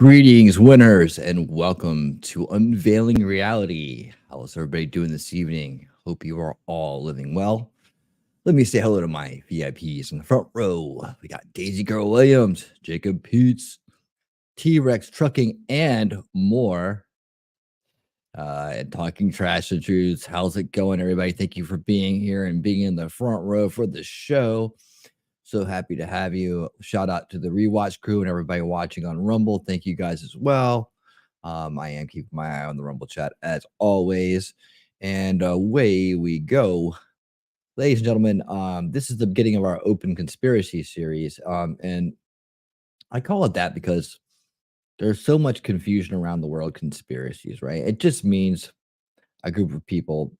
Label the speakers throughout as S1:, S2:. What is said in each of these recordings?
S1: Greetings, winners, and welcome to Unveiling Reality. How's everybody doing this evening? Hope you are all living well. Let me say hello to my VIPs in the front row. We got Daisy Girl Williams, Jacob Peets, T-Rex Trucking, and more. And talking trash and truths. How's it going, everybody? Thank you for being here and being in the front row for the show. So happy to have you. Shout out to the rewatch crew and everybody watching on Rumble. Thank you guys as well. I am keeping my eye on the Rumble chat as always. And away we go. Ladies and gentlemen, this is the beginning of our open conspiracy series. And I call it that because there's so much confusion around the world conspiracies, right? It just means a group of people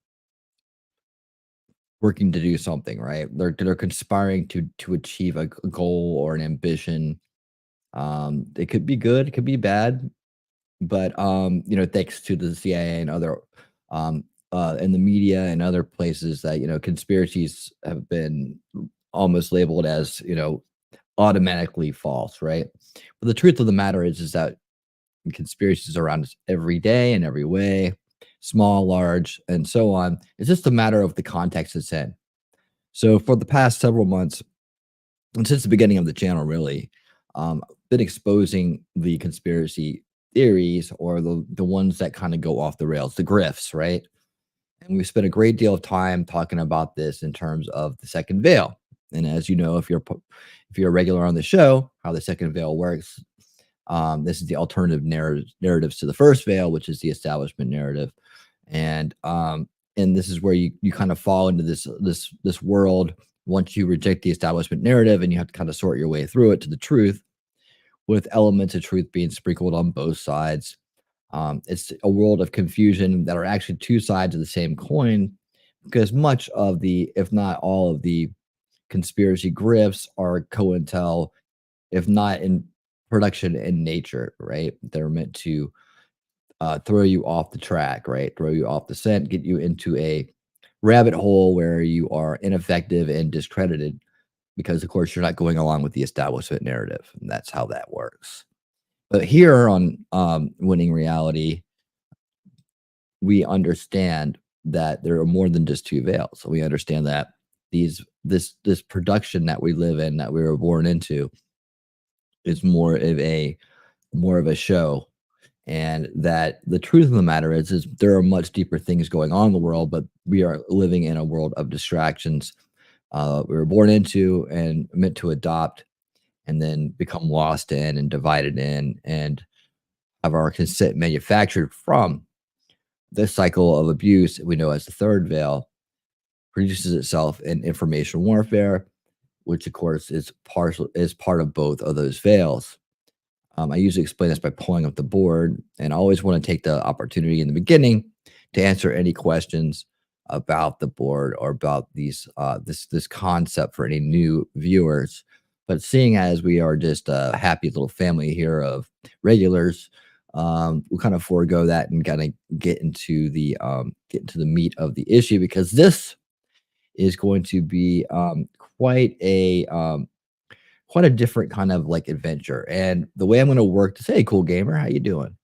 S1: working to do something, right? They're conspiring to achieve a goal or an ambition. It could be good, it could be bad, but thanks to the CIA and other and the media and other places that conspiracies have been almost labeled as automatically false, right? But the truth of the matter is that conspiracies are around us every day and every way, small, large, and so on. It's just a matter of the context it's in. So for the past several months, and since the beginning of the channel, really, been exposing the conspiracy theories or the ones that kind of go off the rails, the grifts, right? And we spent a great deal of time talking about this in terms of the second veil. And as you know, if you're a regular on the show, how the second veil works, this is the alternative narratives to the first veil, which is the establishment narrative, and this is where you kind of fall into this world once you reject the establishment narrative, and you have to kind of sort your way through it to the truth, with elements of truth being sprinkled on both sides. It's a world of confusion that are actually two sides of the same coin, because much of the, if not all of the conspiracy grifts are COINTEL, if not in production in nature, right? They're meant to throw you off the track, right? Throw you off the scent, get you into a rabbit hole where you are ineffective and discredited because, of course, you're not going along with the establishment narrative. And that's how that works. But here on Winning Reality, we understand that there are more than just two veils. So we understand that this production that we live in, that we were born into, is more of a show, and that the truth of the matter is there are much deeper things going on in the world, but we are living in a world of distractions we were born into and meant to adopt, and then become lost in and divided in, and have our consent manufactured from. This cycle of abuse we know as the third veil produces itself in information warfare, which of course is part of both of those veils. I usually explain this by pulling up the board, and I always want to take the opportunity in the beginning to answer any questions about the board or about this concept for any new viewers. But seeing as we are just a happy little family here of regulars, we'll kind of forego that and kind of get into the meat of the issue, because this is going to be quite a different kind of like adventure. And the way I'm going to work to say, cool gamer, how you doing?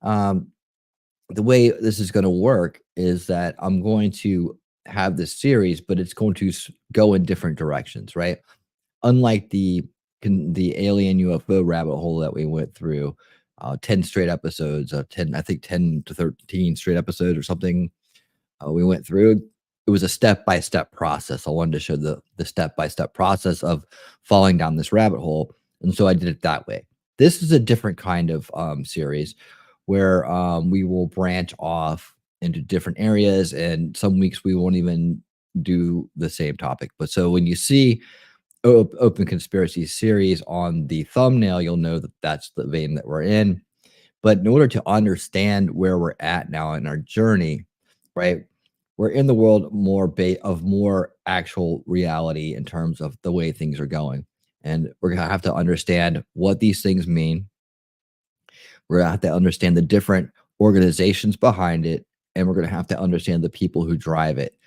S1: The way this is going to work is that I'm going to have this series, but it's going to go in different directions, right? Unlike the alien UFO rabbit hole that we went through, 10 straight episodes, 10 to 13 straight episodes or something we went through. It was a step-by-step process. I wanted to show the step-by-step process of falling down this rabbit hole, and so I did it that way. This is a different kind of series where we will branch off into different areas, and some weeks we won't even do the same topic. But so when you see Open Conspiracy Series on the thumbnail, you'll know that that's the vein that we're in. But in order to understand where we're at now in our journey, right, we're in the world of more actual reality in terms of the way things are going. And we're going to have to understand what these things mean. We're going to have to understand the different organizations behind it. And we're going to have to understand the people who drive it.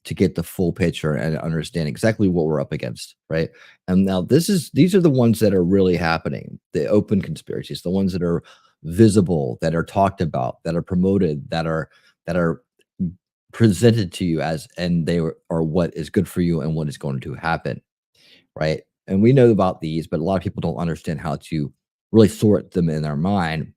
S1: to get the full picture and understand exactly what we're up against, right? And now these are the ones that are really happening, the open conspiracies, the ones that are visible, that are talked about, that are promoted, that are presented to you as, and are what is good for you and what is going to happen, right? And we know about these, but a lot of people don't understand how to really sort them in their mind,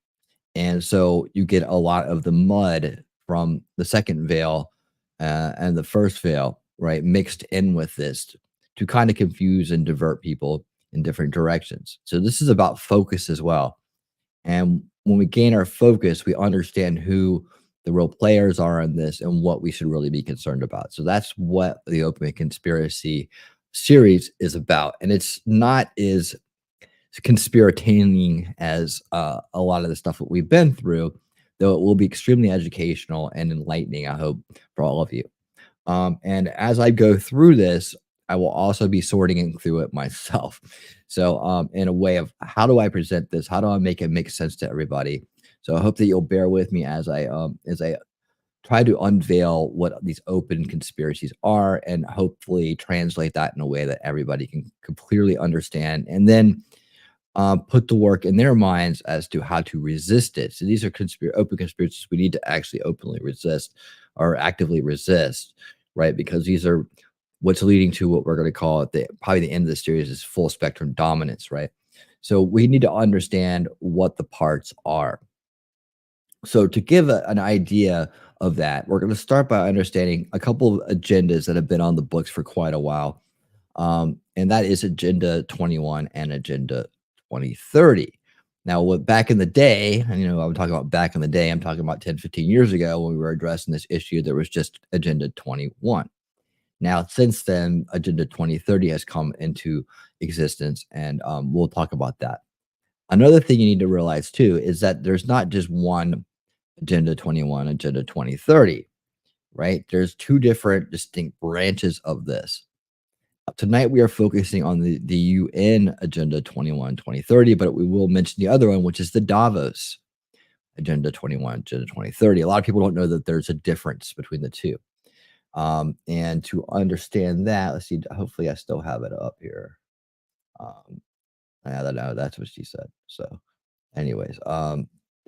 S1: and so you get a lot of the mud from the second veil and the first veil, right, mixed in with this to kind of confuse and divert people in different directions. So this is about focus as well. And when we gain our focus, we understand who the real players are in this and what we should really be concerned about. So that's what the Open Conspiracy series is about. And it's not as conspirataining as a lot of the stuff that we've been through, though it will be extremely educational and enlightening, I hope, for all of you. And as I go through this, I will also be sorting through it myself. So, in a way of how do I present this? How do I make it make sense to everybody? So I hope that you'll bear with me as I try to unveil what these open conspiracies are and hopefully translate that in a way that everybody can clearly understand. And then put the work in their minds as to how to resist it. So these are open conspiracies we need to actually openly resist or actively resist, right? Because these are what's leading to what we're going to call it probably the end of the series is full spectrum dominance, right? So we need to understand what the parts are. So to give an idea of that, we're going to start by understanding a couple of agendas that have been on the books for quite a while, and that is Agenda 21 and Agenda 2030. Now, what back in the day, and I'm talking about back in the day, I'm talking about 10, 15 years ago when we were addressing this issue, there was just Agenda 21. Now, since then, Agenda 2030 has come into existence, and we'll talk about that. Another thing you need to realize too is that there's not just one Agenda 21, Agenda 2030, right? There's two different distinct branches of this. Tonight, we are focusing on the UN Agenda 21 2030, but we will mention the other one, which is the Davos Agenda 21, Agenda 2030. A lot of people don't know that there's a difference between the two. And to understand that, let's see, hopefully I still have it up here. Um, yeah, no, that's what she said. So, anyways,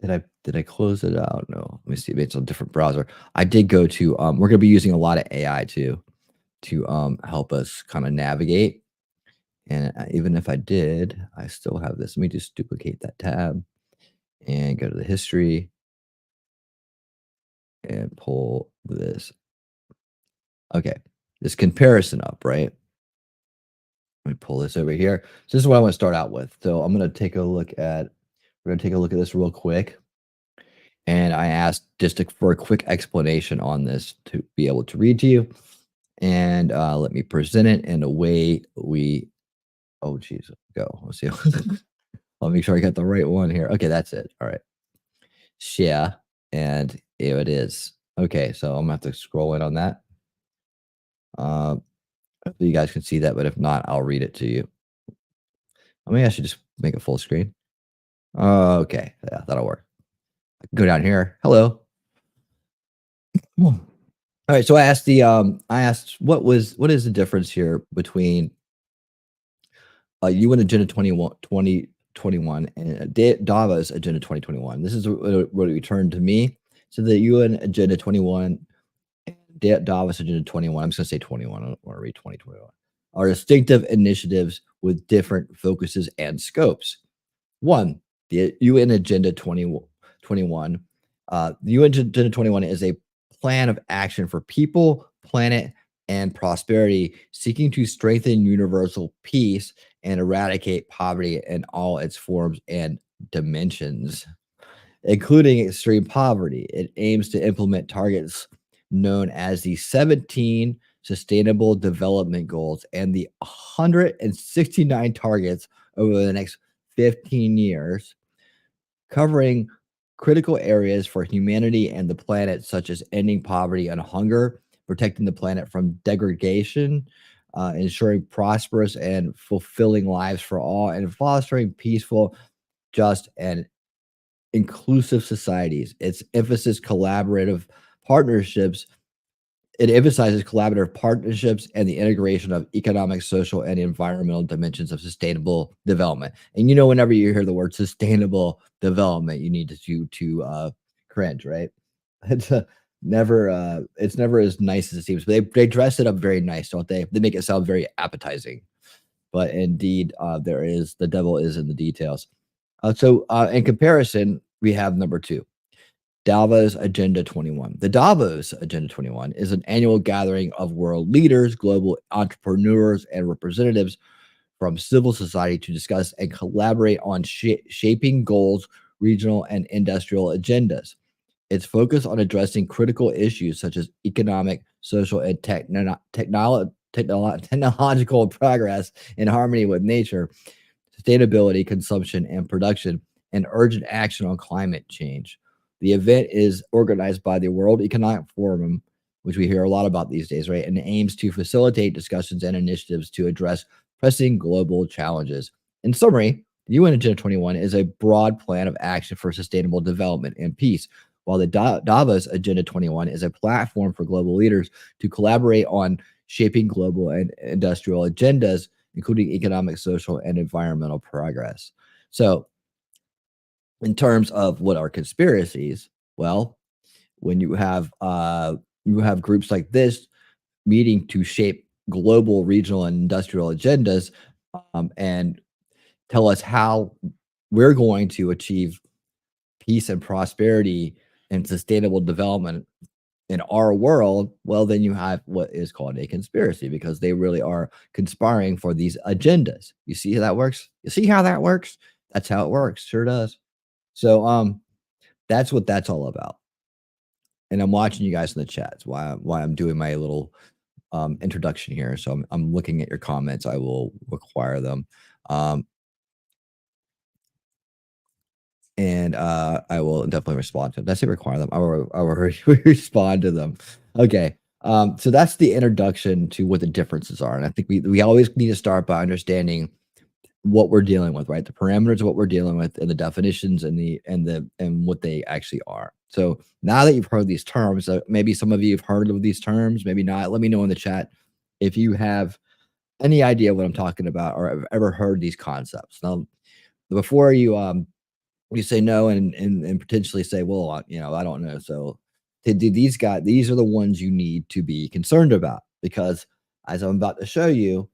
S1: did I close it out? No, let me see. Maybe it's a different browser. I did go to we're gonna be using a lot of AI too to help us kind of navigate. And even if I did, I still have this. Let me just duplicate that tab and go to the history and pull this. Okay, this comparison up, right? Let me pull this over here. So this is what I want to start out with. So we're going to take a look at this real quick. And I asked just for a quick explanation on this to be able to read to you. And let me present it in a way oh, geez, go. Let's see. I'll make sure I got the right one here. Okay, that's it. All right. Share, and here it is. Okay, so I'm gonna have to scroll in on that. Hopefully you guys can see that, but if not, I'll read it to you. Maybe I should just make it full screen. Okay, yeah, that'll work. Go down here. Hello. All right, so I asked what is the difference here between UN Agenda 2021 and Davos Agenda 2021. This is what it returned to me. So the UN Agenda 21 Davos Agenda 21, I'm just going to say 21, I don't want to read 2021, are distinctive initiatives with different focuses and scopes. One, the UN Agenda 2021. The UN Agenda 21 is a plan of action for people, planet, and prosperity, seeking to strengthen universal peace and eradicate poverty in all its forms and dimensions, including extreme poverty. It aims to implement targets known as the 17 Sustainable Development Goals and the 169 targets over the next 15 years, covering critical areas for humanity and the planet, such as ending poverty and hunger, protecting the planet from degradation, ensuring prosperous and fulfilling lives for all, and fostering peaceful, just, and inclusive societies. Its emphasis collaborative partnerships It emphasizes collaborative partnerships and the integration of economic, social, and environmental dimensions of sustainable development. And whenever you hear the word sustainable development, you need to cringe, right? It's never as nice as it seems. But they dress it up very nice, don't they? They make it sound very appetizing. But indeed, there is the devil is in the details. In comparison, we have number two. Davos Agenda 21. The Davos Agenda 21 is an annual gathering of world leaders, global entrepreneurs, and representatives from civil society to discuss and collaborate on shaping goals, regional and industrial agendas. It's focused on addressing critical issues such as economic, social, and technological progress in harmony with nature, sustainability, consumption, and production, and urgent action on climate change. The event is organized by the World Economic Forum, which we hear a lot about these days, right? And aims to facilitate discussions and initiatives to address pressing global challenges. In summary, the UN Agenda 21 is a broad plan of action for sustainable development and peace, while the Davos Agenda 21 is a platform for global leaders to collaborate on shaping global and industrial agendas, including economic, social, and environmental progress. So, in terms of what are conspiracies, well, when you have groups like this meeting to shape global, regional, and industrial agendas, and tell us how we're going to achieve peace and prosperity and sustainable development in our world, well, then you have what is called a conspiracy because they really are conspiring for these agendas. You see how that works? You see how that works? That's how it works. Sure does. So that's what that's all about. And I'm watching you guys in the chats why I'm doing my little introduction here. So I'm looking at your comments. I will require them. Um, and I will definitely respond to them. That's it. Require them. I will respond to them. Okay. So that's the introduction to what the differences are, and I think we always need to start by understanding what we're dealing with, right? The parameters of what we're dealing with, and the definitions, and what they actually are. So now that you've heard these terms, maybe some of you have heard of these terms, maybe not. Let me know in the chat if you have any idea what I'm talking about or have ever heard these concepts. Now, before you say no and potentially say, well, I don't know. So these are the ones you need to be concerned about because as I'm about to show you,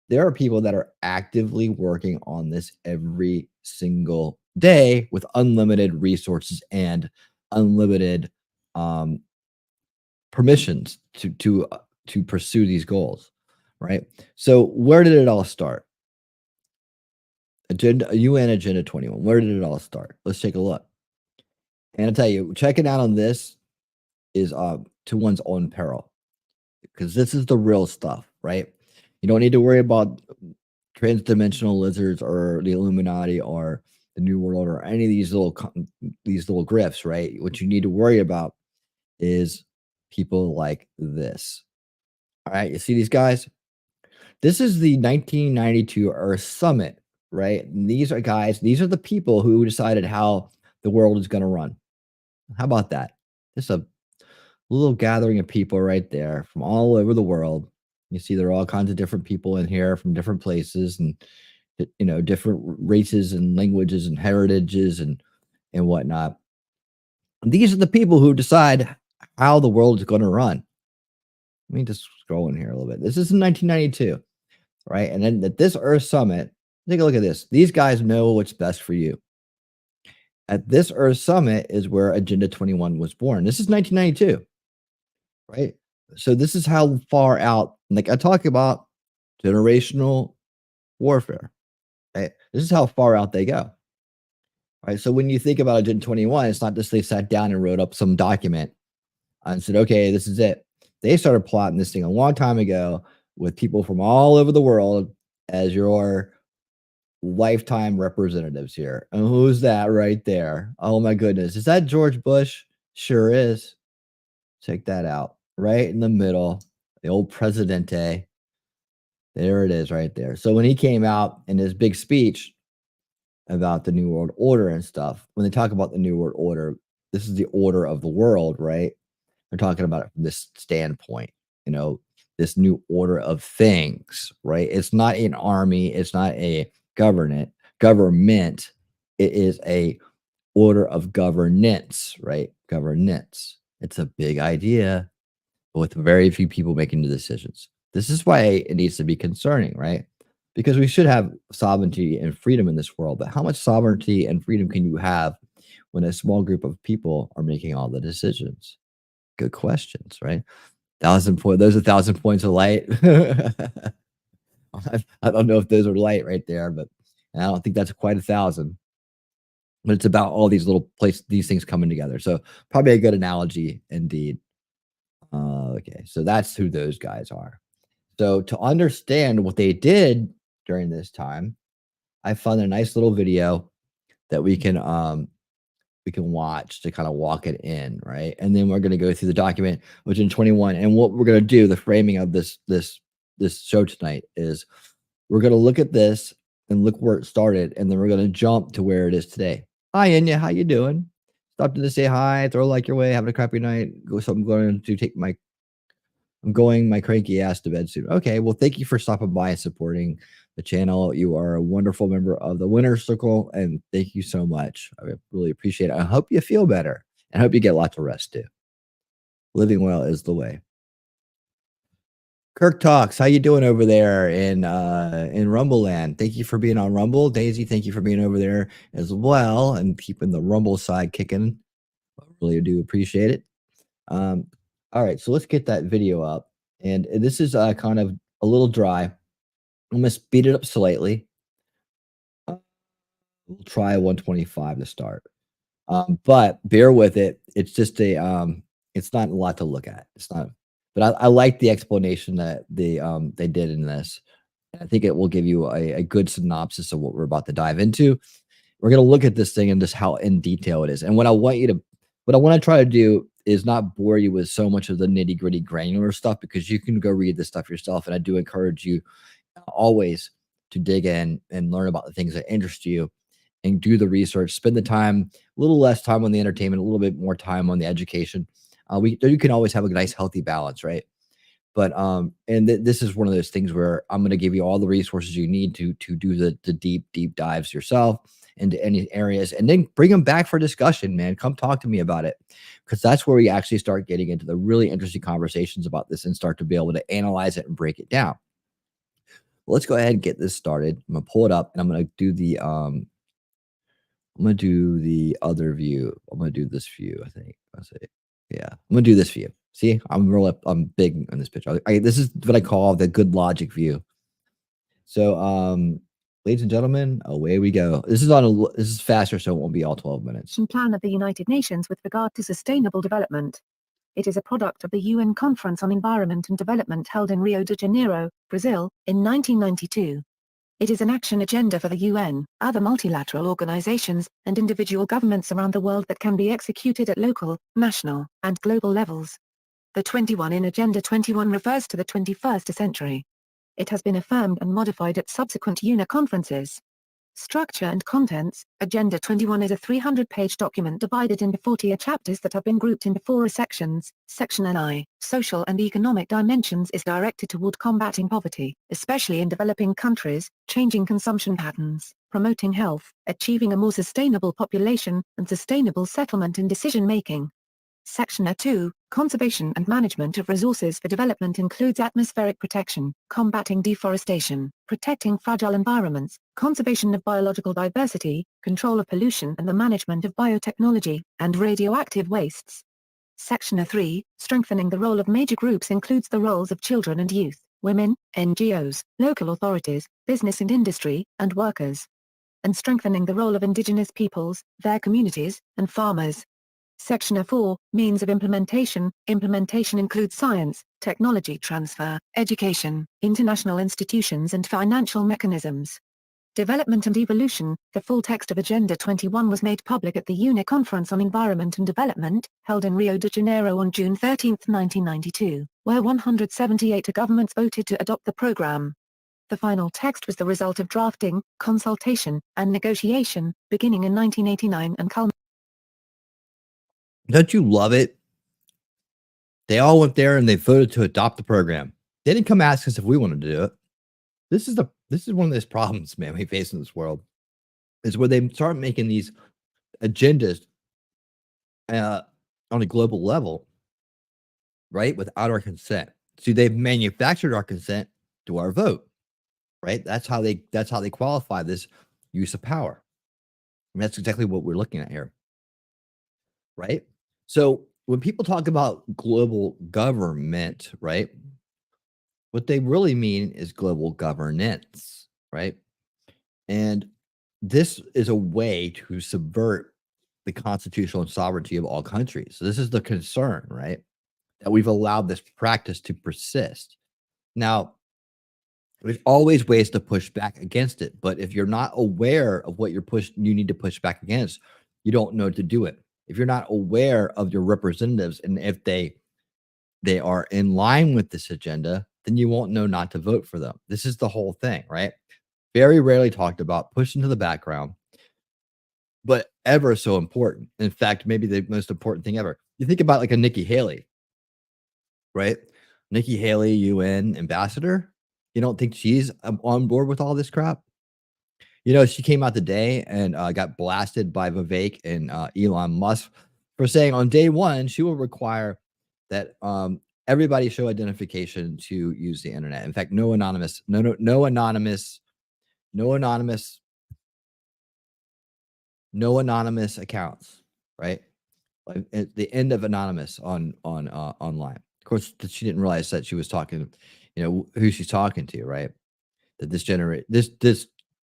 S1: there are people that are actively working on this every single day with unlimited resources and unlimited um, permissions to pursue these goals, right? So where did it all start? UN Agenda 21. Where did it all start? Let's take a look. And I'll tell you, checking out on this is to one's own peril because this is the real stuff, right? You don't need to worry about transdimensional lizards or the Illuminati or the New World Order or any of these little grifts, right? What you need to worry about is people like this. All right, you see these guys? This is the 1992 Earth Summit, right? And these are guys, these are the people who decided how the world is going to run. How about that? Just a little gathering of people right there from all over the world. You see, there are all kinds of different people in here from different places and different races and languages and heritages and whatnot. And these are the people who decide how the world is going to run. Let me just scroll in here a little bit. This is in 1992, right? And then at this Earth Summit, take a look at this. These guys know what's best for you. At this Earth Summit is where Agenda 21 was born. This is 1992. Right? So this is how far out, like I talk about generational warfare, right? This is how far out they go. Right. So when you think about Agenda 21, it's not just they sat down and wrote up some document and said, okay, this is it. They started plotting this thing a long time ago with people from all over the world as your lifetime representatives here. And who's that right there? Oh my goodness. Is that George Bush? Sure is. Check that out. Right in the middle, the old Presidente. There it is right there. So when he came out in his big speech about the New World Order and stuff, when they talk about the New World Order, this is the order of the world, right? They're talking about it from this standpoint, you know, this new order of things, right? It's not an army, it's not a government. It is a order of governance, right? Governance. It's a big idea with very few people making the decisions. This is why it needs to be concerning, right? Because we should have sovereignty and freedom in this world, but how much sovereignty and freedom can you have when a small group of people are making all the decisions? Good questions, right? Thousand point. Those are 1,000 points of light. I don't know if those are light right there, but I don't think that's quite 1,000. But it's about all these little these things coming together. So probably a good analogy indeed. Okay, so that's who those guys are. So to understand what they did during this time, I found a nice little video that we can watch to kind of walk it in, right? And then we're going to go through the document, which in 21. And what we're going to do, the framing of this show tonight is we're going to look at this and look where it started, and then we're going to jump to where it is today. Hi, Anya, how you doing? Stopped in to say hi, throw a like your way, having a crappy night. Go, so I'm going to take my I'm going my cranky ass to bed soon. Okay, well, thank you for stopping by and supporting the channel. You are a wonderful member of the Winner Circle, and thank you so much. I really appreciate it. I hope you feel better, and I hope you get lots of rest too. Living well is the way. Kirk Talks, how you doing over there in Rumble Land? Thank you for being on Rumble. Daisy, thank you for being over there as well and keeping the Rumble side kicking. I really do appreciate it. All right, so let's get that video up. And this is kind of a little dry. I'm gonna speed it up slightly. We'll try 125 to start. But bear with it. It's just it's not a lot to look at. It's not, but I like the explanation that they did in this. And I think it will give you a good synopsis of what we're about to dive into. We're gonna look at this thing and just how in detail it is. And what I want to try to do is not bore you with so much of the nitty gritty granular stuff because you can go read this stuff yourself. And I do encourage you always to dig in and learn about the things that interest you and do the research, spend the time, a little less time on the entertainment, a little bit more time on the education. You can always have a nice healthy balance, right? But and this is one of those things where I'm going to give you all the resources you need to do the deep dives yourself into any areas, and then bring them back for discussion. Man, come talk to me about it, because that's where we actually start getting into the really interesting conversations about this and start to be able to analyze it and break it down. Well, let's go ahead and get this started. I'm gonna pull it up, and I'm gonna do the other view. I'm gonna do this view. I think. Let's see. Yeah, I'm gonna do this view. See, I'm big on this picture. This is what I call the good logic view. So, ladies and gentlemen, away we go. This is faster, so it won't be all 12 minutes.
S2: Plan of the United Nations with regard to sustainable development. It is a product of the UN Conference on Environment and Development held in Rio de Janeiro, Brazil, in 1992. It is an action agenda for the UN, other multilateral organizations, and individual governments around the world that can be executed at local, national, and global levels. The 21 in Agenda 21 refers to the 21st century. It has been affirmed and modified at subsequent UN conferences. Structure and contents. Agenda 21 is a 300-page document divided into 40 chapters that have been grouped into 4 sections. Section NI, Social and Economic Dimensions, is directed toward combating poverty, especially in developing countries, changing consumption patterns, promoting health, achieving a more sustainable population, and sustainable settlement in decision-making. Section A2, Conservation and Management of Resources for Development, includes atmospheric protection, combating deforestation, protecting fragile environments, conservation of biological diversity, control of pollution and the management of biotechnology, and radioactive wastes. Section A3, Strengthening the Role of Major Groups, includes the roles of children and youth, women, NGOs, local authorities, business and industry, and workers. And strengthening the role of indigenous peoples, their communities, and farmers. Section A4, Means of Implementation. Implementation includes science, technology transfer, education, international institutions and financial mechanisms. Development and Evolution. The full text of Agenda 21 was made public at the UN Conference on Environment and Development, held in Rio de Janeiro on June 13, 1992, where 178 governments voted to adopt the program. The final text was the result of drafting, consultation, and negotiation, beginning in 1989 and culminating.
S1: Don't you love it They all went there and they voted to adopt the program. They didn't come ask us if we wanted to do it. This is one of those problems, man, we face in this world, is where they start making these agendas uh, on a global level, right, without our consent. See, they've manufactured our consent to our vote, right? That's how they qualify this use of power. And that's exactly what we're looking at here, right? So when people talk about global government, right, what they really mean is global governance, right? And this is a way to subvert the constitutional sovereignty of all countries. So this is the concern, right? That we've allowed this practice to persist. Now, there's always ways to push back against it, but if you're not aware of what you need to push back against, you don't know to do it. If you're not aware of your representatives and if they are in line with this agenda, then you won't know not to vote for them. This is the whole thing, right? Very rarely talked about, pushed into the background, but ever so important. In fact, maybe the most important thing ever. You think about like a Nikki Haley, right? Nikki Haley, UN ambassador. You don't think she's on board with all this crap? You know, she came out today and got blasted by Vivek and Elon Musk for saying on day one she will require that everybody show identification to use the internet. In fact, no anonymous, no anonymous, no anonymous accounts, right? Like at the end of anonymous on online. Of course, she didn't realize that she was talking, who she's talking to, right? That this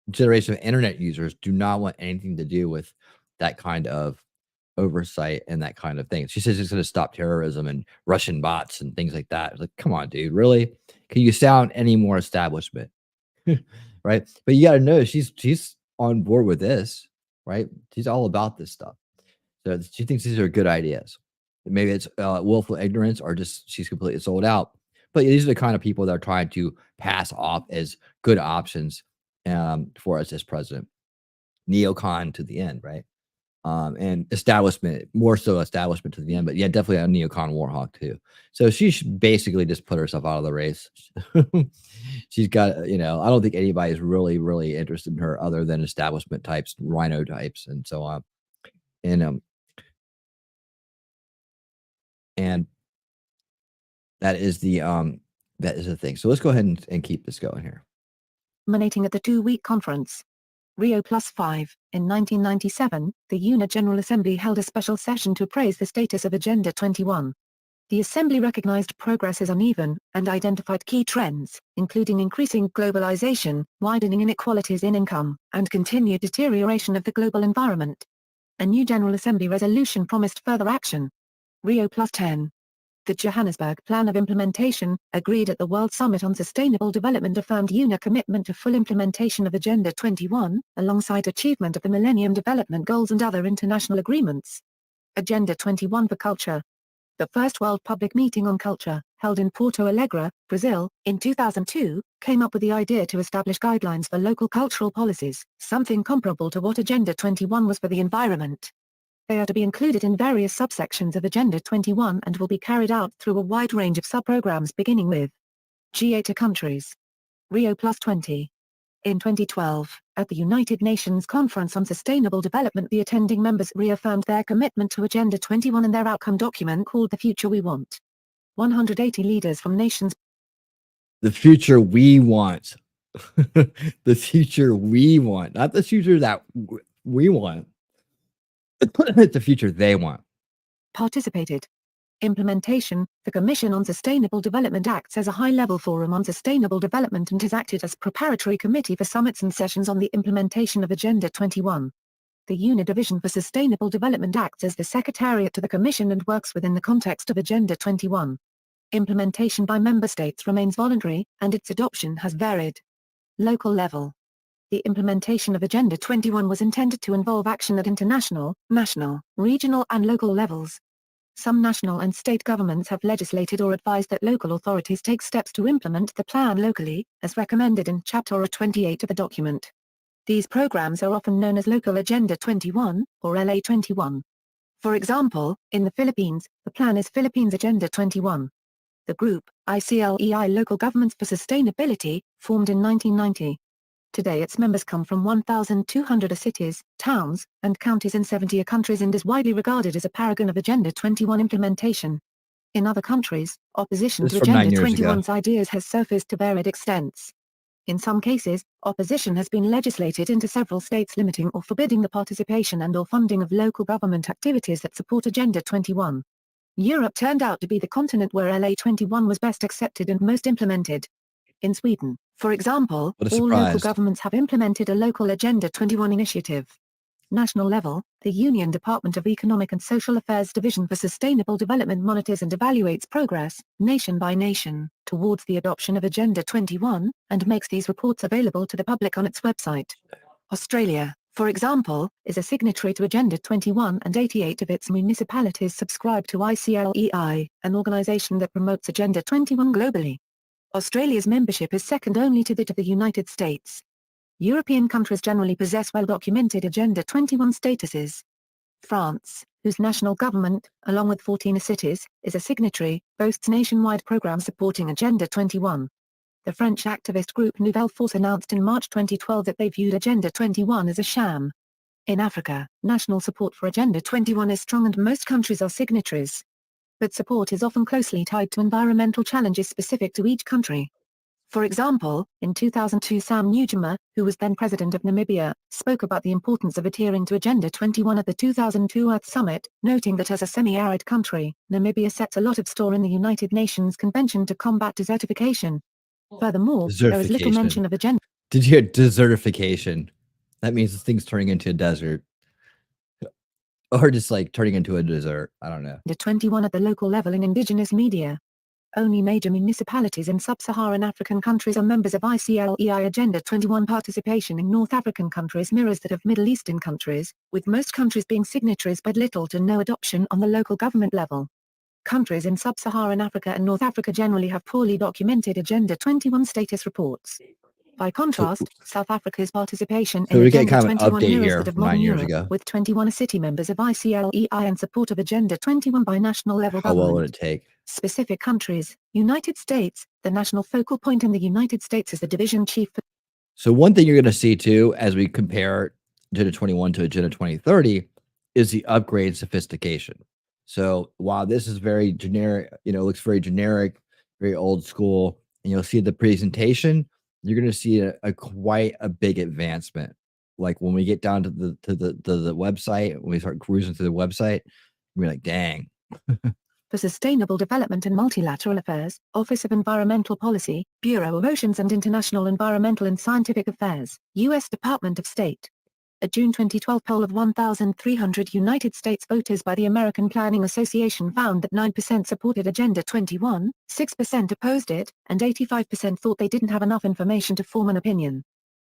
S1: generation of internet users do not want anything to do with that kind of oversight and that kind of thing. She says it's going to stop terrorism and Russian bots and things like that. It's like, come on, dude, really? Can you sound any more establishment? Right? But you got to know she's on board with this, right? She's all about this stuff. So she thinks these are good ideas. Maybe it's willful ignorance or just she's completely sold out. But these are the kind of people that are trying to pass off as good options for us as president. Neocon to the end, right? And establishment, more so establishment to the end, but yeah, definitely a neocon warhawk too. So she should basically just put herself out of the race. She's got, I don't think anybody's really, really interested in her other than establishment types, rhino types, and so on. And and that is the thing. So let's go ahead and keep this going here.
S2: Culminating at the 2-week conference. Rio +5. In 1997, the UN General Assembly held a special session to appraise the status of Agenda 21. The Assembly recognized progress is uneven, and identified key trends, including increasing globalization, widening inequalities in income, and continued deterioration of the global environment. A new General Assembly resolution promised further action. Rio +10. The Johannesburg Plan of Implementation, agreed at the World Summit on Sustainable Development, affirmed UN commitment to full implementation of Agenda 21, alongside achievement of the Millennium Development Goals and other international agreements. Agenda 21 for Culture. The first World Public Meeting on Culture, held in Porto Alegre, Brazil, in 2002, came up with the idea to establish guidelines for local cultural policies, something comparable to what Agenda 21 was for the environment. They are to be included in various subsections of Agenda 21 and will be carried out through a wide range of sub-programs beginning with G8 countries. Rio +20. In 2012, at the United Nations Conference on Sustainable Development, the attending members reaffirmed their commitment to Agenda 21 in their outcome document called The Future We Want. 180 leaders from nations.
S1: The future we want. The future we want, not the future that we want. It's the future they want.
S2: Participated. Implementation. The Commission on Sustainable Development acts as a high-level forum on sustainable development and has acted as preparatory committee for summits and sessions on the implementation of Agenda 21. The UNA Division for Sustainable Development acts as the secretariat to the Commission and works within the context of Agenda 21. Implementation by member states remains voluntary, and its adoption has varied. Local level. The implementation of Agenda 21 was intended to involve action at international, national, regional and local levels. Some national and state governments have legislated or advised that local authorities take steps to implement the plan locally, as recommended in Chapter 28 of the document. These programs are often known as Local Agenda 21, or LA 21. For example, in the Philippines, the plan is Philippines Agenda 21. The group, ICLEI Local Governments for Sustainability, formed in 1990. Today its members come from 1,200 cities, towns, and counties in 70 countries and is widely regarded as a paragon of Agenda 21 implementation. In other countries, opposition
S1: This
S2: to
S1: is from 9
S2: Agenda
S1: years ago.
S2: 21's ideas has surfaced to varied extents. In some cases, opposition has been legislated into several states limiting or forbidding the participation and/or funding of local government activities that support Agenda 21. Europe turned out to be the continent where LA 21 was best accepted and most implemented. In Sweden, for example,
S1: What a
S2: all local
S1: surprise.
S2: governments have implemented a local Agenda 21 initiative. National level, the Union Department of Economic and Social Affairs Division for Sustainable Development monitors and evaluates progress, nation by nation, towards the adoption of Agenda 21, and makes these reports available to the public on its website. Australia, for example, is a signatory to Agenda 21 and 88 of its municipalities subscribe to ICLEI, an organisation that promotes Agenda 21 globally. Australia's membership is second only to that of the United States. European countries generally possess well-documented Agenda 21 statuses. France, whose national government, along with 14 cities, is a signatory, boasts nationwide programs supporting Agenda 21. The French activist group Nouvelle Force announced in March 2012 that they viewed Agenda 21 as a sham. In Africa, national support for Agenda 21 is strong and most countries are signatories. But support is often closely tied to environmental challenges specific to each country. For example, in 2002 Sam Nujima, who was then president of Namibia, spoke about the importance of adhering to Agenda 21 at the 2002 Earth Summit, noting that as a semi-arid country, Namibia sets a lot of store in the United Nations Convention to combat desertification. Furthermore, there is little mention of Agenda
S1: Did you hear desertification? That means this thing's turning into a desert. Or just like turning into a dessert. I don't know.
S2: 21 at the local level in indigenous media. Only major municipalities in sub-Saharan African countries are members of ICLEI Agenda 21. Participation in North African countries mirrors that of Middle Eastern countries, with most countries being signatories but little to no adoption on the local government level. Countries in sub-Saharan Africa and North Africa generally have poorly documented Agenda 21 status reports. By contrast, South Africa's participation in
S1: we get
S2: Agenda
S1: kind of an
S2: 21
S1: update
S2: mirrors
S1: here
S2: that of
S1: from
S2: modern
S1: 9 years
S2: Europe,
S1: ago.
S2: with 21 city members of ICLEI and support of Agenda 21 by national level
S1: How well
S2: government.
S1: would it take?
S2: Specific countries, United States, the national focal point in the United States is the division chief.
S1: So one thing you're going to see too, as we compare Agenda 21 to Agenda 2030, is the upgrade sophistication. So while this is very generic, looks very generic, very old school, and you'll see the presentation, you're going to see a quite a big advancement. Like when we get down to the website, when we start cruising through the website, we're like, dang.
S2: For Sustainable Development and Multilateral Affairs, Office of Environmental Policy, Bureau of Oceans and International Environmental and Scientific Affairs, U.S. Department of State. A June 2012 poll of 1,300 United States voters by the American Planning Association found that 9% supported Agenda 21, 6% opposed it, and 85% thought they didn't have enough information to form an opinion.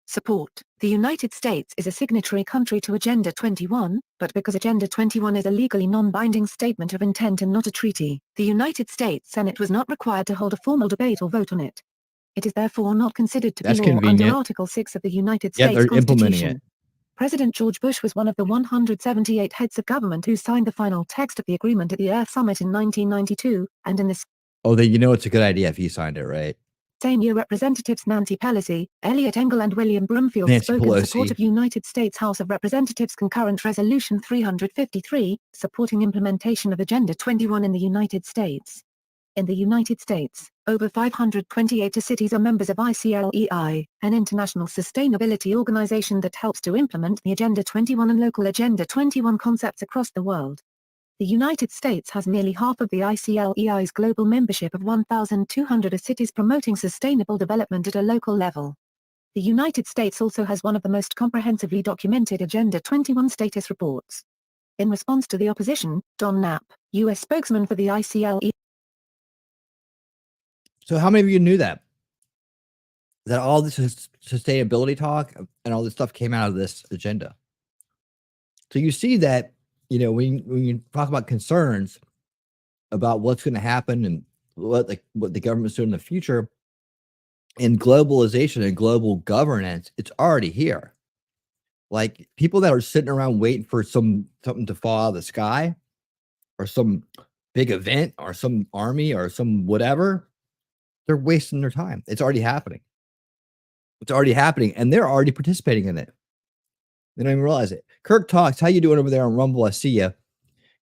S2: Support. The United States is a signatory country to Agenda 21, but because Agenda 21 is a legally non-binding statement of intent and not a treaty, the United States Senate was not required to hold a formal debate or vote on it. It is therefore not considered to be
S1: That's
S2: law
S1: convenient.
S2: under Article 6 of the United
S1: Yeah,
S2: States
S1: they're implementing
S2: Constitution.
S1: it.
S2: President George Bush was one of the 178 heads of government who signed the final text of the agreement at the Earth Summit in 1992, and in this
S1: It's a good idea if he signed it, right?
S2: same year Representatives Nancy Pelosi, Elliot Engel and William Broomfield
S1: Nancy
S2: spoke in support
S1: Pelosi.
S2: of United States House of Representatives Concurrent Resolution 353, supporting implementation of Agenda 21 in the United States. In the United States, over 528 cities are members of ICLEI, an international sustainability organization that helps to implement the Agenda 21 and local Agenda 21 concepts across the world. The United States has nearly half of the ICLEI's global membership of 1,200 cities promoting sustainable development at a local level. The United States also has one of the most comprehensively documented Agenda 21 status reports. In response to the opposition, Don Knapp, U.S. spokesman for the ICLEI.
S1: So how many of you knew that all this sustainability talk and all this stuff came out of this agenda? So you see that, when you talk about concerns about what's going to happen and what the government's doing in the future, in globalization and global governance, it's already here. Like people that are sitting around waiting for something to fall out of the sky or some big event or some army or some whatever, they're wasting their time. It's already happening. It's already happening, and they're already participating in it. They don't even realize it. Kirk talks. How you doing over there on Rumble? I see you.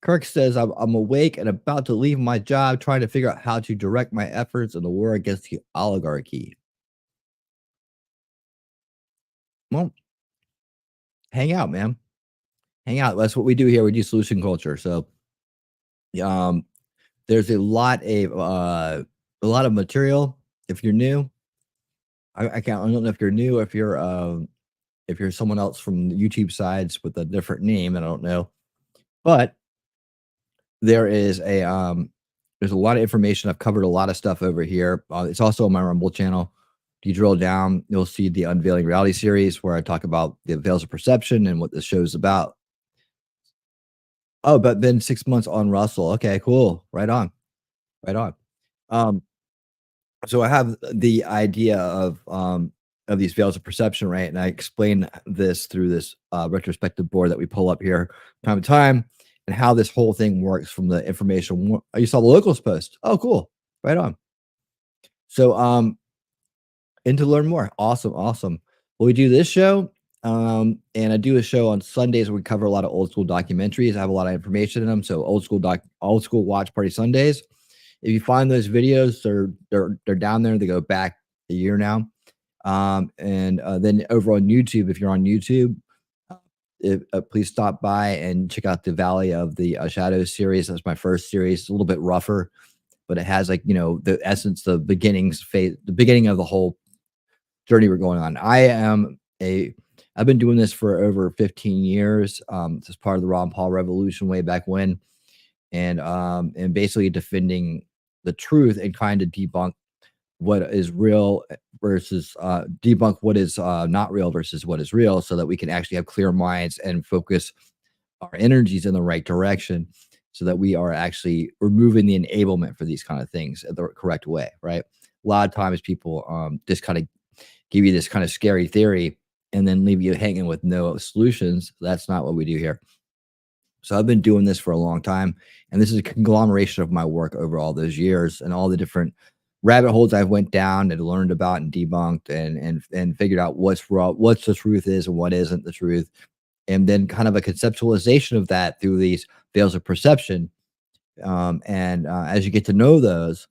S1: Kirk says, I'm awake and about to leave my job, trying to figure out how to direct my efforts in the war against the oligarchy. Well, hang out, man. Hang out. That's what we do here. We do solution culture. So, um, there's a lot of material. If you're new, I don't know if you're new, if you're someone else from the YouTube sides with a different name, I don't know. But there is there's a lot of information. I've covered a lot of stuff over here. It's also on my Rumble channel. If you drill down, you'll see the Unveiling Reality series where I talk about the veils of perception and what this show's about. Oh, but then 6 months on Russell. Okay, cool. Right on. Right on. Um, so I have the idea of these veils of perception, right? And I explain this through this retrospective board that we pull up here time to time, and how this whole thing works from the information. Oh, you saw the locals post. Oh, cool. Right on. So and to learn more. Awesome, awesome. Well, we do this show, and I do a show on Sundays where we cover a lot of old school documentaries. I have a lot of information in them. So old school watch party Sundays. If you find those videos, they're down there. They go back a year now. And then over on YouTube, if you're on YouTube, please stop by and check out the Valley of the Shadows series. That's my first series. It's a little bit rougher, but it has like the essence, the beginnings phase, the beginning of the whole journey we're going on. I've been doing this for over 15 years. As part of the Ron Paul revolution way back when, and basically defending the truth and trying to debunk what is real versus debunk what is not real versus what is real, so that we can actually have clear minds and focus our energies in the right direction, so that we are actually removing the enablement for these kind of things the correct way, right? A lot of times people just kind of give you this kind of scary theory and then leave you hanging with no solutions. That's not what we do here. So I've been doing this for a long time, and this is a conglomeration of my work over all those years and all the different rabbit holes I've went down and learned about and debunked and figured out what's wrong, what's the truth is and what isn't the truth, and then kind of a conceptualization of that through these veils of perception. And as you get to know those,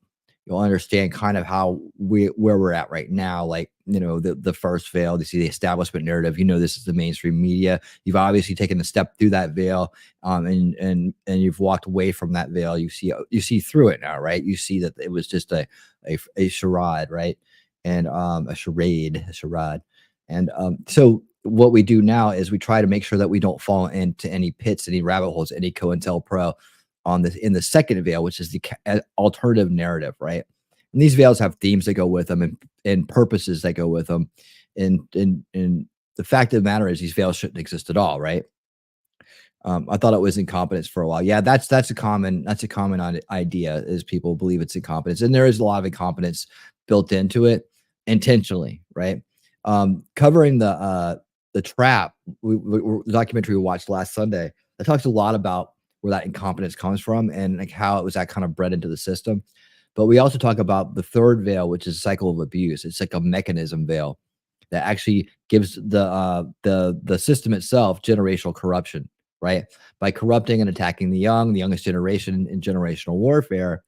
S1: you'll understand kind of how where we're at right now. Like, the first veil, you see the establishment narrative. This is the mainstream media. You've obviously taken a step through that veil, and you've walked away from that veil. You see through it now, right? You see that it was just a charade, right? And a charade. And so what we do now is we try to make sure that we don't fall into any pits, any rabbit holes, any COINTELPRO on this in the second veil, which is the alternative narrative, right? And these veils have themes that go with them and purposes that go with them. And the fact of the matter is these veils shouldn't exist at all, right? I thought it was incompetence for a while. Yeah, that's a common idea is people believe it's incompetence, and there is a lot of incompetence built into it intentionally, right? Covering the trap, the documentary we watched last Sunday, that talks a lot about where that incompetence comes from and like how it was that kind of bred into the system. But we also talk about the third veil, which is cycle of abuse. It's like a mechanism veil that actually gives the system itself generational corruption, right? By corrupting and attacking the young, the youngest generation in generational warfare,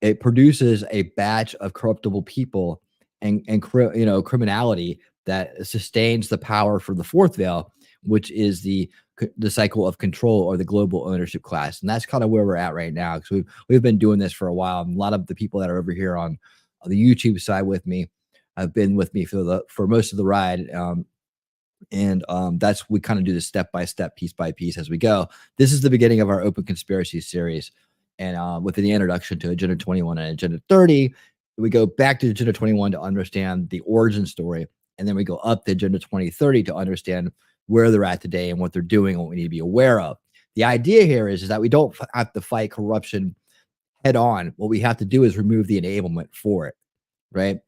S1: it produces a batch of corruptible people and criminality that sustains the power for the fourth veil, which is the cycle of control or the global ownership class. And that's kind of where we're at right now, because we've been doing this for a while. And a lot of the people that are over here on the YouTube side with me have been with me for most of the ride. And that's we kind of do this step by step, piece by piece as we go. This is the beginning of our open conspiracy series, and with the introduction to Agenda 21 and Agenda 30, we go back to Agenda 21 to understand the origin story, and then we go up to Agenda 2030 to understand where they're at today and what they're doing, and what we need to be aware of. The idea here is that we don't have to fight corruption head on. What we have to do is remove the enablement for it, right?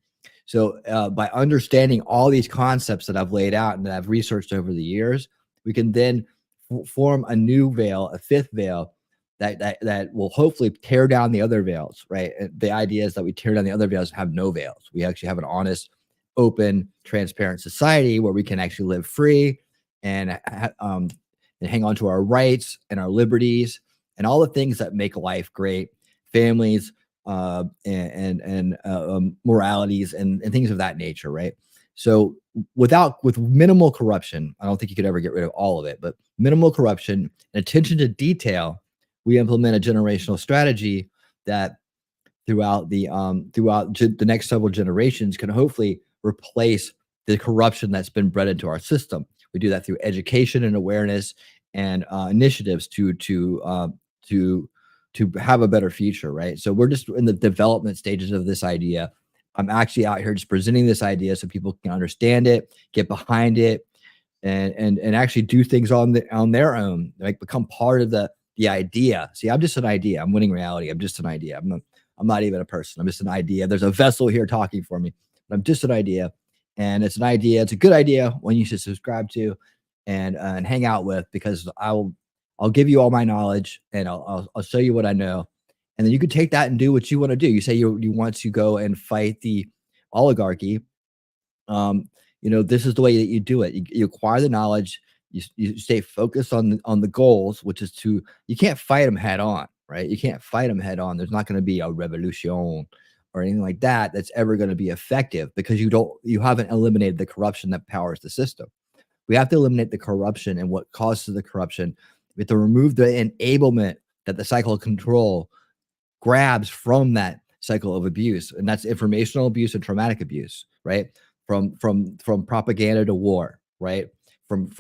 S1: So by understanding all these concepts that I've laid out and that I've researched over the years, we can then form a new veil, a fifth veil that will hopefully tear down the other veils, right? The idea is that we tear down the other veils and have no veils. We actually have an honest, open, transparent society where we can actually live free and and hang on to our rights and our liberties and all the things that make life great, families, moralities and things of that nature, right? So with minimal corruption, I don't think you could ever get rid of all of it, but minimal corruption and attention to detail, we implement a generational strategy that throughout the next several generations can hopefully replace the corruption that's been bred into our system. We do that through education and awareness and initiatives to have a better future, right? So we're just in the development stages of this idea. I'm actually out here just presenting this idea so people can understand it, get behind it, and actually do things on their own, like become part of the idea. See, I'm just an idea. I'm winning reality. I'm just an idea. I'm not even a person. I'm just an idea. There's a vessel here talking for me, but I'm just an idea. And it's an idea. It's a good idea one you should subscribe to and hang out with, because I'll give you all my knowledge and I'll show you what I know. And then you can take that and do what you want to do. You say you want to go and fight the oligarchy. um, this is the way that you do it. You acquire the knowledge, you stay focused on the goals, which is to you can't fight them head on, right? You can't fight them head on. There's not going to be a revolution or anything like that that's ever going to be effective because you haven't eliminated the corruption that powers the system. We have to eliminate the corruption and what causes the corruption. We have to remove the enablement that the cycle of control grabs from that cycle of abuse, and that's informational abuse and traumatic abuse, right? From propaganda to war, right? From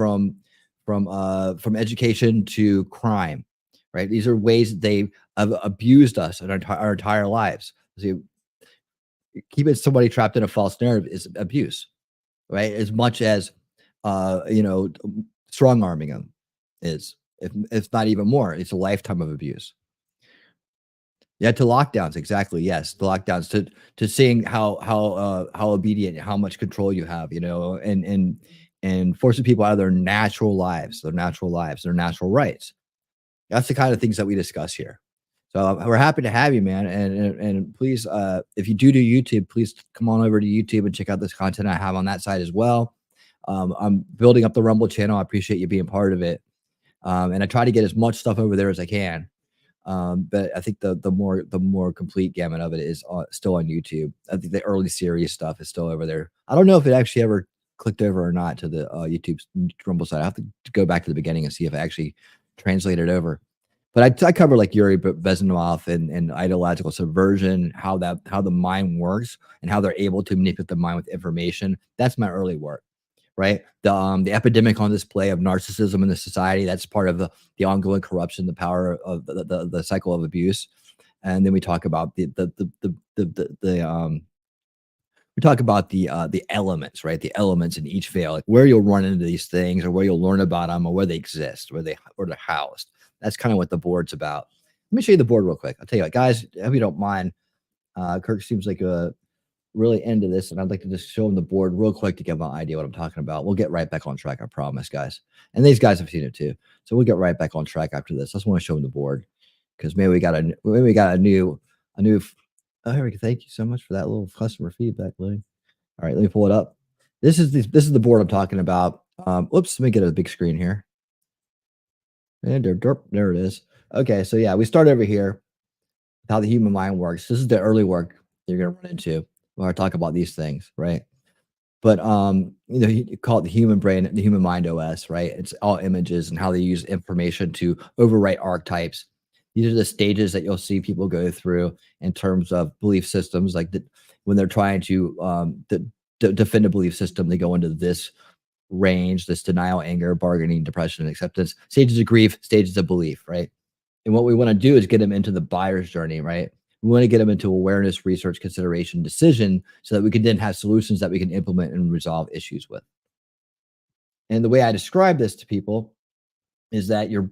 S1: education to crime, right? These are ways that they have abused us in our entire lives. See, keeping somebody trapped in a false narrative is abuse, right? As much as strong arming them is, if not even more. It's a lifetime of abuse. Yeah, to lockdowns, exactly, yes, the lockdowns, to seeing how obedient, how much control you have, and forcing people out of their natural rights. That's the kind of things that we discuss here. So, we're happy to have you, man, and please, if you do YouTube, please come on over to YouTube and check out this content I have on that side as well. I'm building up the Rumble channel. I appreciate you being part of it, and I try to get as much stuff over there as I can. But I think the more complete gamut of it is still on YouTube. I think the early series stuff is still over there. I don't know if it actually ever clicked over or not to the YouTube Rumble side. I have to go back to the beginning and see if it actually translated over. But I cover like Yuri Bezmenov and ideological subversion, how the mind works and how they're able to manipulate the mind with information. That's my early work, right? The epidemic on display of narcissism in the society. That's part of the ongoing corruption, the power of the cycle of abuse. And then we talk about we talk about the elements, right? The elements in each veil, like where you'll run into these things, or where you'll learn about them, or where they exist, where they're housed. That's kind of what the board's about. Let me show you the board real quick. I'll tell you what, guys, if you don't mind, Kirk seems like a really into this, and I'd like to just show them the board real quick to give them an idea what I'm talking about. We'll get right back on track, I promise, guys. And these guys have seen it too, so we'll get right back on track after this. I just want to show them the board because maybe we got a new. Oh, here we go. Thank you so much for that little customer feedback, Lee. All right, let me pull it up. This is the board I'm talking about. Whoops, let me get a big screen here. And there it is. Okay, so yeah, we start over here. How the human mind works. This is the early work you're gonna run into when I talk about these things, right? But you call it the human brain, the human mind OS, right? It's all images and how they use information to overwrite archetypes. These are the stages that you'll see people go through in terms of belief systems, like when they're trying to defend a belief system, they go into this range, this denial, anger, bargaining, depression, and acceptance, stages of grief, stages of belief, right? And what we want to do is get them into the buyer's journey, right? We want to get them into awareness, research, consideration, decision, so that we can then have solutions that we can implement and resolve issues with. And the way I describe this to people is that you are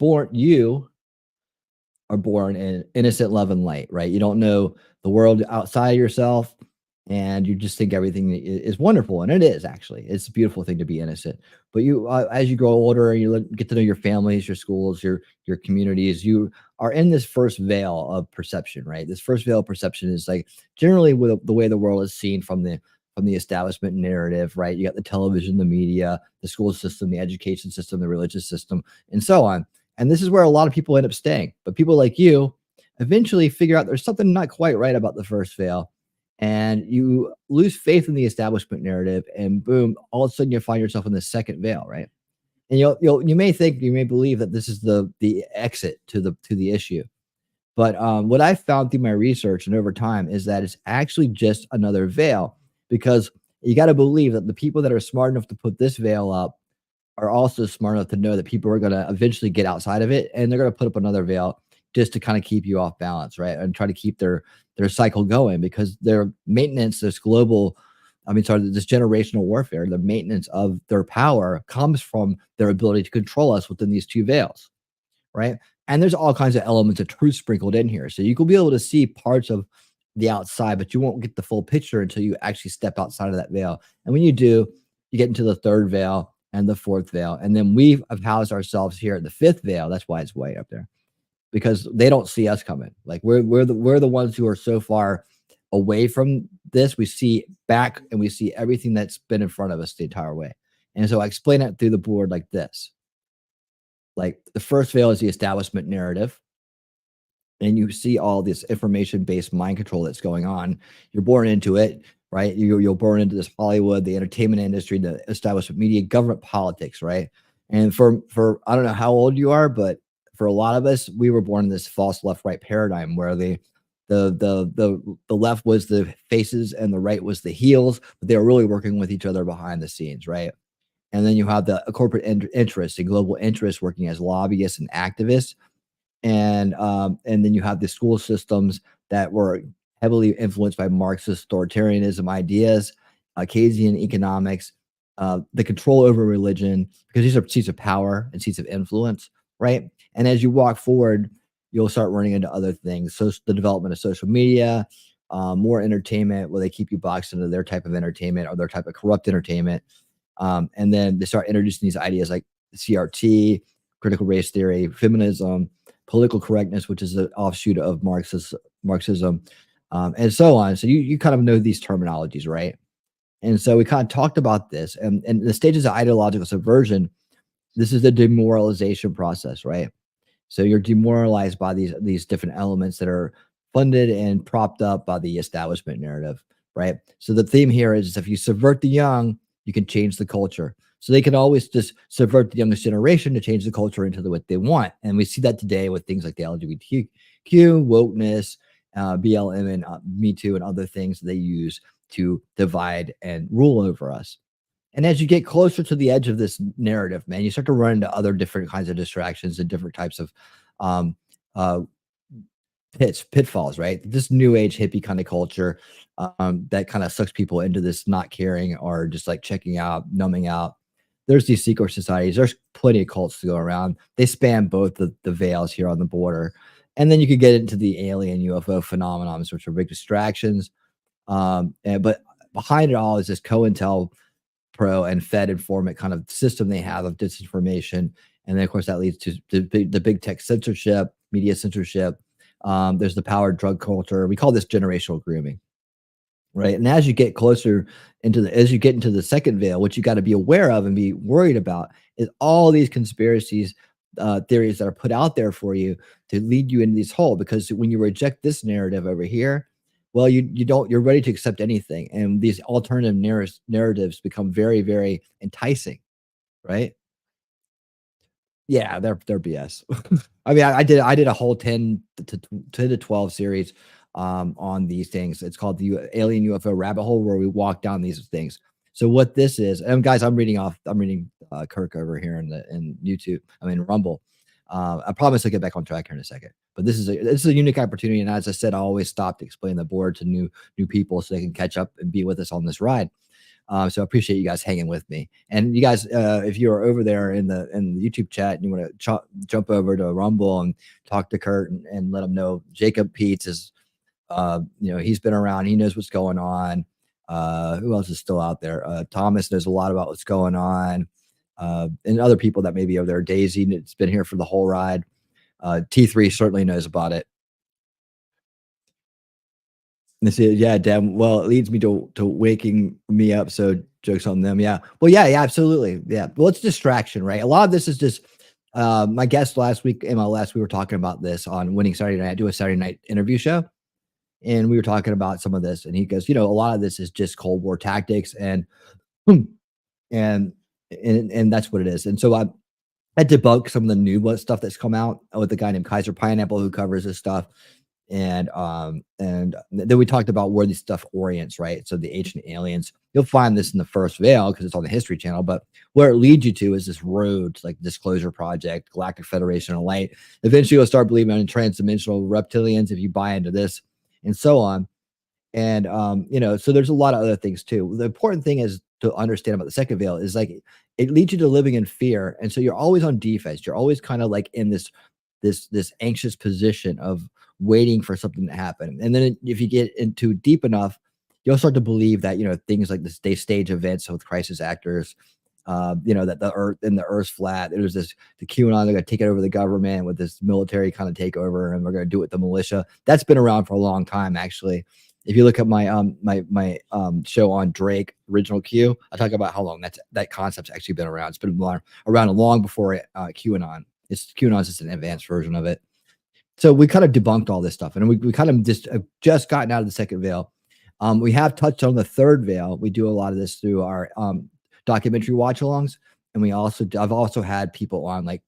S1: born in innocent love and light, right? You don't know the world outside of yourself. and you just think everything is wonderful, and it is actually. It's a beautiful thing to be innocent. But you, as you grow older, and get to know your families, your schools, your communities, you are in this first veil of perception, right? This first veil of perception is like generally with the way the world is seen from the establishment narrative, right? You got the television, the media, the school system, the education system, the religious system, and so on. And this is where a lot of people end up staying. But people like you eventually figure out there's something not quite right about the first veil, and you lose faith in the establishment narrative, and boom, all of a sudden you find yourself in the second veil, right? And you may think, you may believe that this is the exit to the issue, but what I found through my research and over time is that it's actually just another veil, because you got to believe that the people that are smart enough to put this veil up are also smart enough to know that people are going to eventually get outside of it, and they're going to put up another veil just to kind of keep you off balance, right? And try to keep their cycle going, because their maintenance, this global, I mean, sorry, this generational warfare, the maintenance of their power comes from their ability to control us within these two veils, right? And there's all kinds of elements of truth sprinkled in here. So you could be able to see parts of the outside, but you won't get the full picture until you actually step outside of that veil. And when you do, you get into the third veil and the fourth veil. And then we have housed ourselves here at the fifth veil. That's why it's way up there, because they don't see us coming. Like we're the ones who are so far away from this. We see back and we see everything that's been in front of us the entire way. And so I explain it through the board like this. Like the first veil is the establishment narrative, and you see all this information-based mind control that's going on. You're born into it, right? You're born into this Hollywood, the entertainment industry, the establishment media, government, politics, right? And for I don't know how old you are, but for a lot of us, we were born in this false left-right paradigm where the left was the faces and the right was the heels, but they were really working with each other behind the scenes, right? And then you have the corporate interests and global interests working as lobbyists and activists, and then you have the school systems that were heavily influenced by Marxist authoritarianism ideas, Keynesian economics, the control over religion, because these are seats of power and seats of influence, right? And as you walk forward, you'll start running into other things. So the development of social media, more entertainment, where they keep you boxed into their type of entertainment or their type of corrupt entertainment. And then they start introducing these ideas like CRT, critical race theory, feminism, political correctness, which is an offshoot of Marxism, and so on. So you kind of know these terminologies, right? And so we kind of talked about this, and the stages of ideological subversion. This is the demoralization process, right? So you're demoralized by these different elements that are funded and propped up by the establishment narrative, right? So the theme here is if you subvert the young, you can change the culture. So they can always just subvert the youngest generation to change the culture into what they want. And we see that today with things like the LGBTQ, wokeness, BLM, and Me Too, and other things they use to divide and rule over us. And as you get closer to the edge of this narrative, man, you start to run into other different kinds of distractions and different types of um, uh, pitfalls, right? This new age hippie kind of culture that kind of sucks people into this not caring or just like checking out, numbing out. There's these secret societies. There's plenty of cults to go around. They span both the veils here on the border. And then you could get into the alien UFO phenomenons, which are big distractions. But behind it all is this COINTEL Pro and Fed informant kind of system they have of disinformation. And then, of course, that leads to the big tech censorship, media censorship. There's the power drug culture. We call this generational grooming, right? And as you get closer as you get into the second veil, what you got to be aware of and be worried about is all these conspiracies, theories that are put out there for you to lead you into this hole. Because when you reject this narrative over here, well, you're ready to accept anything, and these alternative narratives become very, very enticing, right? Yeah, they're BS. I mean, I did a whole 10 to 12 series on these things. It's called the Alien UFO Rabbit Hole, where we walk down these things. So what this is, and guys, I'm reading Kirk over here in YouTube. I mean Rumble. I promise I'll get back on track here in a second. But this is a unique opportunity, and as I said, I always stop to explain the board to new people so they can catch up and be with us on this ride. So I appreciate you guys hanging with me. And you guys, if you are over there in the YouTube chat and you want to jump over to Rumble and talk to Kurt and let him know Jacob Peets is, he's been around, he knows what's going on. Who else is still out there? Thomas knows a lot about what's going on, and other people that maybe over there. Daisy, it's been here for the whole ride. T3 certainly knows about it. This is yeah, damn. Well, it leads me to waking me up. So jokes on them. Yeah. Well, yeah, yeah, absolutely. Yeah. Well, it's distraction, right? A lot of this is just my guest last week, MLS, we were talking about this on Winning Saturday Night. I do a Saturday night interview show, and we were talking about some of this, and he goes, a lot of this is just Cold War tactics, and and and that's what it is. And so I debunk some of the new stuff that's come out with the guy named Kaiser Pineapple who covers this stuff. And then we talked about where this stuff orients, right? So the ancient aliens, you'll find this in the first veil because it's on the History Channel, but where it leads you to is this road, like Disclosure Project, Galactic Federation of Light. Eventually, you'll start believing in transdimensional reptilians if you buy into this, and so on. And so there's a lot of other things too. The important thing is to understand about the second veil is like it leads you to living in fear, and so you're always on defense. You're always kind of like in this anxious position of waiting for something to happen. And then if you get into deep enough, you'll start to believe that things like this they stage events with crisis actors. That the Earth's flat. There's this the QAnon, they're gonna take it over the government with this military kind of takeover, and we're gonna do it with the militia. That's been around for a long time, actually. If you look at my show on Drake, Original Q, I talk about how long that concept's actually been around. It's been around long before QAnon. QAnon's just an advanced version of it. So we kind of debunked all this stuff, and we kind of just gotten out of the second veil. We have touched on the third veil. We do a lot of this through our documentary watch-alongs, and I've also had people on like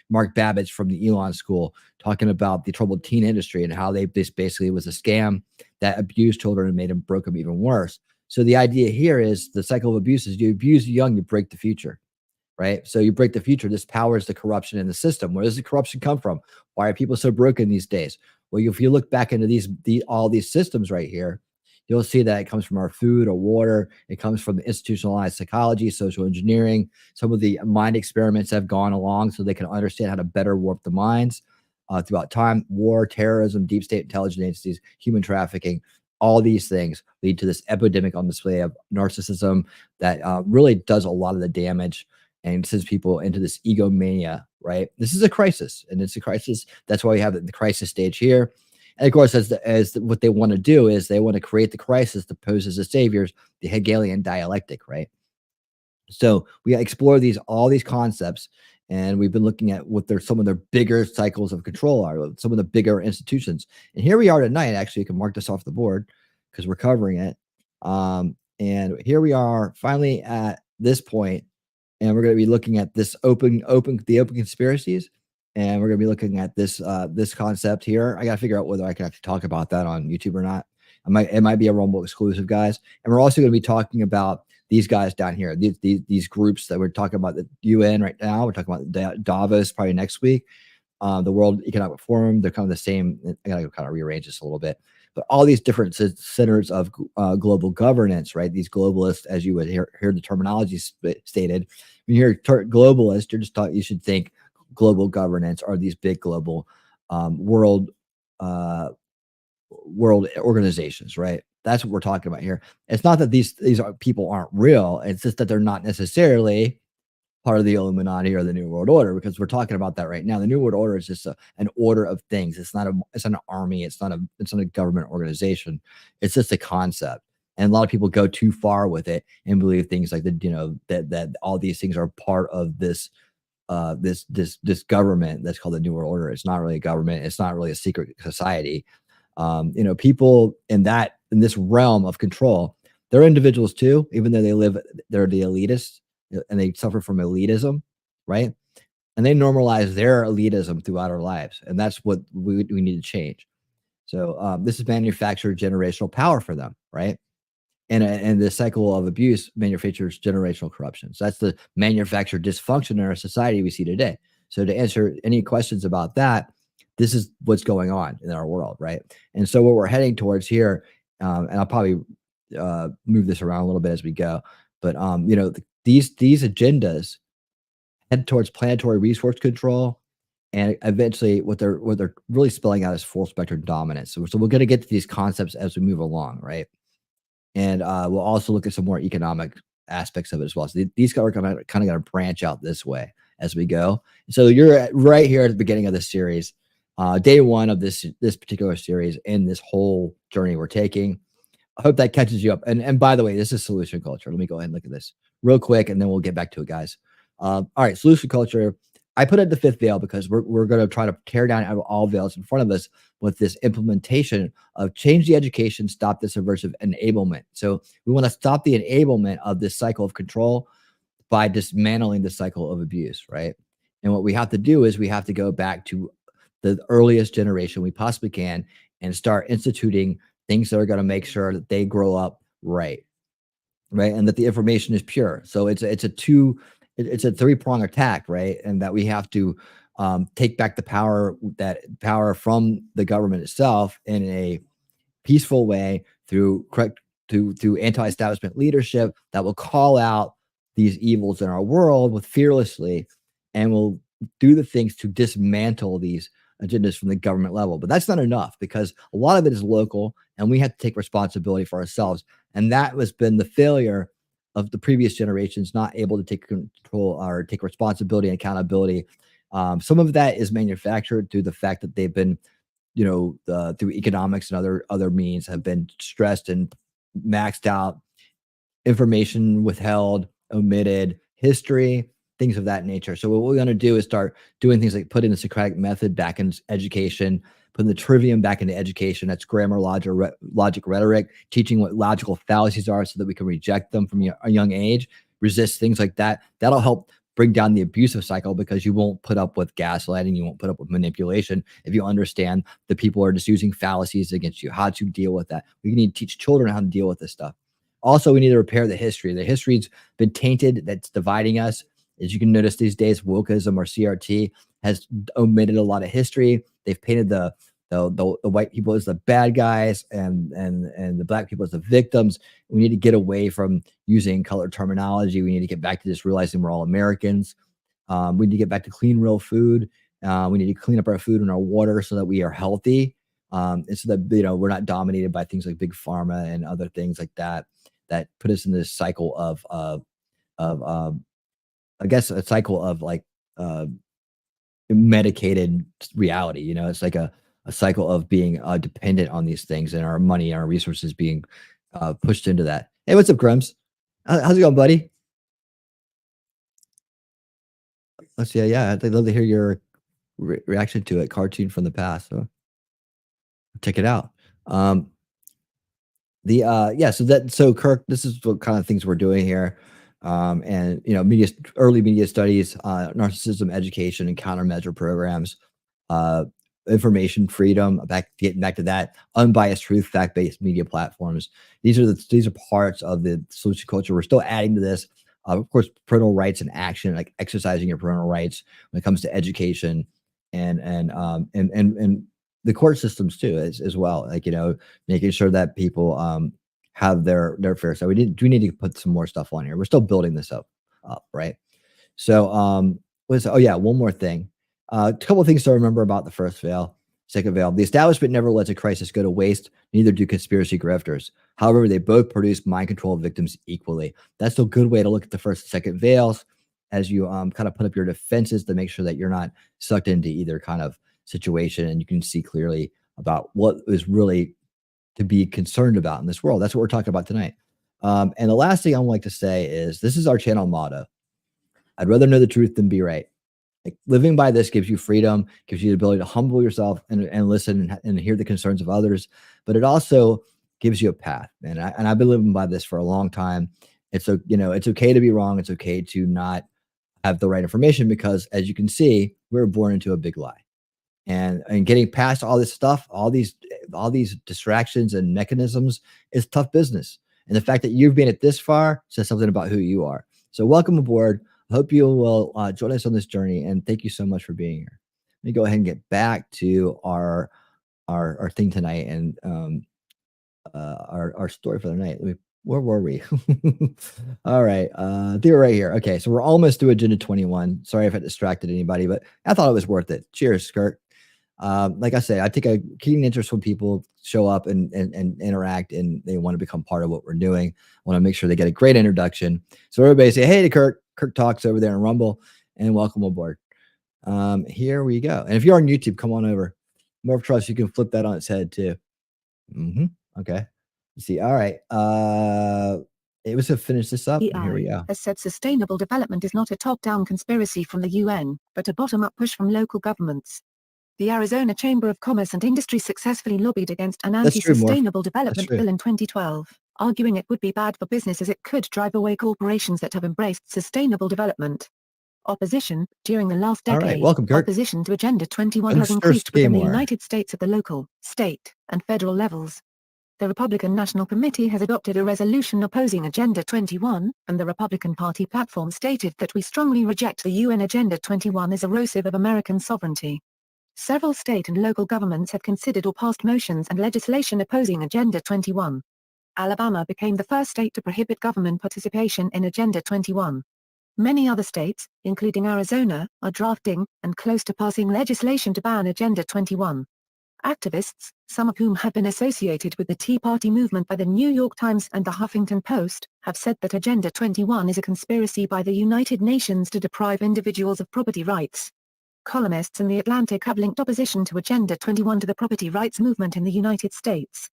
S1: Mark Babbage from the Elon School talking about the troubled teen industry and how this basically was a scam that abused children and made them broke them even worse. So the idea here is the cycle of abuse is you abuse the young, you break the future, right? So you break the future. This powers the corruption in the system. Where does the corruption come from? Why are people so broken these days? Well, if you look back into all these systems right here, you'll see that it comes from our food or water. It comes from the institutionalized psychology, social engineering. Some of the mind experiments have gone along so they can understand how to better warp the minds throughout time. War, terrorism, deep state intelligence agencies, human trafficking. All these things lead to this epidemic on display of narcissism that really does a lot of the damage and sends people into this egomania, right? This is a crisis, and it's a crisis. That's why we have the crisis stage here. And of course, what they want to do is they want to create the crisis to pose as the saviors, the Hegelian dialectic, right? So we explore all these concepts, and we've been looking at what some of their bigger cycles of control are, some of the bigger institutions. And here we are tonight. Actually, you can mark this off the board because we're covering it. And here we are finally at this point, and we're going to be looking at this open conspiracies, and we're going to be looking at this concept here. I got to figure out whether I can actually talk about that on YouTube or not. It might be a Rumble exclusive, guys. And we're also going to be talking about these guys down here, these groups that we're talking about, the UN right now. We're talking about Davos probably next week. The World Economic Forum, they're kind of the same. I got to kind of rearrange this a little bit. But all these different centers of global governance, right? These globalists, as you would hear the terminology stated. When you hear globalist, you should think global governance are these big global world organizations, right? That's what we're talking about here. It's not that these people aren't real. It's just that they're not necessarily part of the Illuminati or the New World Order, because we're talking about that right now. The New World Order is just an order of things. It's not an army. It's not a government organization. It's just a concept. And a lot of people go too far with it and believe things like that all these things are part of this government that's called the New World Order. It's not really a government. It's not really a secret society. People in this realm of control, they're individuals too, even though they're the elitists and they suffer from elitism, right? And they normalize their elitism throughout our lives. And that's what we need to change. So this is manufactured generational power for them, right? And the cycle of abuse manufactures generational corruption. So that's the manufactured dysfunction in our society we see today. So to answer any questions about that, this is what's going on in our world, right? And so what we're heading towards here, and I'll probably move this around a little bit as we go, but these agendas head towards planetary resource control, and eventually what they're really spelling out is full spectrum dominance. So we're going to get to these concepts as we move along, right? and we'll also look at some more economic aspects of it as well. So these are kind of going to branch out this way as we go. So you're right here at the beginning of this series, day one of this particular series in this whole journey we're taking. I hope that catches you up. And by the way, this is solution culture. Let me go ahead and look at this real quick, and then we'll get back to it, guys. All right, solution culture. I put it the fifth veil because we're going to try to tear down all veils in front of us with this implementation of change the education, stop this subversive enablement. So we want to stop the enablement of this cycle of control by dismantling the cycle of abuse, right? And what we have to do is we have to go back to the earliest generation we possibly can and start instituting things that are going to make sure that they grow up right, right, and that the information is pure. So it's a three-prong attack, right? And that we have to take back the power from the government itself in a peaceful way through anti-establishment leadership that will call out these evils in our world with fearlessly, and will do the things to dismantle these agendas from the government level. But that's not enough, because a lot of it is local, and we have to take responsibility for ourselves. And that has been the failure of the previous generations, not able to take control or take responsibility and accountability. Some of that is manufactured through the fact that they've been, through economics and other means, have been stressed and maxed out, information withheld, omitted, history, things of that nature. So what we're going to do is start doing things like putting the Socratic method back in education, putting the trivium back into education. That's grammar, logic, rhetoric, teaching what logical fallacies are so that we can reject them from a young age, resist things like that. That'll help bring down the abusive cycle, because you won't put up with gaslighting, you won't put up with manipulation if you understand that people are just using fallacies against you, how to deal with that. We need to teach children how to deal with this stuff. Also, we need to repair the history. The history's been tainted. That's dividing us. As you can notice these days, wokeism or CRT has omitted a lot of history. They've painted the white people as the bad guys, and the black people as the victims. We need to get away from using color terminology. We need to get back to just realizing we're all Americans. We need to get back to clean, real food. We need to clean up our food and our water so that we are healthy, and so that we're not dominated by things like big pharma and other things like that put us in this cycle of I guess a cycle of like medicated reality. It's like a cycle of being dependent on these things, and our money and our resources being pushed into that. Hey, what's up, Crumbs? How's it going, buddy? Let's see. Yeah, I'd love to hear your reaction to it. Cartoon from the past. So check it out. So Kirk, this is what kind of things we're doing here. And early media studies, narcissism education and countermeasure programs, uh, information freedom, getting back to that, unbiased truth, fact-based media platforms. These are parts of the solution culture. We're still adding to this. Of course, parental rights and action, like exercising your parental rights when it comes to education, and the court systems too, as well. Like, making sure that people have their fair. So we need to put some more stuff on here. We're still building this up, right? So one more thing. A couple of things to remember about the first veil, second veil. The establishment never lets a crisis go to waste. Neither do conspiracy grifters. However, they both produce mind control victims equally. That's a good way to look at the first and second veils, as you kind of put up your defenses to make sure that you're not sucked into either kind of situation, and you can see clearly about what is really to be concerned about in this world. That's what we're talking about tonight. And the last thing I would like to say is, this is our channel motto: I'd rather know the truth than be right. Like, living by this gives you freedom, gives you the ability to humble yourself and listen and hear the concerns of others, but it also gives you a path. And I've been living by this for a long time. It's okay to be wrong. It's okay to not have the right information, because, as you can see, we were born into a big lie. And getting past all this stuff, all these distractions and mechanisms, is tough business. And the fact that you've been it this far says something about who you are. So welcome aboard. Hope you will join us on this journey, and thank you so much for being here. Let me go ahead and get back to our thing tonight, and our story for the night. Where were we? All right, they were right here. Okay, so we're almost through Agenda 21. Sorry if I distracted anybody, but I thought it was worth it. Cheers, Kurt. Like I say, I think a keen interest when people show up and interact and they want to become part of what we're doing. I want to make sure they get a great introduction. So everybody say, hey to Kirk. Kirk Talks over there in Rumble, and welcome aboard. Here we go. And if you're on YouTube, come on over. Morph Trust, you can flip that on its head too. Okay. You see, all right. It was to finish this up, and here we go.
S2: Has said sustainable development is not a top-down conspiracy from the UN, but a bottom-up push from local governments. The Arizona Chamber of Commerce and Industry successfully lobbied against an anti-sustainable development bill in 2012, arguing it would be bad for business as it could drive away corporations that have embraced sustainable development. Opposition, during the last decade,
S1: all right, welcome, Kirk.
S2: Opposition to Agenda 21 has increased within the United States at the local, state, and federal levels. The Republican National Committee has adopted a resolution opposing Agenda 21, and the Republican Party platform stated that we strongly reject the UN Agenda 21 as erosive of American sovereignty. Several state and local governments have considered or passed motions and legislation opposing Agenda 21. Alabama became the first state to prohibit government participation in Agenda 21. Many other states, including Arizona, are drafting, and close to passing legislation to ban Agenda 21. Activists, some of whom have been associated with the Tea Party movement by the New York Times and the Huffington Post, have said that Agenda 21 is a conspiracy by the United Nations to deprive individuals of property rights. Columnists in The Atlantic have linked opposition to Agenda 21 to the property rights movement in the United States.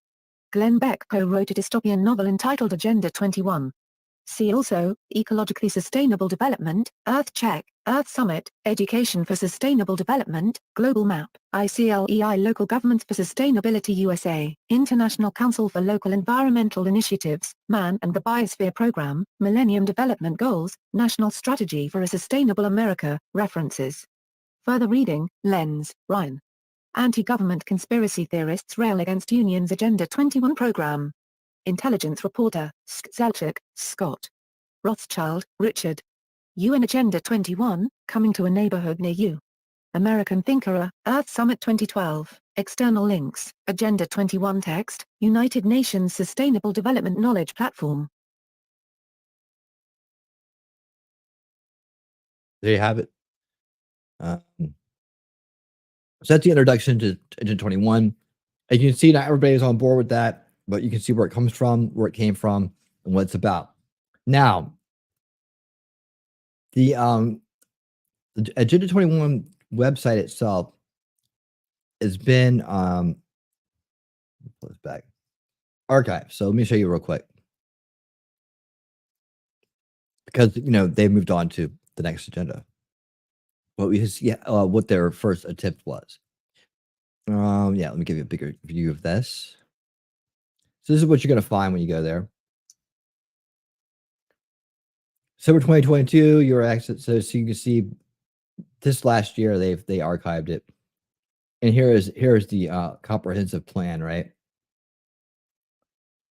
S2: Glenn Beck co-wrote a dystopian novel entitled Agenda 21. See also, Ecologically Sustainable Development, Earth Check, Earth Summit, Education for Sustainable Development, Global Map, ICLEI Local Governments for Sustainability USA, International Council for Local Environmental Initiatives, Man and the Biosphere Program, Millennium Development Goals, National Strategy for a Sustainable America, References. Further reading, Lenz, Ryan. Anti-government conspiracy theorists rail against Union's Agenda 21 program. Intelligence reporter, Zelchuk, Scott. Rothschild, Richard. UN Agenda 21, coming to a neighborhood near you. American Thinker, Earth Summit 2012. External links, Agenda 21 text, United Nations Sustainable Development Knowledge Platform.
S1: There you have it. So that's the introduction to Agenda 21. And you can see not everybody's on board with that, but you can see where it comes from, where it came from, and what it's about. Now, the Agenda 21 website itself has been pull this back, archived. So let me show you real quick, because they moved on to the next agenda. What their first attempt was. Yeah, let me give you a bigger view of this. So this is what you're going to find when you go there. December 2022, your exit. So you can see this last year they archived it, and here is the comprehensive plan, right?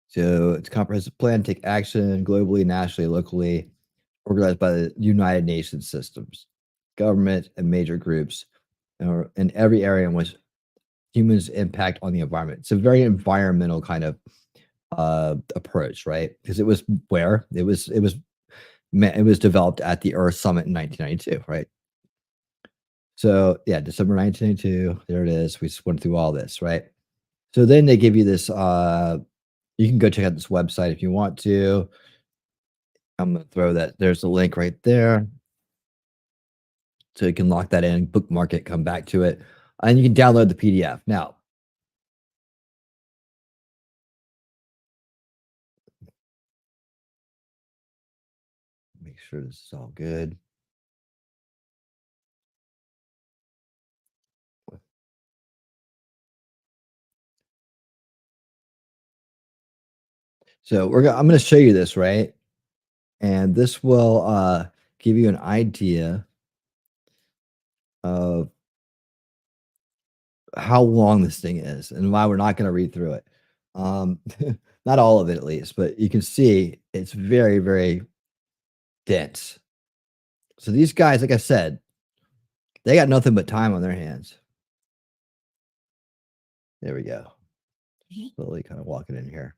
S1: So it's comprehensive plan, take action globally, nationally, locally, organized by the United Nations systems, government, and major groups, in every area in which humans impact on the environment. It's a very environmental kind of approach, right? Because it was developed at the Earth Summit in 1992, right? So yeah, December 1992, there it is. We just went through all this, right? So then they give you this, you can go check out this website if you want to. I'm gonna throw that, there's a link right there. So you can lock that in, bookmark it, come back to it, and you can download the PDF. Now, make sure this is all good. So I'm going to show you this, right? And this will give you an idea of how long this thing is and why we're not going to read through it. Not all of it, at least, but you can see it's very, very dense. So these guys, like I said, they got nothing but time on their hands. There we go. Slowly kind of walking in here.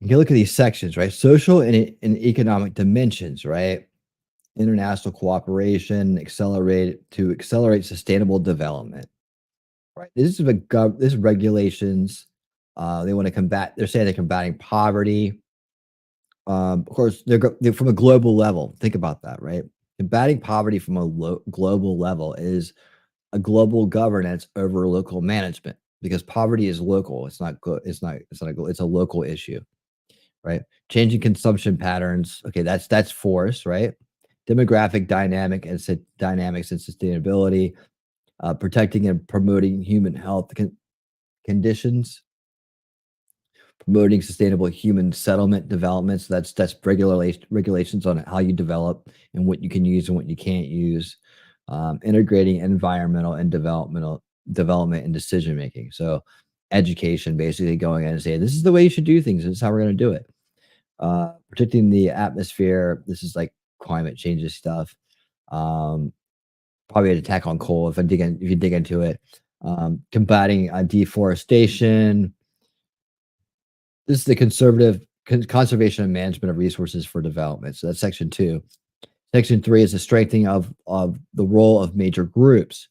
S1: You can look at these sections, right? Social and economic dimensions, right? international cooperation, accelerate sustainable development. Right. This is regulations. They want to combat. They're saying they're combating poverty. Of course, they're from a global level. Think about that, right? Combating poverty from a global level is a global governance over local management because poverty is local. It's not good. It's not it's a local issue, right? Changing consumption patterns. Okay, that's force, right? Demographic dynamics and sustainability, protecting and promoting human health conditions, promoting sustainable human settlement development. So that's regulations on how you develop and what you can use and what you can't use. Integrating environmental and development and decision making. So education, basically going in and saying this is the way you should do things. This is how we're going to do it. Protecting the atmosphere. This is like climate changes stuff. Um, Probably an attack on coal if you dig into it. Combating deforestation. This is the conservation and management of resources for development. So that's section 2. Section 3 is the strengthening of the role of major groups.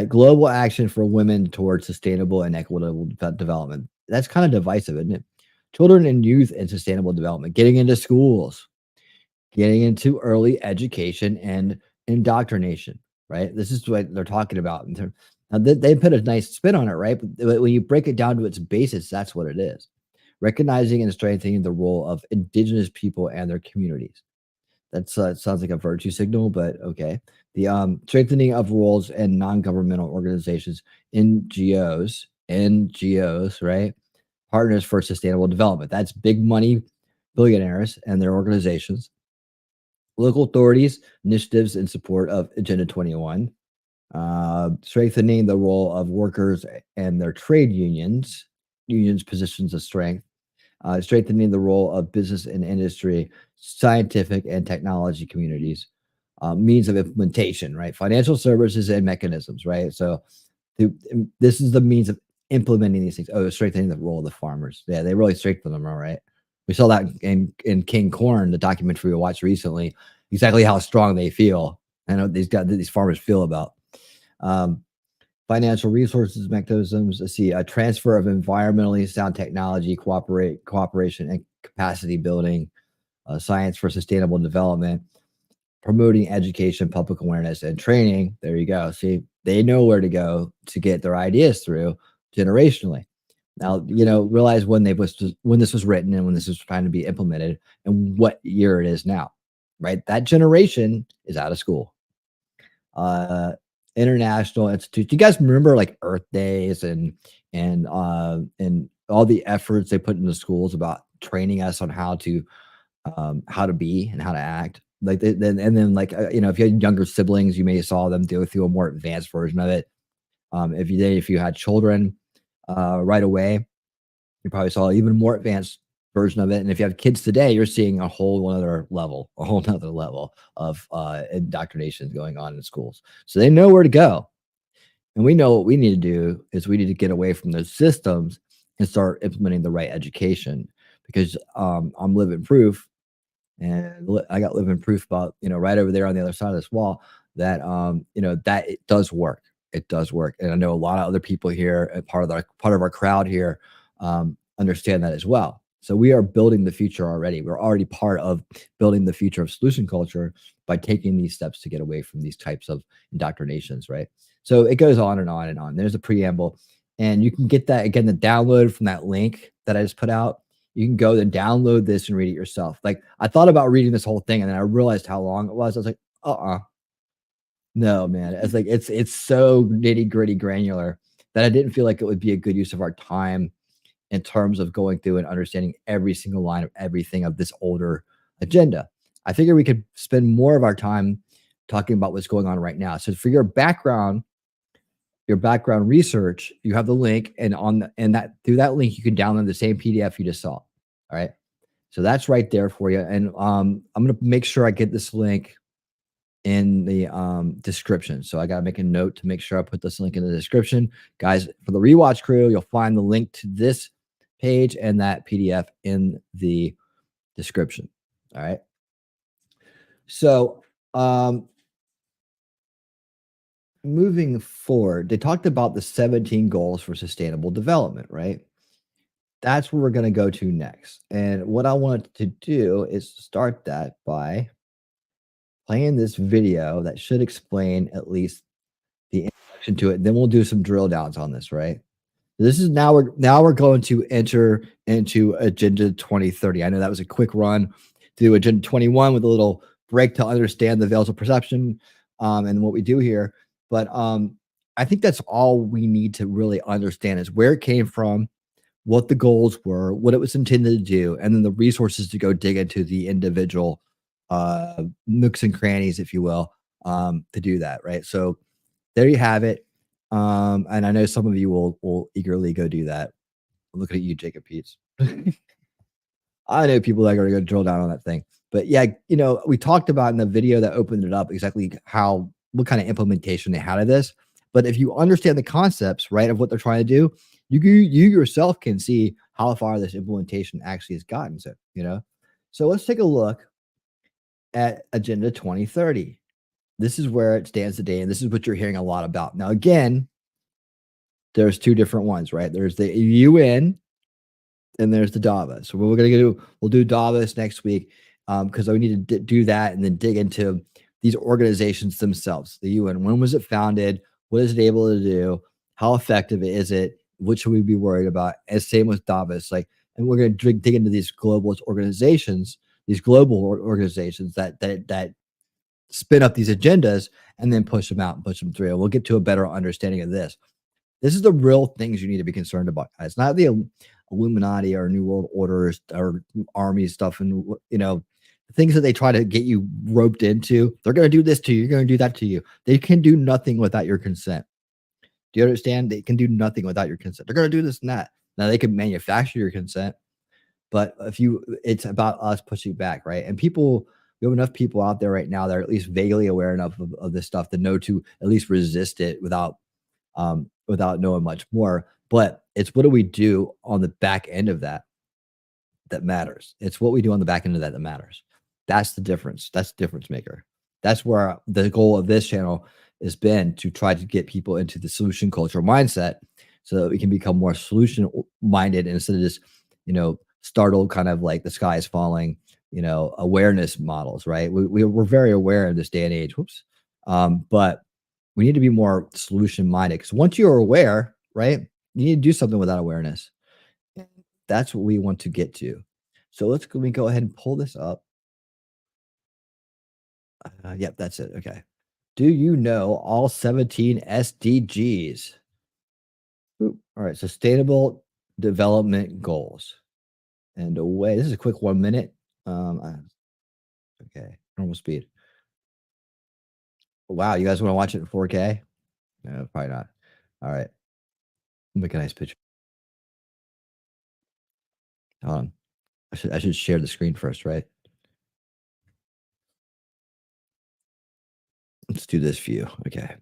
S1: Global action for women towards sustainable and equitable development. That's kind of divisive, isn't it? Children and youth and sustainable development, getting into schools, getting into early education and indoctrination, right? This is what they're talking about. Now, they put a nice spin on it, right? But when you break it down to its basis, that's what it is. Recognizing and strengthening the role of indigenous people and their communities. That's it sounds like a virtue signal, but okay. The strengthening of roles and non-governmental organizations, NGOs, right? Partners for Sustainable Development. That's big money billionaires and their organizations. Local authorities, initiatives in support of Agenda 21. Strengthening the role of workers and their trade unions' positions of strength. Strengthening the role of business and industry, scientific and technology communities, means of implementation, right? Financial services and mechanisms, right? So this is the means of implementing these things. Oh, strengthening the role of the farmers. Yeah, they really strengthen them, all right. We saw that in King Corn, the documentary we watched recently, exactly how strong they feel. I know these farmers feel about. Um, Financial resources mechanisms. Let's see, a transfer of environmentally sound technology, cooperation and capacity building, science for sustainable development, promoting education, public awareness, and training. There you go. See, they know where to go to get their ideas through generationally. Now, realize when this was written and when this was trying to be implemented and what year it is now, right? That generation is out of school. uh International institutes. Do you guys remember like Earth Days and all the efforts they put into schools about training us on how to be and how to act? Like then like if you had younger siblings, you may have saw them go through a more advanced version of it. If you had children right away, you probably saw even more advanced version of it. And if you have kids today, you're seeing a whole other level of indoctrination going on in schools. So they know where to go. And we know what we need to do is we need to get away from those systems and start implementing the right education because I'm living proof and I got living proof about right over there on the other side of this wall that that it does work. It does work, and I know a lot of other people here, part of our crowd here, understand that as well. So we are building the future already. We're already part of building the future of solution culture by taking these steps to get away from these types of indoctrinations, right? So it goes on and on and on. There's a preamble, and you can get that again. The download from that link that I just put out, you can go and download this and read it yourself. Like I thought about reading this whole thing and then I realized how long it was. I was like, no, man. It's like it's so nitty-gritty granular that I didn't feel like it would be a good use of our time in terms of going through and understanding every single line of everything of this older agenda. I figure we could spend more of our time talking about what's going on right now. So for your background research, you have the link, and through that link, you can download the same PDF you just saw. All right. So that's right there for you. And I'm gonna make sure I get this link in the description. So I gotta make a note to make sure I put this link in the description. Guys, for the rewatch crew, you'll find the link to this page and that PDF in the description. All right. So, moving forward, they talked about the 17 goals for sustainable development, right? That's where we're going to go to next. And what I wanted to do is start that by playing this video that should explain at least the introduction to it. Then we'll do some drill downs on this, right? This is now we're going to enter into Agenda 2030. I know that was a quick run through Agenda 21 with a little break to understand the veils of perception and what we do here. But I think that's all we need to really understand is where it came from, what the goals were, what it was intended to do, and then the resources to go dig into the individual nooks and crannies, if you will, to do that. Right. So there you have it. And I know some of you will eagerly go do that. Looking at you, Jacob Peets. I know people that are going to go drill down on that thing. But yeah, we talked about in the video that opened it up exactly what kind of implementation they had of this. But if you understand the concepts, right, of what they're trying to do, you yourself can see how far this implementation actually has gotten. So let's take a look at Agenda 2030. This is where it stands today, and this is what you're hearing a lot about. Now, again, there's two different ones, right? There's the UN and there's the Davos. So what we're gonna do, we'll do Davos next week because we need to do that and then dig into these organizations themselves. The UN, when was it founded? What is it able to do? How effective is it? What should we be worried about? And same with Davos. And we're gonna dig into these globalist organizations, these global organizations that spin up these agendas and then push them out and push them through. And we'll get to a better understanding of this. This is the real things you need to be concerned about. It's not the Illuminati or New World Orders or army stuff and things that they try to get you roped into. They're going to do this to you. You're going to do that to you. They can do nothing without your consent. Do you understand? They can do nothing without your consent. They're going to do this and that. Now they can manufacture your consent, but it's about us pushing back, right? And we have enough people out there right now that are at least vaguely aware enough of this stuff to know to at least resist it without knowing much more. But it's what do we do on the back end of that matters. It's what we do on the back end of that matters. That's the difference. That's the difference maker. That's where the goal of this channel has been to try to get people into the solution culture mindset so that we can become more solution minded instead of just, startled kind of like the sky is falling, awareness models, right? We're very aware in this day and age. Whoops. But we need to be more solution minded because once you're aware, right, you need to do something with that awareness. And that's what we want to get to. So let me go ahead and pull this up. Yep, that's it. Okay. Do you know all 17 SDGs? All right. Sustainable development goals. And away. This is a quick 1 minute. Okay. Normal speed. Wow. You guys want to watch it in 4K? No, probably not. All right. Make a nice picture. Hold on. I should share the screen first, right? Let's do this view. Okay.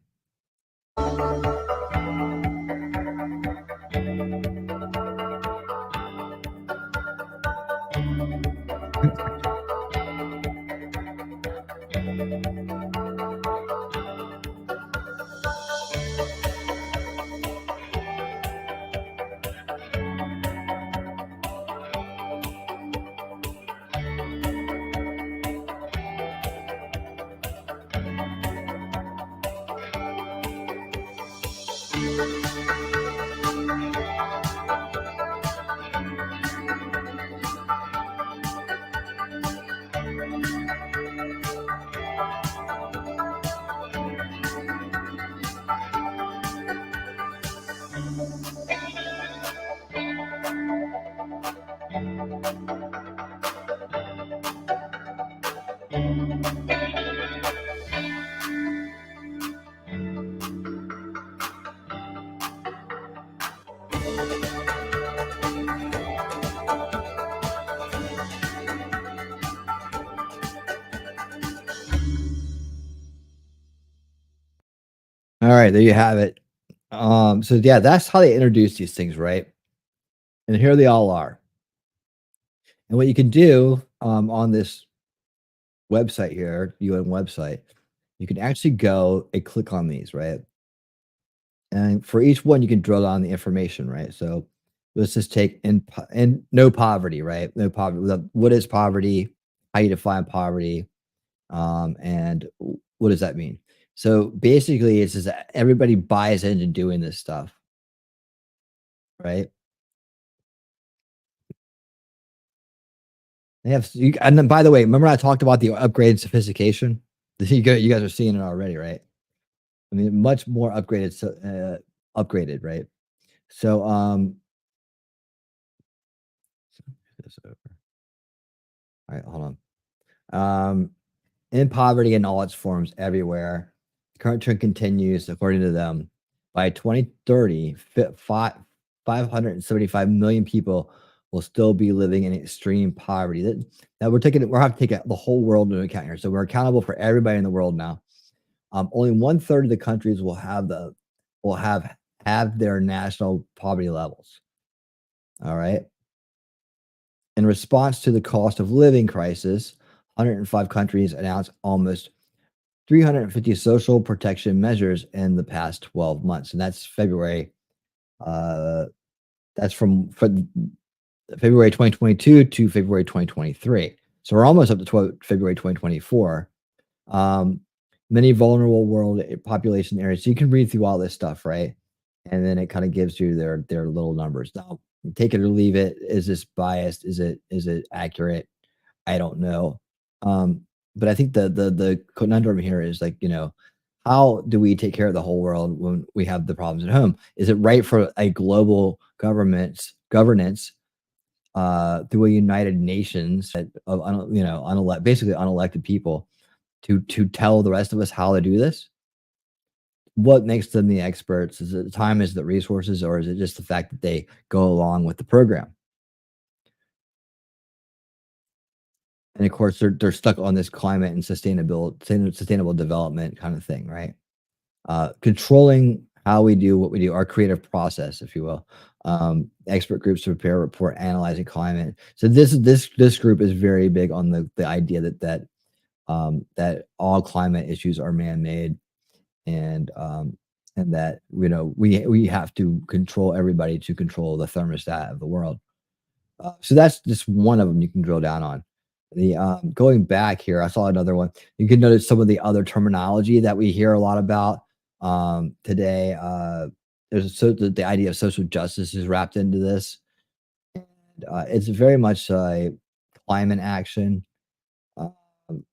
S1: All right, there you have it. So yeah, that's how they introduce these things, right? And here they all are. And what you can do on this website here, UN website, you can actually go and click on these, right? And for each one, you can drill down the information, right? So let's just take in no poverty, right? No poverty. What is poverty? How you define poverty? And what does that mean? So basically, it's just that everybody buys into doing this stuff, right? They have, and then by the way, remember I talked about the upgraded sophistication? You guys are seeing it already, right? I mean, much more upgraded, so upgraded, right? So, this over. All right, hold on. In poverty in all its forms everywhere. The current trend continues, according to them. By 2030, 575 million people will still be living in extreme poverty. That we're have to take the whole world into account here. So we're accountable for everybody in the world now. Only one third of the countries will have their national poverty levels. All right. In response to the cost of living crisis, 105 countries announced almost 350 social protection measures in the past 12 months, and that's February. Uh, that's from February 2022 to February 2023. So we're almost up to February 2024. Um, Many vulnerable world population areas. So you can read through all this stuff, right? And then it kind of gives you their little numbers. Now, take it or leave it. Is this biased? Is it accurate? I don't know. Um, but I think the conundrum here is like, how do we take care of the whole world when we have the problems at home? Is it right for a global governance through a United Nations of basically unelected people to tell the rest of us how to do this? What makes them the experts? Is it time, is it the resources, or is it just the fact that they go along with the program? And of course, they're stuck on this climate and sustainable development kind of thing, right? Controlling how we do what we do, our creative process, if you will. Expert groups to prepare a report analyzing climate. So this group is very big on the idea that all climate issues are man-made, and that we have to control everybody to control the thermostat of the world. So that's just one of them you can drill down on. The going back here, I saw another one. You can notice some of the other terminology that we hear a lot about today. The idea of social justice is wrapped into this. It's very much climate action.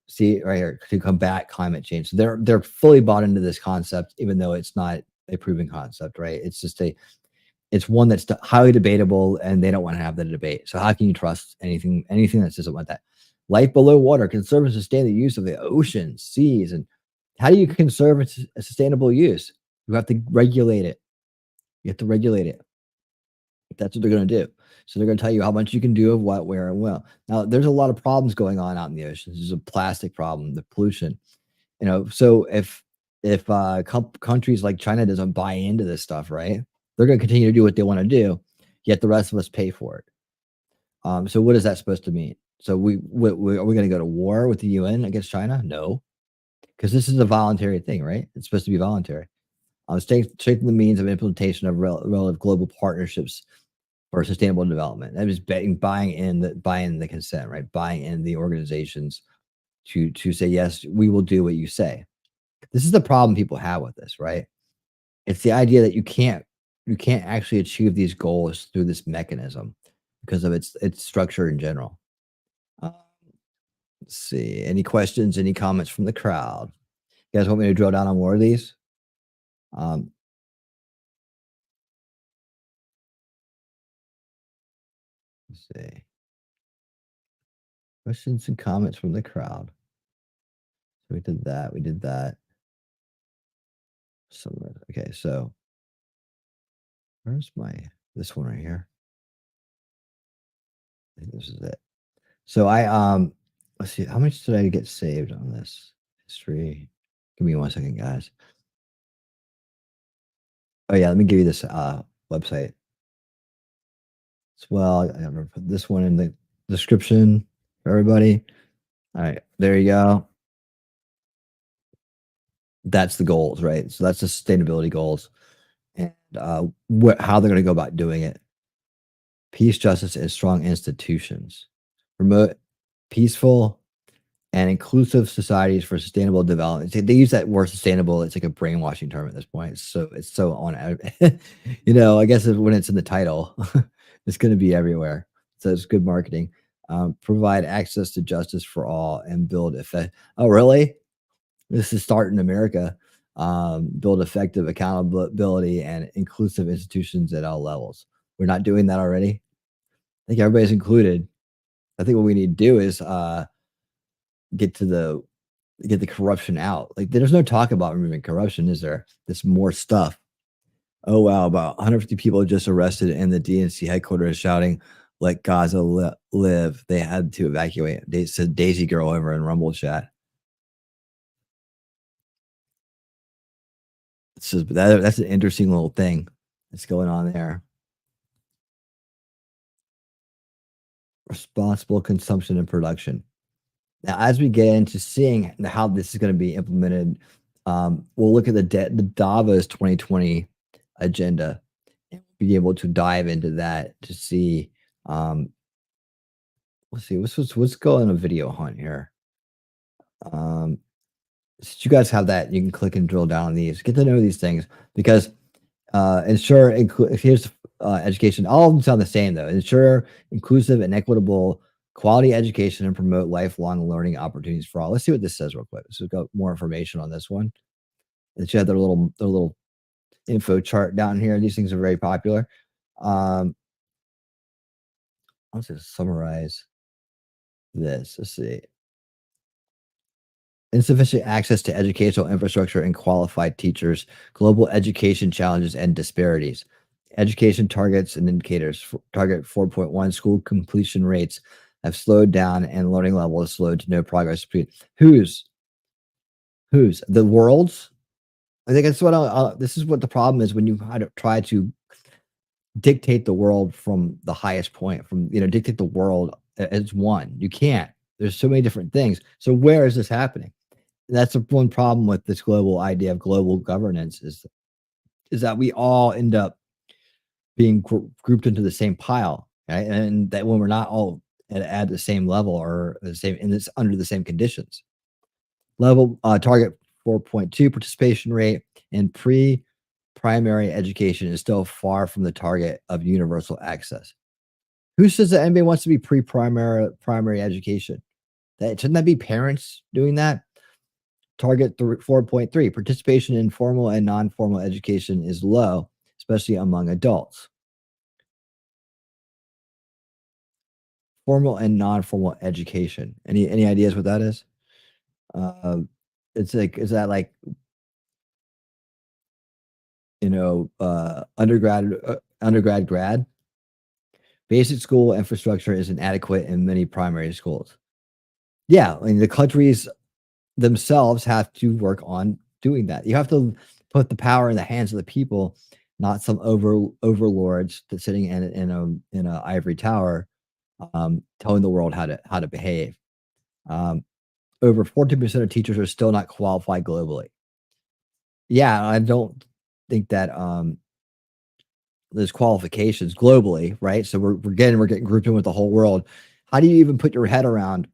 S1: See right here, to combat climate change. So they're fully bought into this concept, even though it's not a proven concept, right? It's one that's highly debatable, and they don't want to have the debate. So how can you trust anything that says something like that? Life below water, conserve and sustain the use of the oceans, seas, and how do you conserve a sustainable use? You have to regulate it. You have to regulate it. That's what they're going to do. So they're going to tell you how much you can do of what, where, and well. Now, there's a lot of problems going on out in the oceans. There's a plastic problem, the pollution. So if countries like China doesn't buy into this stuff, right? They're going to continue to do what they want to do, yet the rest of us pay for it. So what is that supposed to mean? So are we going to go to war with the UN against China? No, because this is a voluntary thing, right? It's supposed to be voluntary. Strengthen the means of implementation of relative global partnerships for sustainable development. That is buying the consent, right? Buying in the organizations to say yes, we will do what you say. This is the problem people have with this, right? It's the idea that you can't actually achieve these goals through this mechanism because of its structure in general. Uh, let's see. Any questions? Any comments from the crowd? You guys want me to drill down on more of these? Um, let's see. Questions and comments from the crowd. So we did that. We did that. Okay, so where's this one right here? I think this is it. So let's see, how much did I get saved on this history? Give me 1 second, guys. Oh yeah, let me give you this website as well. I'm gonna put this one in the description for everybody. All right, there you go. That's the goals, right? So that's the sustainability goals, and how they're going to go about doing it. Peace, justice, and strong institutions. Promote peaceful and inclusive societies for sustainable development. They use that word sustainable. It's like a brainwashing term at this point. So it's so on, I guess when it's in the title, it's going to be everywhere. So it's good marketing. Provide access to justice for all and build effect. Oh, really? This is starting in America. Build effective accountability and inclusive institutions at all levels. We're not doing that already. I think everybody's included. I think what we need to do is get to the get the corruption out. Like there's no talk about removing corruption, is there? There's more stuff. Oh wow, about 150 people just arrested in the DNC headquarters shouting, "Let Gaza live." They had to evacuate. They said Daisy Girl over in Rumble chat. It's just that's an interesting little thing that's going on there. Responsible consumption and production. Now, as we get into seeing how this is going to be implemented, we'll look at the Davos 2020 agenda and be able to dive into that to see. Um, let's see, let's go on a video hunt here. Um, since you guys have that, you can click and drill down on these, get to know these things because here's education. All of them sound the same though. Ensure inclusive and equitable quality education and promote lifelong learning opportunities for all. Let's see what this says real quick. So we've got more information on this one. And you have their little info chart down here. These things are very popular. Let's just summarize this. Let's see. Insufficient access to educational infrastructure and qualified teachers, global education challenges and disparities. Education targets and indicators. Target 4.1 school completion rates have slowed down and learning level has slowed to no progress. Whose? The world's? I think that's what this is what the problem is when you try to dictate the world from the highest point, dictate the world as one. You can't. There's so many different things. So where is this happening? That's the one problem with this global idea of global governance is that we all end up being grouped into the same pile, right? And that when we're not all at the same level or the same and it's under the same conditions. Level target 4.2 participation rate in pre-primary education is still far from the target of universal access. Who says that anybody wants to be primary education? Shouldn't that be parents doing that? Target 4.3 participation in formal and non-formal education is low, especially among adults. Formal and non-formal education. Any ideas what that is? It's like is that like undergrad grad? Basic school infrastructure is inadequate in many primary schools. Yeah, I mean the countries themselves have to work on doing that. You have to put the power in the hands of the people, not some overlords that's sitting in a ivory tower, telling the world how to behave. Um, Over 14% of teachers are still not qualified globally. Yeah, I don't think that there's qualifications globally, right? So we're getting grouped in with the whole world. How do you even put your head around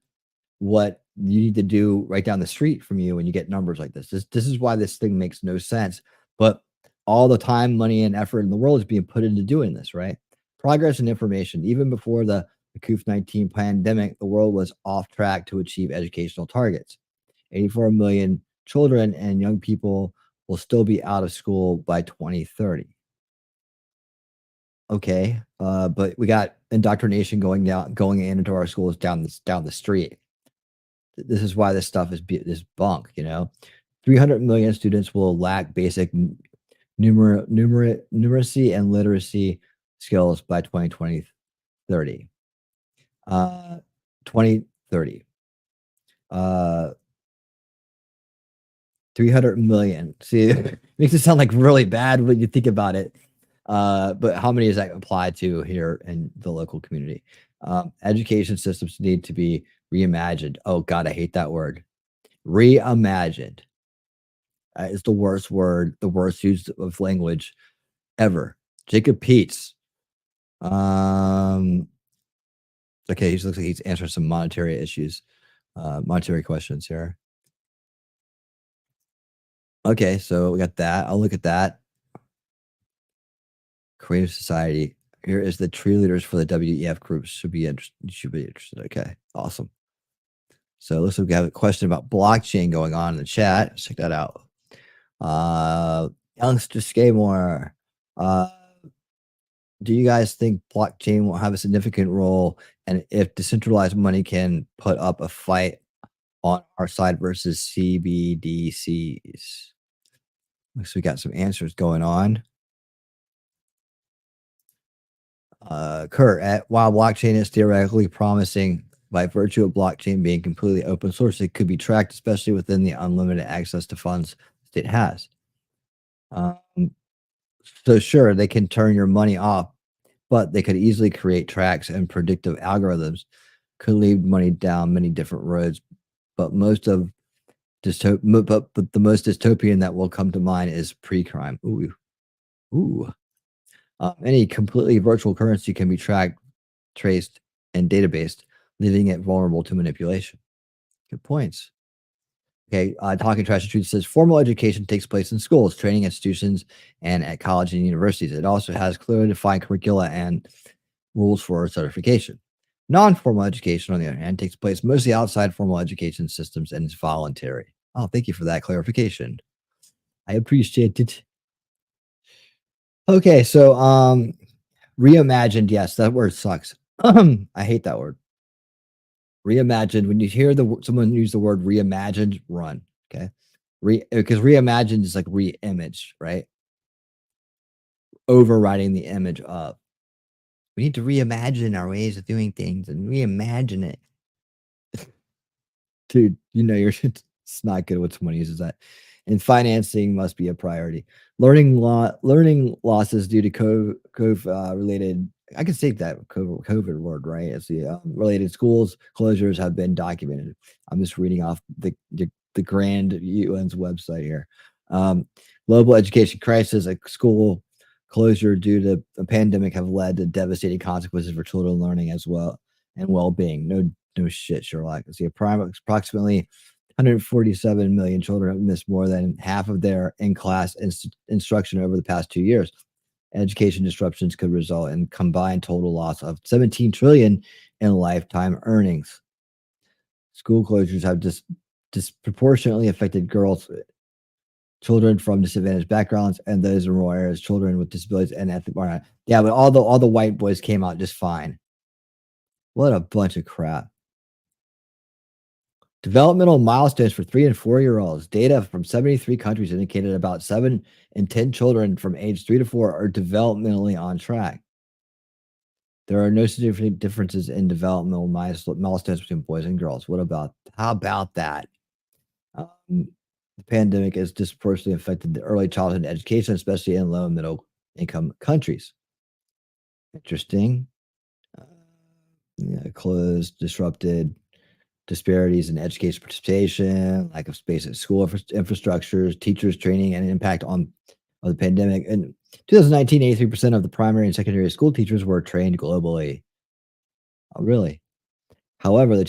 S1: what you need to do right down the street from you when you get numbers like this? This is why this thing makes no sense. But all the time, money, and effort in the world is being put into doing this, right? Progress and information. Even before the COVID-19 pandemic, the world was off track to achieve educational targets. 84 million children and young people will still be out of school by 2030. Okay, but we got indoctrination going into our schools down the street. This is why this stuff is bunk. 300 million students will lack basic numeracy and literacy skills by 2030. 2030. Uh, 300 million. See, it makes it sound like really bad when you think about it. But how many does that apply to here in the local community? Education systems need to be Reimagined. Oh god, I hate that word. Reimagined. Is the worst word, the worst use of language ever. Jacob Peets. Um, okay, he looks like he's answering some monetary issues, monetary questions here. Okay, so we got that. I'll look at that. Creative Society. Here is the cheerleaders for the WEF groups. Should be interested. Should be interested. Okay, awesome. So it looks like we have a question about blockchain going on in the chat. Let's check that out. Youngster Skamore. Do you guys think blockchain will have a significant role? And if decentralized money can put up a fight on our side versus CBDCs? Looks like we got some answers going on. Kurt, while blockchain is theoretically promising by virtue of blockchain being completely open source, it could be tracked, especially within the unlimited access to funds it has. Um, so sure, they can turn your money off, but they could easily create tracks and predictive algorithms could lead money down many different roads. But but the most dystopian that will come to mind is pre-crime. Ooh, ooh. Any completely virtual currency can be tracked, traced, and databased, leaving it vulnerable to manipulation. Good points. Okay, Talking Trash and Truth says formal education takes place in schools, training institutions, and at college and universities. It also has clearly defined curricula and rules for certification. Non-formal education, on the other hand, takes place mostly outside formal education systems and is voluntary. Oh, thank you for that clarification. I appreciate it. Okay, so reimagined, yes, that word sucks. I hate that word. Reimagined. When you hear someone use the word reimagined, run. Okay, because reimagined is like re-image, right? Overriding the image of. We need to reimagine our ways of doing things and reimagine it. Dude, you're it's not good when someone uses that. And financing must be a priority. Learning losses due to COVID related. I can say that COVID word, right? It's the related schools closures have been documented. I'm just reading off the grand UN's website here. Global education crisis, a school closure due to a pandemic, have led to devastating consequences for children learning as well and well-being. No shit, Sherlock. See, approximately 147 million children have missed more than half of their in-class instruction over the past 2 years. Education disruptions could result in combined total loss of 17 trillion in lifetime earnings. School closures have disproportionately affected children from disadvantaged backgrounds, and those in rural areas, children with disabilities and ethnic minorities. Yeah, but all the white boys came out just fine. What a bunch of crap. Developmental milestones for 3 and 4-year-olds. Data from 73 countries indicated about 7 in 10 children from age 3 to 4 are developmentally on track. There are no significant differences in developmental milestones between boys and girls. How about that? The pandemic has disproportionately affected the early childhood education, especially in low and middle income countries. Interesting. Closed, disrupted disparities in education participation, lack of space at school infrastructures, teachers training, and impact of the pandemic. In 2019, 83% of the primary and secondary school teachers were trained globally. Oh, really? However, the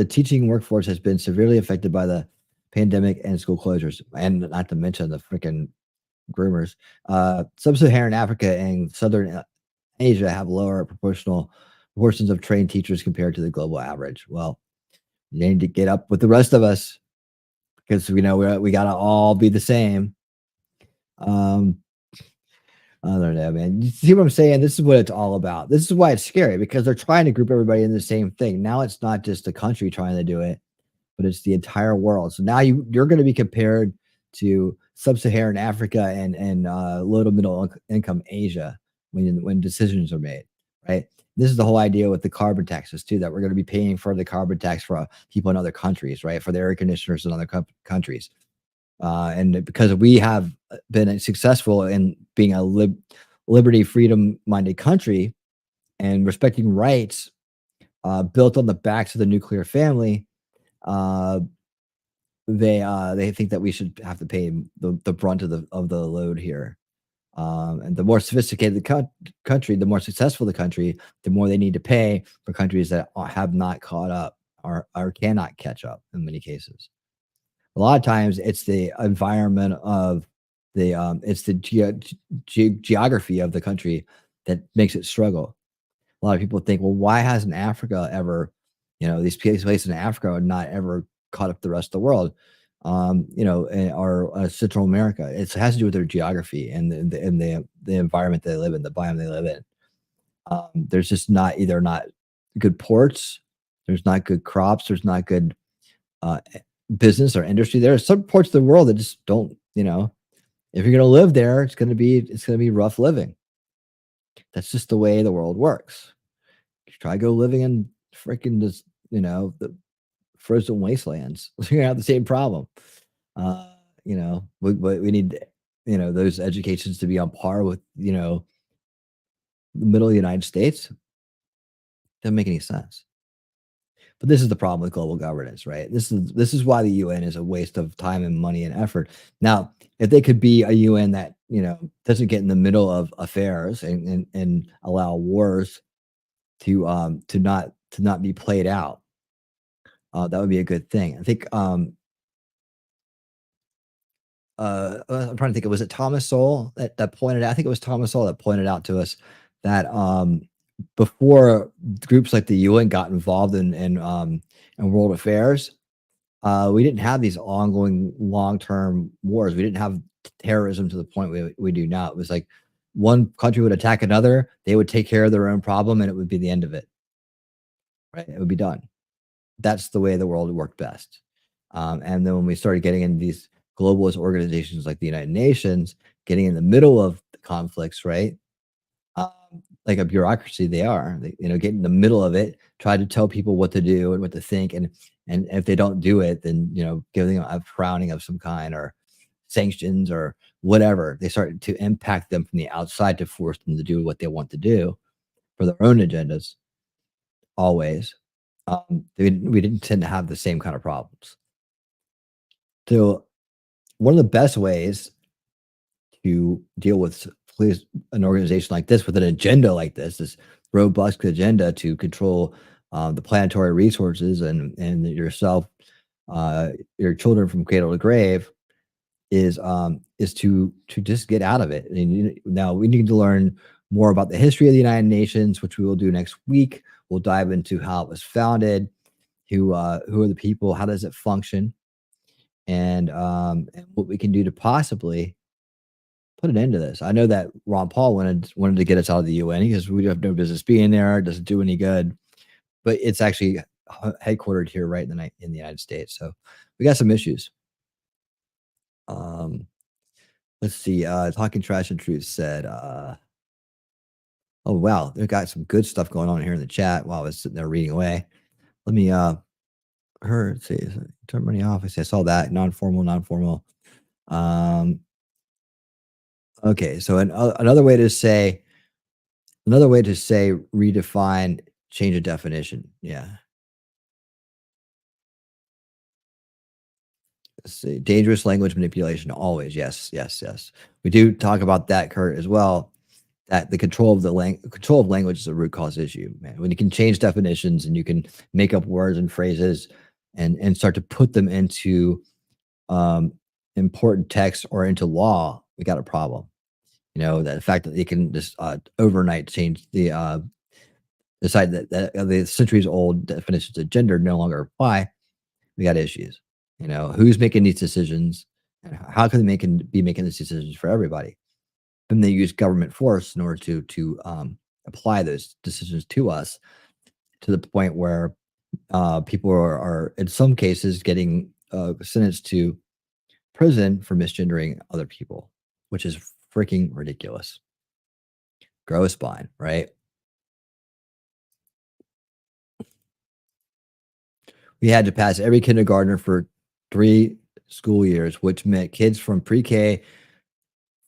S1: teaching workforce has been severely affected by the pandemic and school closures, and not to mention the freaking groomers. Sub-Saharan Africa and Southern Asia have lower proportions of trained teachers compared to the global average. Well, you need to get up with the rest of us because we gotta all be the same. I don't know, man. You see what I'm saying? This is what it's all about. This is why it's scary because they're trying to group everybody in the same thing. Now it's not just the country trying to do it, but it's the entire world. So now you're going to be compared to sub-Saharan Africa and low to middle income Asia when decisions are made, right? This is the whole idea with the carbon taxes too, that we're going to be paying for the carbon tax for people in other countries, right? For the air conditioners in other countries. And because we have been successful in being a liberty, freedom-minded country and respecting rights, built on the backs of the nuclear family, uh, they think that we should have to pay the brunt of the load here. And the more sophisticated the country, the more successful the country, the more they need to pay for countries that have not caught up or cannot catch up in many cases. A lot of times, it's the environment of it's the geography of the country that makes it struggle. A lot of people think, well, why hasn't Africa ever, these places in Africa are not ever caught up the rest of the world, or Central America. It has to do with their geography and the environment they live in, the biome they live in. There's just not good ports, there's not good crops, there's not good uh, business or industry. There are some parts of the world that just don't, if you're going to live there, it's going to be rough living. That's just the way the world works. Try go living in freaking this, the frozen wastelands. You're gonna have the same problem. We need, those educations to be on par with, the middle of the United States. Doesn't make any sense. But this is the problem with global governance, right? This is why the UN is a waste of time and money and effort. Now, if they could be a UN that, doesn't get in the middle of affairs and allow wars to not be played out, that would be a good thing. I think, I'm trying to think, was it Thomas Sowell that pointed out? I think it was Thomas Sowell that pointed out to us that, before groups like the UN got involved in world affairs, we didn't have these ongoing long-term wars. We didn't have terrorism to the point we do now. It was like one country would attack another, they would take care of their own problem, and it would be the end of it, right? It would be done. That's the way the world worked best. And then when we started getting into these globalist organizations like the United Nations, getting in the middle of the conflicts, right? Um, like a bureaucracy, they are. They, get in the middle of it, try to tell people what to do and what to think, and if they don't do it, then giving them a frowning of some kind or sanctions or whatever. They start to impact them from the outside to force them to do what they want to do for their own agendas. Always, we didn't tend to have the same kind of problems. So one of the best ways to deal with an organization like this with an agenda like this robust agenda to control the planetary resources and yourself, your children from cradle to grave, is to just get out of it. And now we need to learn more about the history of the United Nations, which we will do next week. We'll dive into how it was founded, who are the people, how does it function, and what we can do to possibly put an end to this. I know that Ron Paul wanted to get us out of the UN because we have no business being there. It doesn't do any good. But it's actually headquartered here, right in the United States. So we got some issues. Um, let's see. Talking Trash and Truth said, "Oh wow, they got some good stuff going on here in the chat." While I was sitting there reading away, let me let's see, turn money off. I saw that non-formal, non-formal. Um, okay, so another way to say redefine, change a definition. Yeah. Let's see. Dangerous language manipulation. Always. Yes. Yes. Yes. We do talk about that, Kurt, as well. That the control of language is a root cause issue, man. When you can change definitions and you can make up words and phrases and start to put them into um, important text or into law, we got a problem. That the fact that they can just overnight change decide that the centuries old definitions of gender no longer apply, we got issues. Who's making these decisions and how can they be making these decisions for everybody? Then they use government force in order to apply those decisions to us, to the point where people are in some cases getting sentenced to prison for misgendering other people, which is freaking ridiculous. Grow a spine, right? We had to pass every kindergartner for 3 school years, which meant kids from pre-K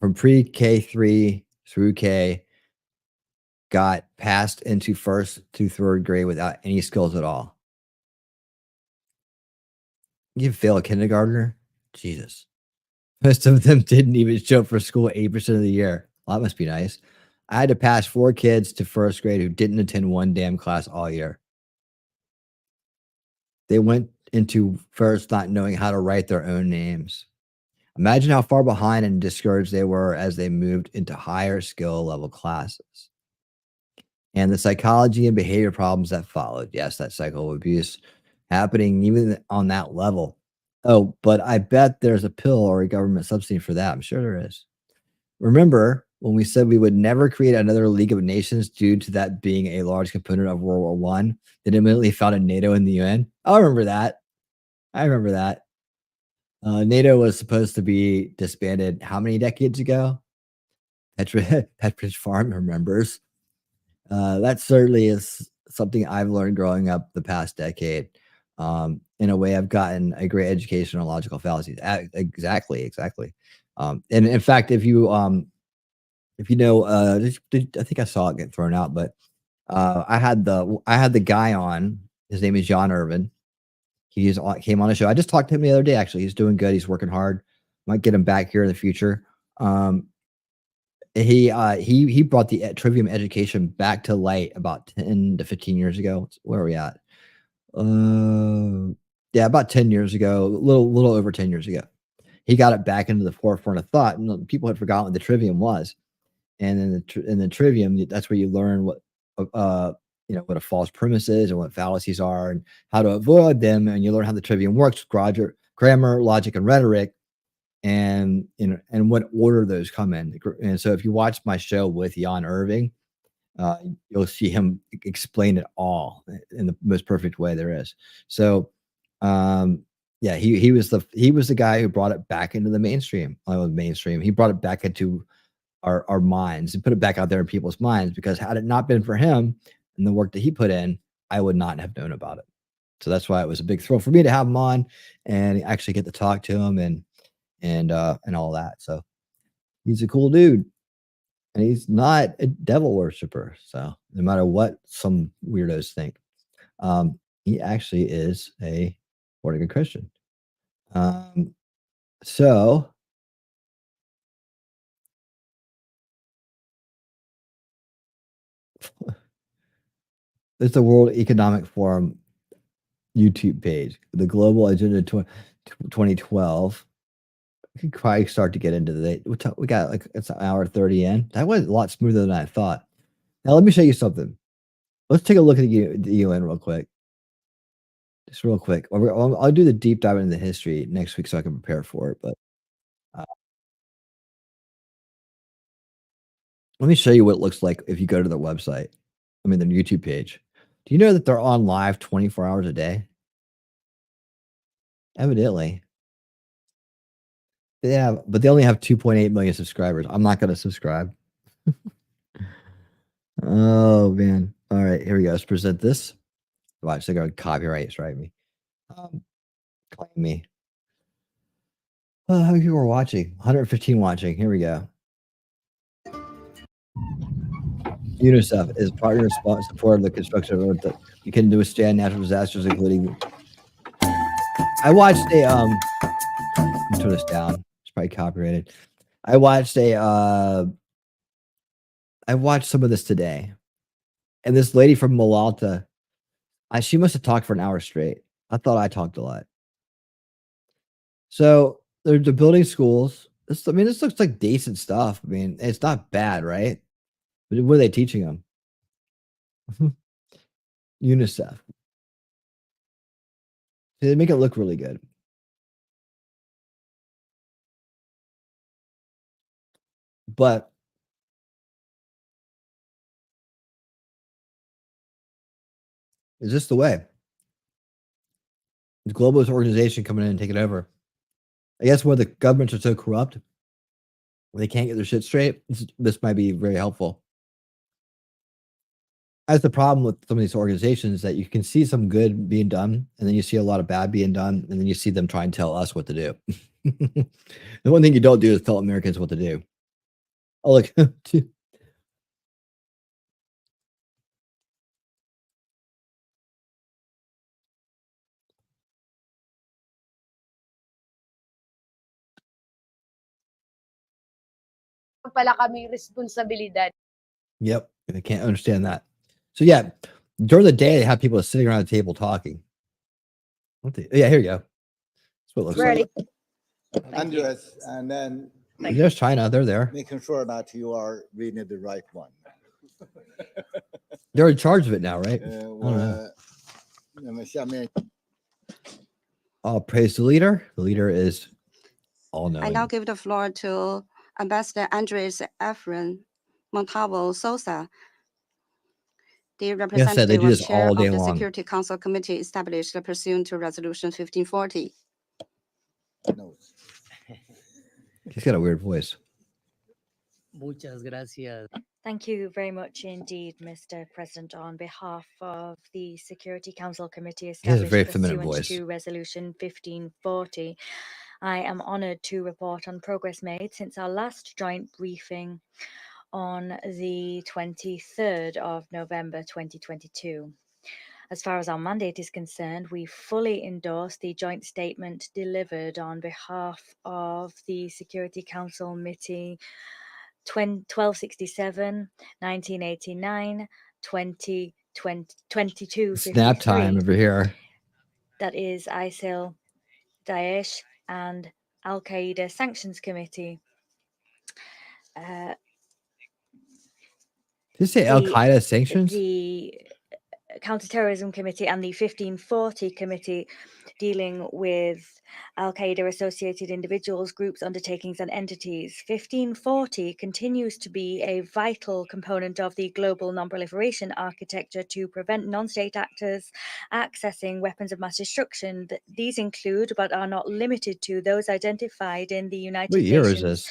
S1: 3 through K got passed into 1st to 3rd grade without any skills at all. You fail a kindergartner? Jesus. Most of them didn't even show up for school 80% of the year. Well, that must be nice. I had to pass 4 kids to 1st grade who didn't attend one damn class all year. They went into 1st not knowing how to write their own names. Imagine how far behind and discouraged they were as they moved into higher skill level classes. And the psychology and behavior problems that followed. Yes, that cycle of abuse happening even on that level. Oh, but I bet there's a pill or a government subsidy for that. I'm sure there is. Remember when we said we would never create another League of Nations due to that being a large component of World War One? That immediately founded NATO and the UN. I remember that. I remember that. NATO was supposed to be disbanded how many decades ago? Petridge Farm remembers. That certainly is something I've learned growing up the past decade. In a way, I've gotten a great education on logical fallacies. Exactly, exactly. And in fact, if you know, I think I saw it get thrown out, but I had the guy on. His name is John Irvin. Came on the show. I just talked to him the other day. Actually, he's doing good. He's working hard. Might get him back here in the future. He brought the trivium education back to light about 10 to 15 years ago. Where are we at? Yeah, about 10 years ago, little over 10 years ago. He got it back into the forefront of thought, and people had forgotten what the trivium was. And in the trivium, that's where you learn what what a false premise is and what fallacies are and how to avoid them. And you learn how the trivium works, grammar, logic, and rhetoric, and and what order those come in. And so if you watch my show with Jan Irving, uh, you'll see him explain it all in the most perfect way there is. So, yeah, he was the guy who brought it back into the mainstream. Mainstream. He brought it back into our minds and put it back out there in people's minds, because had it not been for him and the work that he put in, I would not have known about it. So that's why it was a big thrill for me to have him on and actually get to talk to him and all that. So he's a cool dude, and he's not a devil worshiper. So no matter what some weirdos think, he actually is a born again Christian. Um, so it's the World Economic Forum YouTube page, the Global Agenda 2012. We could probably start to get into the we got like it's an hour 30 in. That went a lot smoother than I thought. Now let me show you something. Let's take a look at the UN real quick. Just real quick. I'll do the deep dive into the history next week so I can prepare for it. But uh, let me show you what it looks like if you go to their website. I mean, their YouTube page. Do you know that they're on live 24 hours a day? Evidently. Yeah, but they only have 2.8 million subscribers. I'm not going to subscribe. Oh man. All right, here we go. Let's present this. Watch, they're going to copyright strike me. Um, Claim me. How many people are watching? 115 watching. Here we go. UNICEF is partner support of the construction of that you can withstand natural disasters, including. I watched a let me turn this down. It's probably copyrighted. I watched a I watched some of this today, and this lady from Malta, she must have talked for an hour straight. I thought I talked a lot. So they're building schools. This looks like decent stuff. I mean, it's not bad, right? But what are they teaching them? UNICEF. They make it look really good. But is this the way? The globalist organization coming in and taking over. I guess when the governments are so corrupt, when they can't get their shit straight, this might be very helpful. That's the problem with some of these organizations, that you can see some good being done, and then you see a lot of bad being done, and then you see them try and tell us what to do. The one thing you don't do is tell Americans what to do. Oh, look,
S3: pala kaming responsibilidad.
S1: Yep. I can't understand that. So yeah, during the day they have people sitting around the table talking. Yeah, here you go. That's what it looks
S3: Really?
S1: like.
S4: Andres, and then
S1: There's China. They're there.
S4: making sure that you are reading the right one.
S1: They're in charge of it now, right? I don't know. All praise the leader. The leader is all knowing.
S5: I now give the floor to Ambassador Andres Efren Montalvo Sosa, the representative
S1: they do
S5: of
S1: this
S5: chair
S1: all
S5: of
S1: day
S5: the
S1: long.
S5: Security Council Committee established pursuant to Resolution 1540.
S4: No.
S1: He's got a weird voice.
S6: Muchas gracias.
S7: Thank you very much indeed, Mr. President. On behalf of the Security Council Committee
S1: He has a
S7: established
S1: very feminine
S7: pursuant
S1: voice.
S7: to Resolution 1540, I am honoured to report on progress made since our last joint briefing on the 23rd of November 2022. As far as our mandate is concerned, we fully endorse the joint statement delivered on behalf of the Security Council Committee 1267, 1989, 2253.
S1: Snap time over here.
S7: That is ISIL, Daesh, and Al Qaeda Sanctions Committee.
S1: Did you say Al Qaeda sanctions?
S7: The Counterterrorism Committee and the 1540 Committee dealing with Al Qaeda associated individuals, groups, undertakings, and entities. 1540 continues to be a vital component of the global non-proliferation architecture to prevent non-state actors accessing weapons of mass destruction. These include, but are not limited to, those identified in the United
S1: What year
S7: Nations
S1: is this?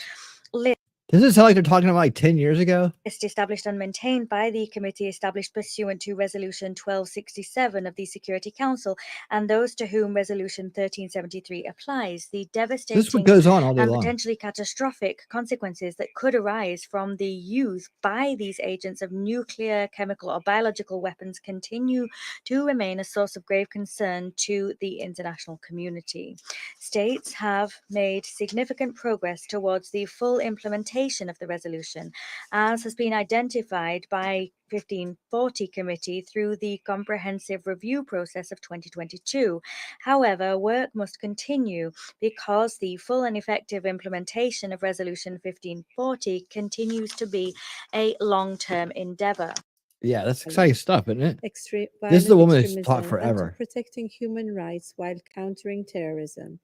S7: list.
S1: Does it sound like they're talking about like 10 years ago?
S7: Established and maintained by the committee established pursuant to Resolution 1267 of the Security Council, and those to whom Resolution 1373 applies. The devastating
S1: This is what goes on all day
S7: and
S1: long.
S7: potentially catastrophic consequences that could arise from the use by these agents of nuclear, chemical, or biological weapons continue to remain a source of grave concern to the international community. States have made significant progress towards the full implementation of the resolution, as has been identified by 1540 Committee through the comprehensive review process of 2022. However, work must continue because the full and effective implementation of Resolution 1540 continues to be a long-term endeavor.
S1: Yeah, that's exciting stuff, isn't it?
S8: This
S1: is the woman who's taught
S8: and
S1: forever.
S8: to protecting human rights while countering terrorism.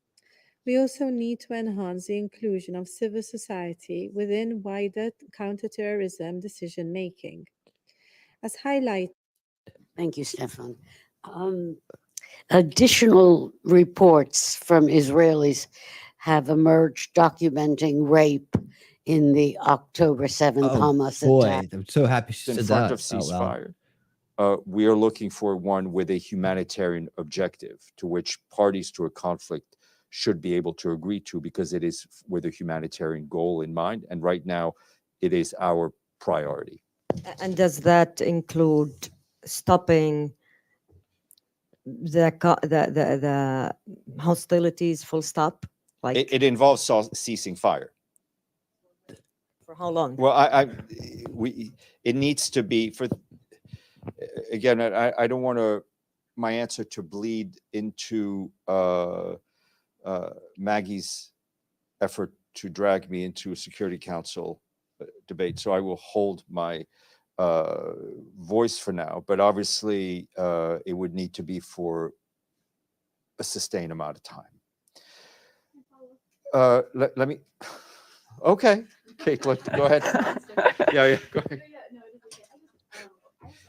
S8: We also need to enhance the inclusion of civil society within wider counterterrorism decision making. As highlighted.
S9: Thank you, Stefan. Additional reports from Israelis have emerged documenting rape in the October 7th Hamas attack.
S1: I'm so happy she
S10: in
S1: said
S10: front
S1: that
S10: of
S1: out loud.
S10: ceasefire. We are looking for one with a humanitarian objective to which parties to a conflict should be able to agree to, because it is with a humanitarian goal in mind. And right now, it is our priority.
S11: And does that include stopping the hostilities full stop? Like
S10: It involves ceasing fire.
S11: for how long?
S10: Well, it needs to be for. Again, I don't want my answer to bleed into Maggie's effort to drag me into a Security Council debate. So I will hold my voice for now, but obviously it would need to be for a sustained amount of time. Let me. Okay, Kate, go ahead. Yeah, go ahead.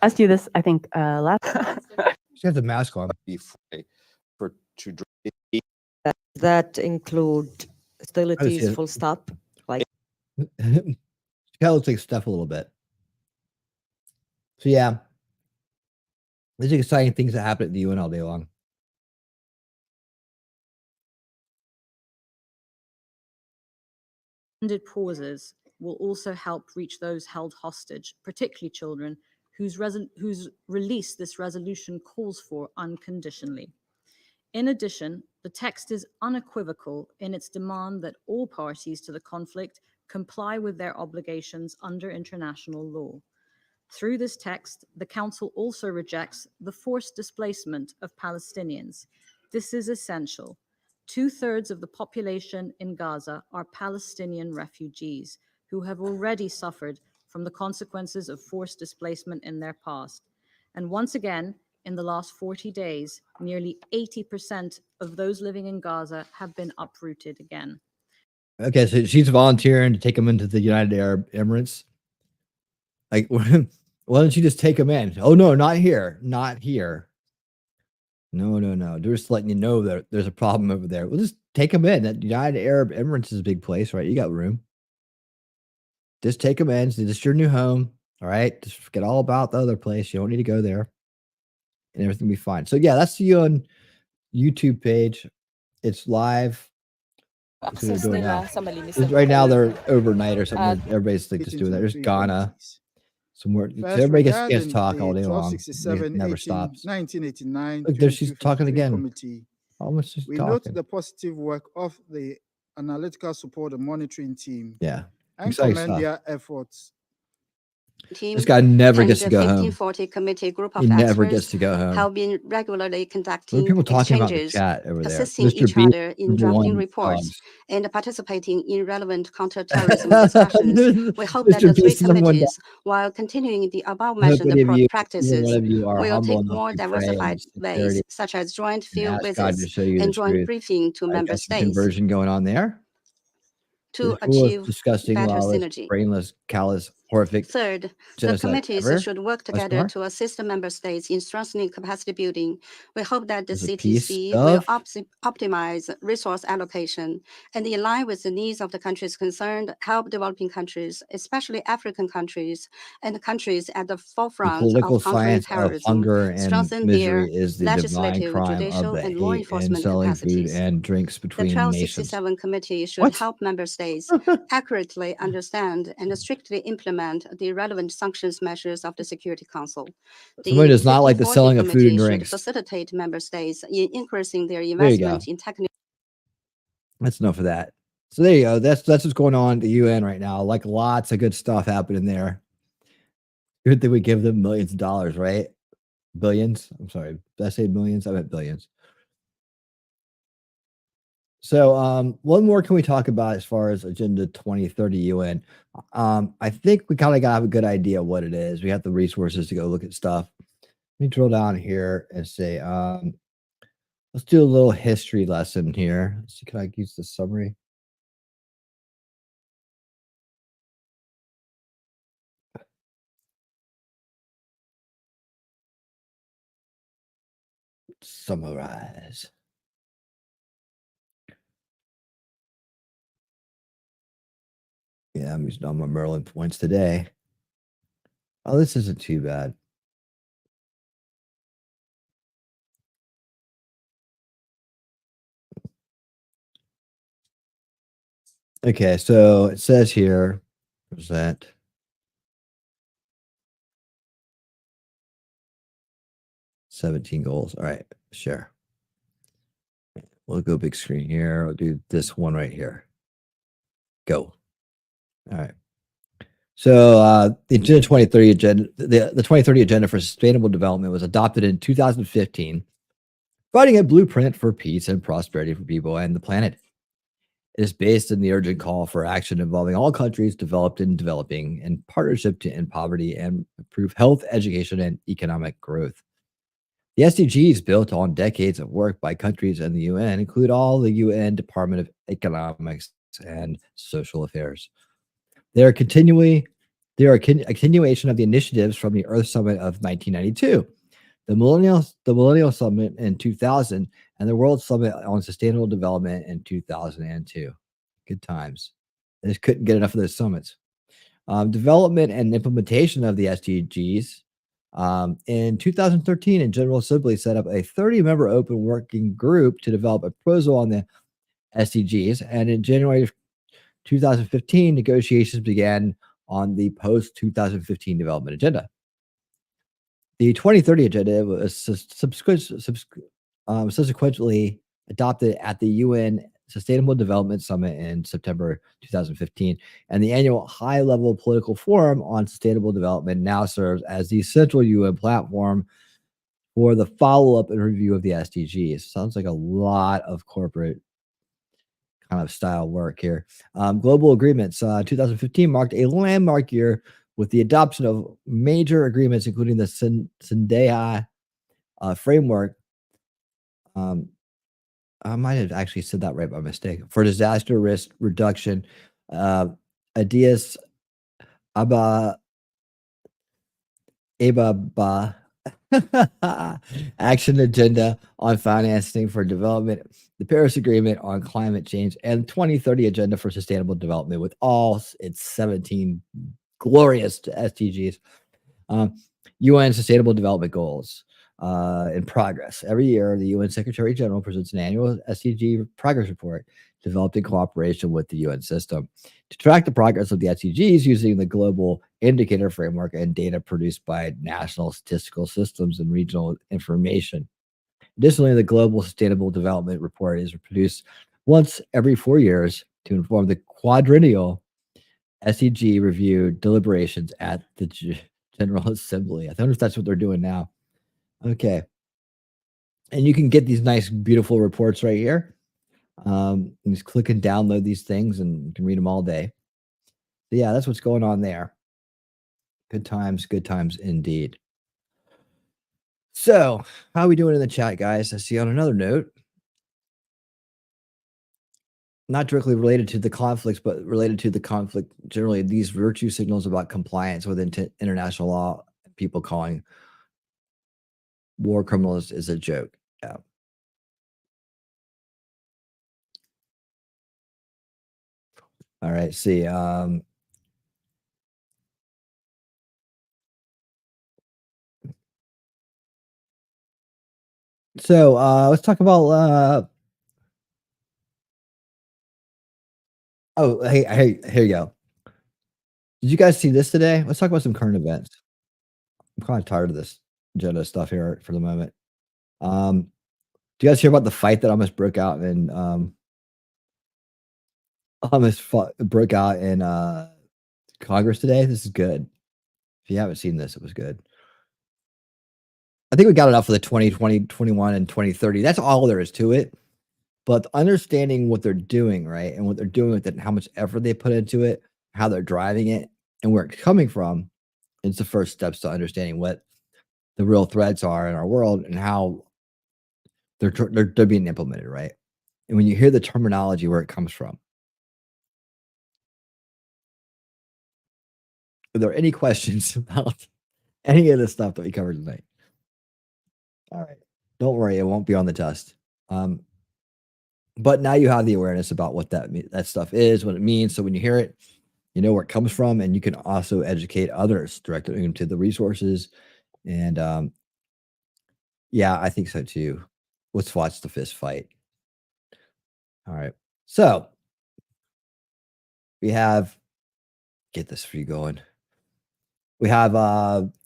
S12: Asked you this, I think, last.
S1: She has the mask on.
S11: Does that include hostilities full stop? Like
S1: she kind of looks like Steph a little bit. So yeah, these are exciting things that happen at the UN all day long.
S13: Pauses will also help reach those held hostage, particularly children, whose release this resolution calls for unconditionally. In addition, the text is unequivocal in its demand that all parties to the conflict comply with their obligations under international law. Through this text, the Council also rejects the forced displacement of Palestinians. This is essential. 2/3 of the population in Gaza are Palestinian refugees who have already suffered from the consequences of forced displacement in their past. And once again, in the last 40 days, nearly 80% of those living in Gaza have been uprooted again.
S1: Okay, so she's volunteering to take them into the United Arab Emirates. Like, why don't you just take them in? Oh, no, not here. Not here. No, no, no. They're just letting you know that there's a problem over there. We'll just take them in. That United Arab Emirates is a big place, right? You got room. Just take them in. This is your new home. All right. Just forget all about the other place. You don't need to go there. And everything will be fine. So, yeah, that's the UN YouTube page. It's live. That's what they're doing now. Right now, they're overnight or something. Everybody's like just doing that. There's Ghana. Somewhere. So everybody gets to talk all day long. It never stops.
S14: 1989
S1: Look, there she's talking again.
S14: Committee.
S1: Almost just
S14: We
S1: talking.
S14: note the positive work of the Analytical Support and Monitoring Team
S1: Yeah.
S14: and
S1: Exciting
S14: commend
S1: stuff.
S14: their efforts.
S1: This guy never
S5: and
S1: gets to
S5: the
S1: go home.
S5: 1540 committee group
S1: He
S5: of
S1: never
S5: experts
S1: gets to go home.
S5: have been regularly
S1: What are
S5: conducting
S1: people talking about in the
S5: exchanges,
S1: chat over there?
S5: assisting
S1: Mr.
S5: each
S1: B,
S5: other in
S1: number
S5: drafting
S1: one
S5: reports
S1: dogs.
S5: and participating in relevant counterterrorism discussions. We hope that
S1: Mr.
S5: the three
S1: Beast, number one dog.
S5: committees, while continuing the
S1: I hope
S5: above-mentioned
S1: any of you,
S5: practices,
S1: one of you are
S5: will
S1: humble
S5: take
S1: enough
S5: more
S1: to pray
S5: diversified
S1: and
S5: ways,
S1: sincerity
S5: such as joint
S1: and
S5: field
S1: ask God to
S5: visits
S1: show you the
S5: and joint
S1: truth.
S5: briefing to
S1: I
S5: member
S1: got some
S5: states
S1: conversion going on there.
S5: to
S1: The coolest,
S5: achieve
S1: disgusting,
S5: better
S1: lawless,
S5: synergy.
S1: brainless, callous, horrific
S5: Third, the
S1: genocide
S5: committees
S1: ever.
S5: should work
S1: Question
S5: together
S1: mark?
S5: to assist the member states in strengthening capacity building. We hope that the
S1: There's a piece
S5: CTC will
S1: of
S5: optimize resource allocation and in line with the needs of the countries concerned, help developing countries, especially African countries and countries at the
S1: the
S5: forefront
S1: political
S5: of countering
S1: science of
S5: terrorism,
S1: hunger and
S5: strengthen
S1: misery
S5: their
S1: is the divine
S5: legislative,
S1: crime of
S5: judicial,
S1: the
S5: and law
S1: hate and
S5: enforcement
S1: selling food
S5: capacities.
S1: and drinks
S5: The
S1: between nations.
S5: 1267 committee should
S1: What?
S5: help member states accurately understand and strictly implement the relevant sanctions measures of the Security Council.
S1: Somebody
S5: The
S1: does not like the
S5: 1540
S1: selling of food and
S5: committee should
S1: drinks.
S5: facilitate member states in increasing their
S1: There you go.
S5: investment in technical.
S1: That's enough of that. So there you go. That's what's going on at the UN right now. Like lots of good stuff happening there. Good that we give them millions of dollars, right? Billions. I'm sorry. Did I say millions? I meant billions. So what more can we talk about as far as Agenda 2030 UN? I think we kind of got to have a good idea of what it is. We have the resources to go look at stuff. Let me drill down here and say, let's do a little history lesson here. Let's see, can I use the summary? Summarize. Yeah, I'm using all my Merlin points today. Oh, this isn't too bad. Okay, so it says here, present. $17 goals. All right, share. We'll go big screen here. I'll do this one right here. Go. All right. So the Agenda 2030 agenda, the 2030 Agenda for Sustainable Development was adopted in 2015, providing a blueprint for peace and prosperity for people and the planet. It is based on the urgent call for action involving all countries, developed and developing, in partnership to end poverty and improve health, education, and economic growth. The SDGs, built on decades of work by countries and the UN, include all the UN Department of Economics and Social Affairs. They are a continuation of the initiatives from the Earth Summit of 1992, the Millennial Summit in 2000, and the World Summit on Sustainable Development in 2002. Good times. I just couldn't get enough of those summits. Development and implementation of the SDGs. In 2013, a General Assembly set up a 30-member open working group to develop a proposal on the SDGs, and in January of 2015, negotiations began on the post-2015 development agenda. The 2030 agenda was subsequently adopted at the UN Sustainable Development Summit in September 2015, and the annual high-level political forum on sustainable development now serves as the central UN platform for the follow-up and review of the SDGs. Sounds like a lot of corporate kind of style work here. Global agreements. 2015 marked a landmark year with the adoption of major agreements, including the Sendai framework. I might have actually said that right by mistake. For disaster risk reduction, Addis Ababa action agenda on financing for development, the Paris Agreement on climate change, and 2030 agenda for sustainable development with all its 17 glorious SDGs. UN Sustainable Development Goals in progress. Every year, the UN Secretary General presents an annual SDG progress report developed in cooperation with the UN system to track the progress of the SDGs using the global indicator framework and data produced by national statistical systems and regional information. Additionally, the Global Sustainable Development Report is produced once every 4 years to inform the quadrennial SDG review deliberations at the General Assembly. I wonder if that's what they're doing now. Okay. And you can get these nice, beautiful reports right here. You just click and download these things and you can read them all day. So yeah, that's what's going on there. Good times indeed. So, how are we doing in the chat, guys? I see on another note, not directly related to the conflicts, but related to the conflict generally, these virtue signals about compliance with international law, people calling war criminals is a joke. Yeah. All right. See. So let's talk about. Oh, hey, here you go. Did you guys see this today? Let's talk about some current events. I'm kind of tired of this agenda stuff here for the moment. Do you guys hear about the fight that almost broke out in Congress today? This is good. If you haven't seen this, it was good. I think we got enough for the 2020, 21, and 2030. That's all there is to it. But understanding what they're doing, right, and what they're doing with it, and how much effort they put into it, how they're driving it, and where it's coming from, it's the first steps to understanding what the real threats are in our world and how they're being implemented, right? And when you hear the terminology where it comes from, are there any questions about any of the stuff that we covered tonight? All right, don't worry, it won't be on the test. But now you have the awareness about what that stuff is, what it means. So when you hear it, you know where it comes from, and you can also educate others, directing them to the resources. And yeah, I think so too. Let's watch the fist fight. All right. So we have, get this for you going. We have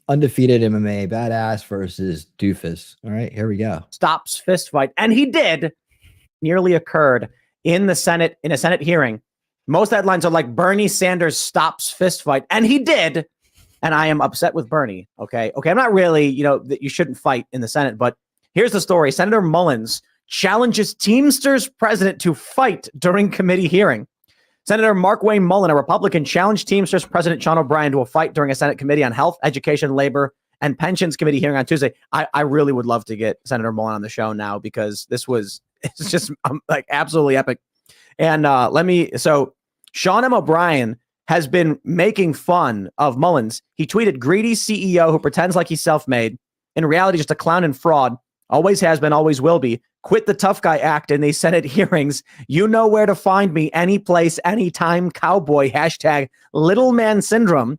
S1: undefeated MMA badass versus doofus. All right, here we go.
S15: Stops fist fight, and he did. Nearly occurred in the Senate, in a Senate hearing. Most headlines are like Bernie Sanders stops fist fight, and he did. And I am upset with Bernie. Okay. I'm not really, that you shouldn't fight in the Senate, but here's the story. Senator Mullins challenges Teamsters president to fight during committee hearing. Senator Mark Wayne Mullen, a Republican, challenged Teamsters President Sean O'Brien to a fight during a Senate Committee on Health, Education, Labor, and Pensions Committee hearing on Tuesday. I really would love to get Senator Mullen on the show now, because it's just like absolutely epic. And so Sean M. O'Brien has been making fun of Mullins. He tweeted, "Greedy CEO who pretends like he's self-made. In reality, just a clown and fraud. Always has been, always will be. Quit the tough guy act in these Senate hearings. You know where to find me. Any place, anytime. Cowboy. Hashtag little man syndrome."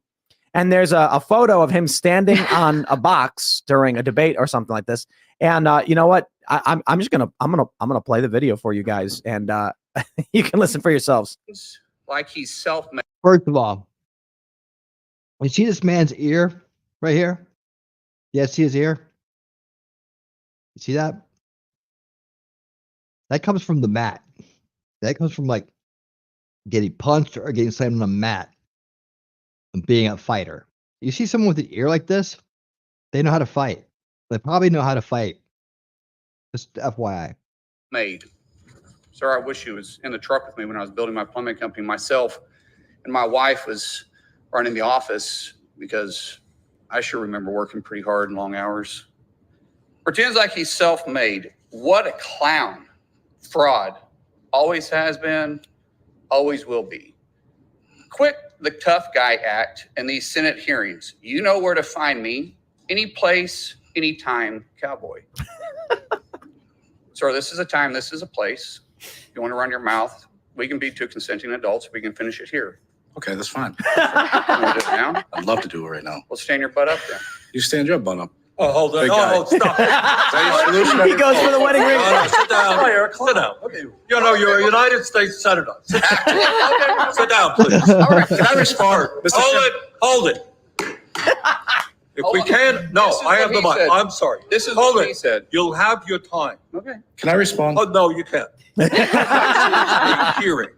S15: And there's a photo of him standing on a box during a debate or something like this. And you know what? I'm gonna play the video for you guys, and you can listen for yourselves.
S16: Like he's self-made.
S1: First of all, you see this man's ear right here? Yeah, see his ear? You see that? That comes from the mat. That comes from like getting punched or getting slammed on a mat and being a fighter. You see someone with an ear like this, they know how to fight. They probably know how to fight. Just FYI.
S16: Made. Sir, I wish you was in the truck with me when I was building my plumbing company. Myself and my wife was running the office because I sure remember working pretty hard and long hours. Pretends like he's self-made. What a clown. Fraud. Always has been, always will be. Quit the tough guy act in these Senate hearings. You know where to find me. Any place, anytime, cowboy. Sir, this is a time, this is a place. You want to run your mouth, we can be two consenting adults. We can finish it here.
S17: Okay, that's fine.
S16: You want to do it now?
S17: I'd love to do it right now.
S16: Well, stand your butt up then.
S17: You stand your butt up.
S16: Oh, hold on.
S17: Big guy.
S16: Oh, stop.
S15: He goes for the wedding ring.
S16: Sit down. Oh, Eric, sit down. Okay. You know, you're a United States Senator. Sit down. Sit down, please. All right. Can I respond? Hold it. If we can, no, I have the mic. I'm sorry. This is what he said. You'll have your time. Okay.
S17: Can I respond?
S16: Oh, no, you can't. Hearing.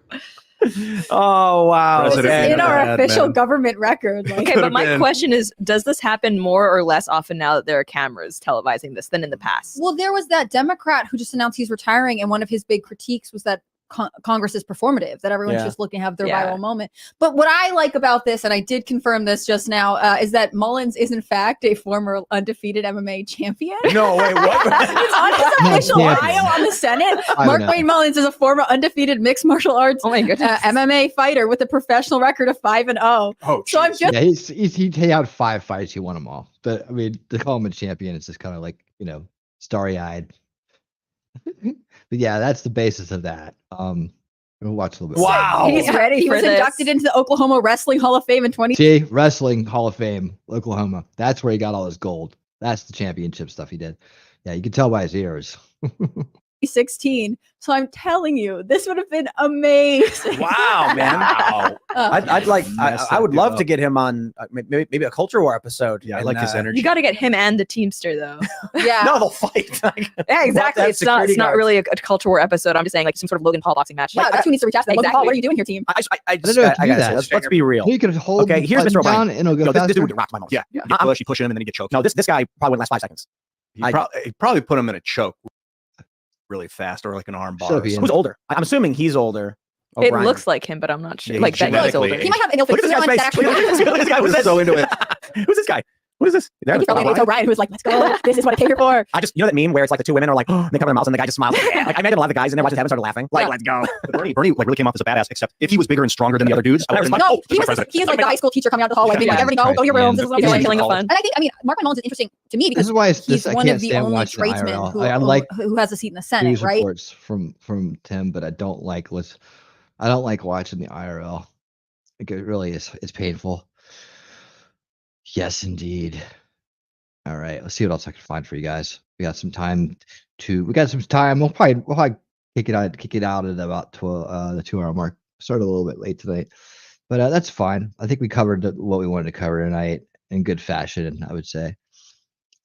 S15: Oh wow!
S18: This is in our official government record. Like.
S19: Okay, but my question is, does this happen more or less often now that there are cameras televising this than in the past?
S18: Well, there was that Democrat who just announced he's retiring, and one of his big critiques was that Congress is performative, that everyone's just looking to have their viral moment. But what I like about this, and I did confirm this just now, is that Mullins is in fact a former undefeated MMA champion.
S15: No, wait, what?
S18: It's on his official bio on the Senate. Mark Wayne Mullins is a former undefeated mixed martial arts MMA fighter with a professional record of 5-0.
S1: Oh,
S18: so I'm just
S1: he had 5 fights. He won them all. But I mean, to call him a champion is just kind of like, you know, starry-eyed. But yeah, that's the basis of that. We'll watch a little bit.
S15: Wow,
S18: he's ready. He was inducted into the Oklahoma Wrestling Hall of Fame in 20.
S1: See, Wrestling Hall of Fame, Oklahoma. That's where he got all his gold. That's the championship stuff he did. Yeah, you can tell by his ears.
S18: 2016. So I'm telling you, this would have been amazing.
S15: Wow, man! Wow. I'd like. I would love to get him on maybe a Culture War episode.
S17: Yeah, I like his energy.
S19: You got to get him and the Teamster though.
S18: Yeah.
S15: No, they'll fight.
S19: Yeah, exactly. It's not really a Culture War episode. I'm just saying like some sort of Logan Paul boxing match.
S18: Yeah, that's who needs to reach out to them. Logan Paul, what are you doing here, team?
S15: I gotta say, let's be real.
S1: You could hold.
S15: Okay, here's Mr. O'Brien.
S1: And it'll go
S15: this dude rocks my mouth.
S17: Yeah, you push him, and then you get choked.
S15: No, this guy probably wouldn't last 5 seconds.
S17: He probably put him in a choke really fast, or like an arm bar.
S15: Who's older? I'm assuming he's older.
S19: It looks like him, but I'm not sure.
S17: Yeah,
S19: like that he's older.
S18: He might have an ill
S15: Look at this guy's face. Look at this guy. Who's so into it? Who's this guy? What is this?
S18: It's O'Brien who's like, let's go. This is what I came here for.
S15: I just, you know that meme where it's like the two women are like, oh, they cover their mouths and the guy just smiles. Like, I imagine a lot of the guys in there watching his head and started laughing. Like, let's go.
S17: Bernie like really came off as a badass, except if he was bigger and stronger than the other dudes. I was like,
S18: no, he is like the high school teacher coming out the hall, like being like, everybody go to your rooms. This is what I'm doing.
S19: Killing the fun.
S18: And I think, Mark Mullins is interesting to me because
S1: this is why
S18: he's one of the only tradesmen who has a seat in the Senate, right?
S1: Reports from Tim, but I don't like watching the IRL. Like, it really is. It's painful. Yes, indeed. All right, let's see what else I can find for you guys. We got some time. We'll probably kick it out at about 12, the 2-hour mark. Started a little bit late tonight, but that's fine. I think we covered what we wanted to cover tonight in good fashion, I would say.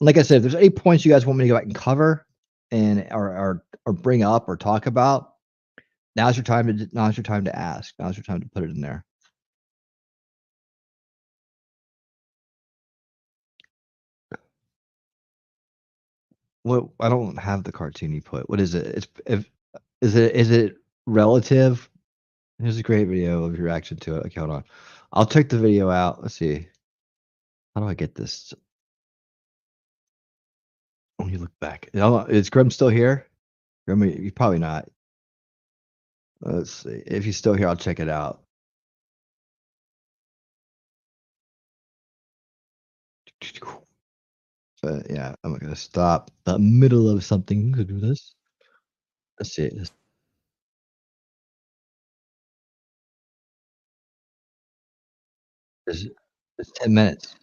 S1: Like I said, if there's any points you guys want me to go back and cover and or bring up or talk about, now's your time to ask. Now's your time to put it in there. Well, I don't have the cartoon you put. What is it? Is it relative? Here's a great video of your reaction to it. Okay, hold on. I'll check the video out. Let's see. How do I get this? When you look back, is Grim still here? Grim, you're probably not. Let's see. If he's still here, I'll check it out. But yeah, I'm not gonna stop the middle of something to do this. Let's see. It's 10 minutes.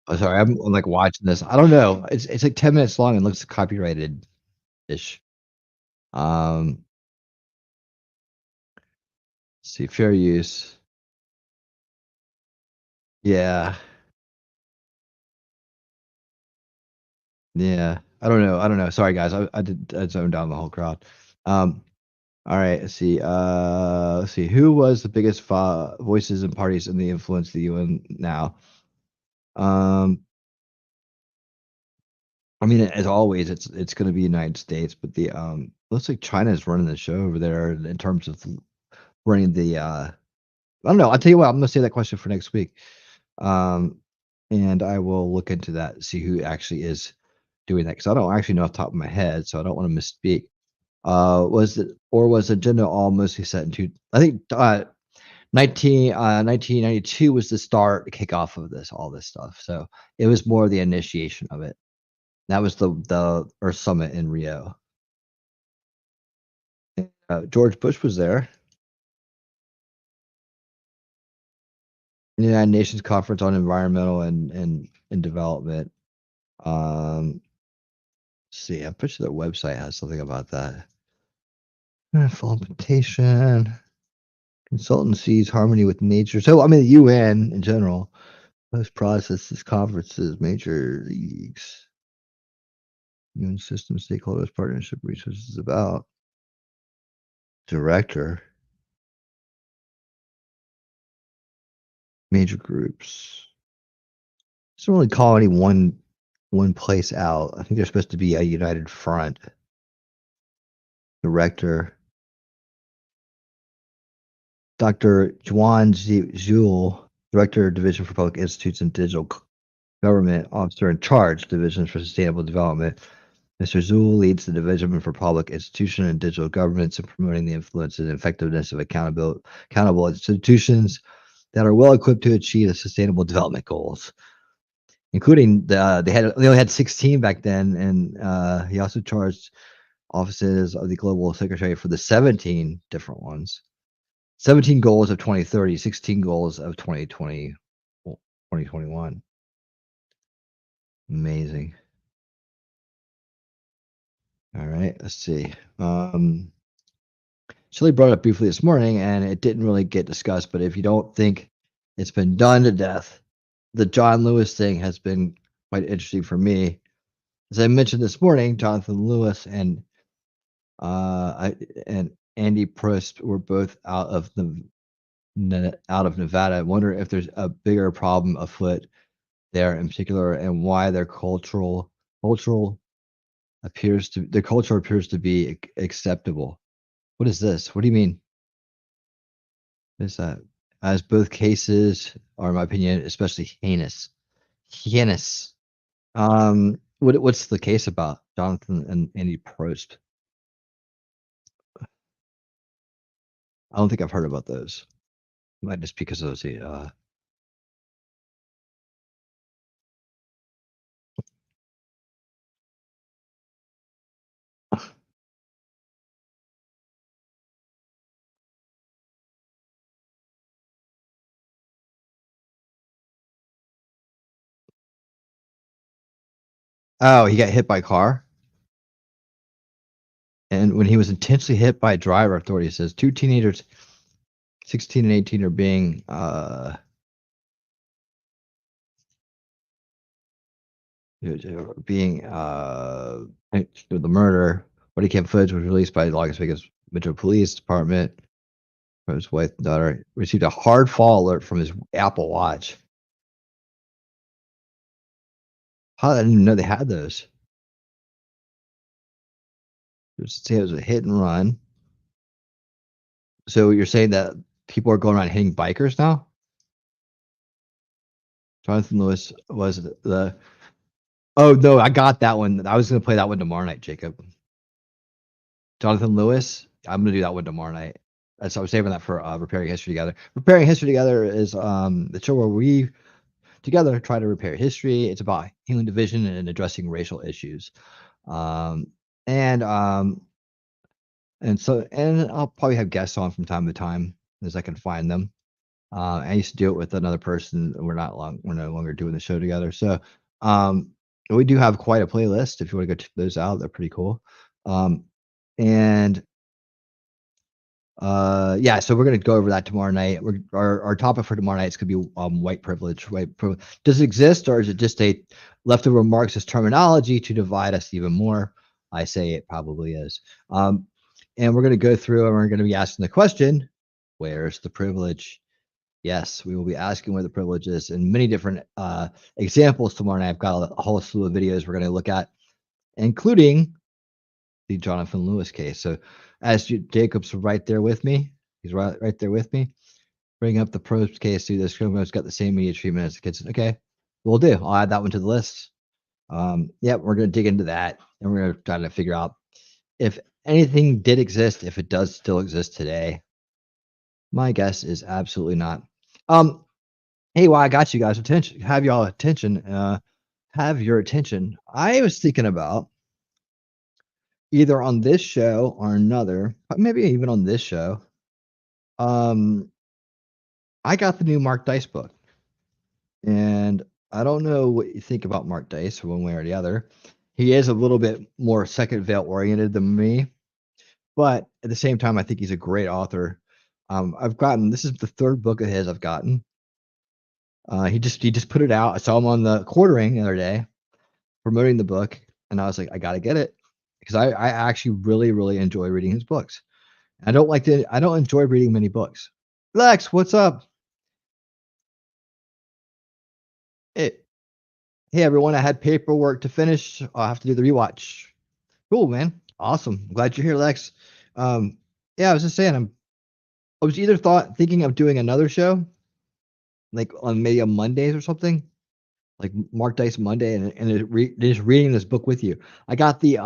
S1: Oh, sorry, I'm like watching this. I don't know. It's like 10 minutes long and looks copyrighted ish. Um, see, fair use. Yeah. Yeah. I don't know. I don't know. Sorry, guys. I zoned down the whole crowd. All right. Let's see. Let's see. Who was the biggest voices and parties in the influence of the UN now? Um, I mean, as always, it's going to be United States, but the looks like China is running the show over there in terms of running the. I don't know. I'll tell you what. I'm going to save that question for next week. And I will look into that, see who actually is doing that, because I don't actually know off the top of my head, so I don't want to misspeak. Was the agenda all mostly set into? I think 1992 was the start, the kickoff of all this stuff. So it was more the initiation of it. That was the Earth Summit in Rio. George Bush was there. The United Nations Conference on Environmental and Development. See, I'm pretty sure their website has something about that. Implementation, consultancies, harmony with nature. So, I mean, the UN in general, those processes, conferences, major leagues, UN system, stakeholders, partnership, resources about. Director, major groups. Doesn't really call any one place out. I think there's supposed to be a united front. Director, Dr. Juan Zul, Director, Division for Public Institutes and Digital Government, Officer in Charge, Division for Sustainable Development. Mr. Zul leads the Division for Public Institution and Digital Governments in promoting the influence and effectiveness of accountable institutions that are well equipped to achieve the Sustainable Development Goals, including they only had 16 back then, and he also charged offices of the Global Secretary for the 17 different ones. 17 goals of 2030, 16 goals of 2020, 2021. Amazing. All right, let's see. Chile brought it up briefly this morning, and it didn't really get discussed. But if you don't think it's been done to death, the John Lewis thing has been quite interesting for me. As I mentioned this morning, Jonathan Lewis and Andy Prost were both out of Nevada. I wonder if there's a bigger problem afoot there in particular, and why their culture appears to be acceptable. What is this? What do you mean? What is that? As both cases are, in my opinion, especially heinous. Heinous. What's the case about Jonathan and Andy Prost? I don't think I've heard about those. Might just because of the Oh, he got hit by a car? And when he was intentionally hit by a driver, authority says two teenagers, 16 and 18, are being the murder. Body cam footage was released by the Las Vegas Metro Police Department. His wife and daughter received a hard fall alert from his Apple Watch. I didn't even know they had those. It was a hit and run. So you're saying that people are going around hitting bikers now? Jonathan Lewis was the. Oh no, I got that one. I was going to play that one tomorrow night, Jacob. Jonathan Lewis. I'm going to do that one tomorrow night. So I was saving that for Repairing History Together. Repairing History Together is the show where we together try to repair history. It's about healing division and addressing racial issues. And I'll probably have guests on from time to time as I can find them. I used to do it with another person. We're no longer doing the show together. So um, we do have quite a playlist. If you want to go check those out, they're pretty cool. And yeah, so we're gonna go over that tomorrow night. Our topic for tomorrow night is gonna be white privilege. Does it exist, or is it just a leftover Marxist terminology to divide us even more? I say it probably is. And we're gonna go through and we're gonna be asking the question, where's the privilege? Yes, we will be asking where the privilege is in many different examples tomorrow night. I've got a whole slew of videos we're gonna look at, including the Jonathan Lewis case. So as Jacob's right there with me, he's right there with me. Bring up the Probst case, do this. It's got the same media treatment as the kids. Okay, we'll do. I'll add that one to the list. Yeah, we're gonna dig into that, and we're gonna try to figure out if anything did exist, if it does still exist today. My guess is absolutely not. Hey, well, I got you guys' attention. Have y'all attention. Have your attention. I was thinking about either on this show or another, maybe even on this show. I got the new Mark Dice book, and I don't know what you think about Mark Dice one way or the other. He is a little bit more second veil oriented than me, but at the same time, I think he's a great author. This is the third book of his I've gotten. He just put it out. I saw him on the Quartering the other day promoting the book, and I was like, I gotta get it because I actually really enjoy reading his books. I don't enjoy reading many books. Lex, what's up? Hey, everyone, I had paperwork to finish. I'll have to do the rewatch. Cool, man. Awesome. Glad you're here, Lex. Yeah, I was just saying, I was either thinking of doing another show, like on maybe on Mondays or something, like Mark Dice Monday, and just reading this book with you. I got the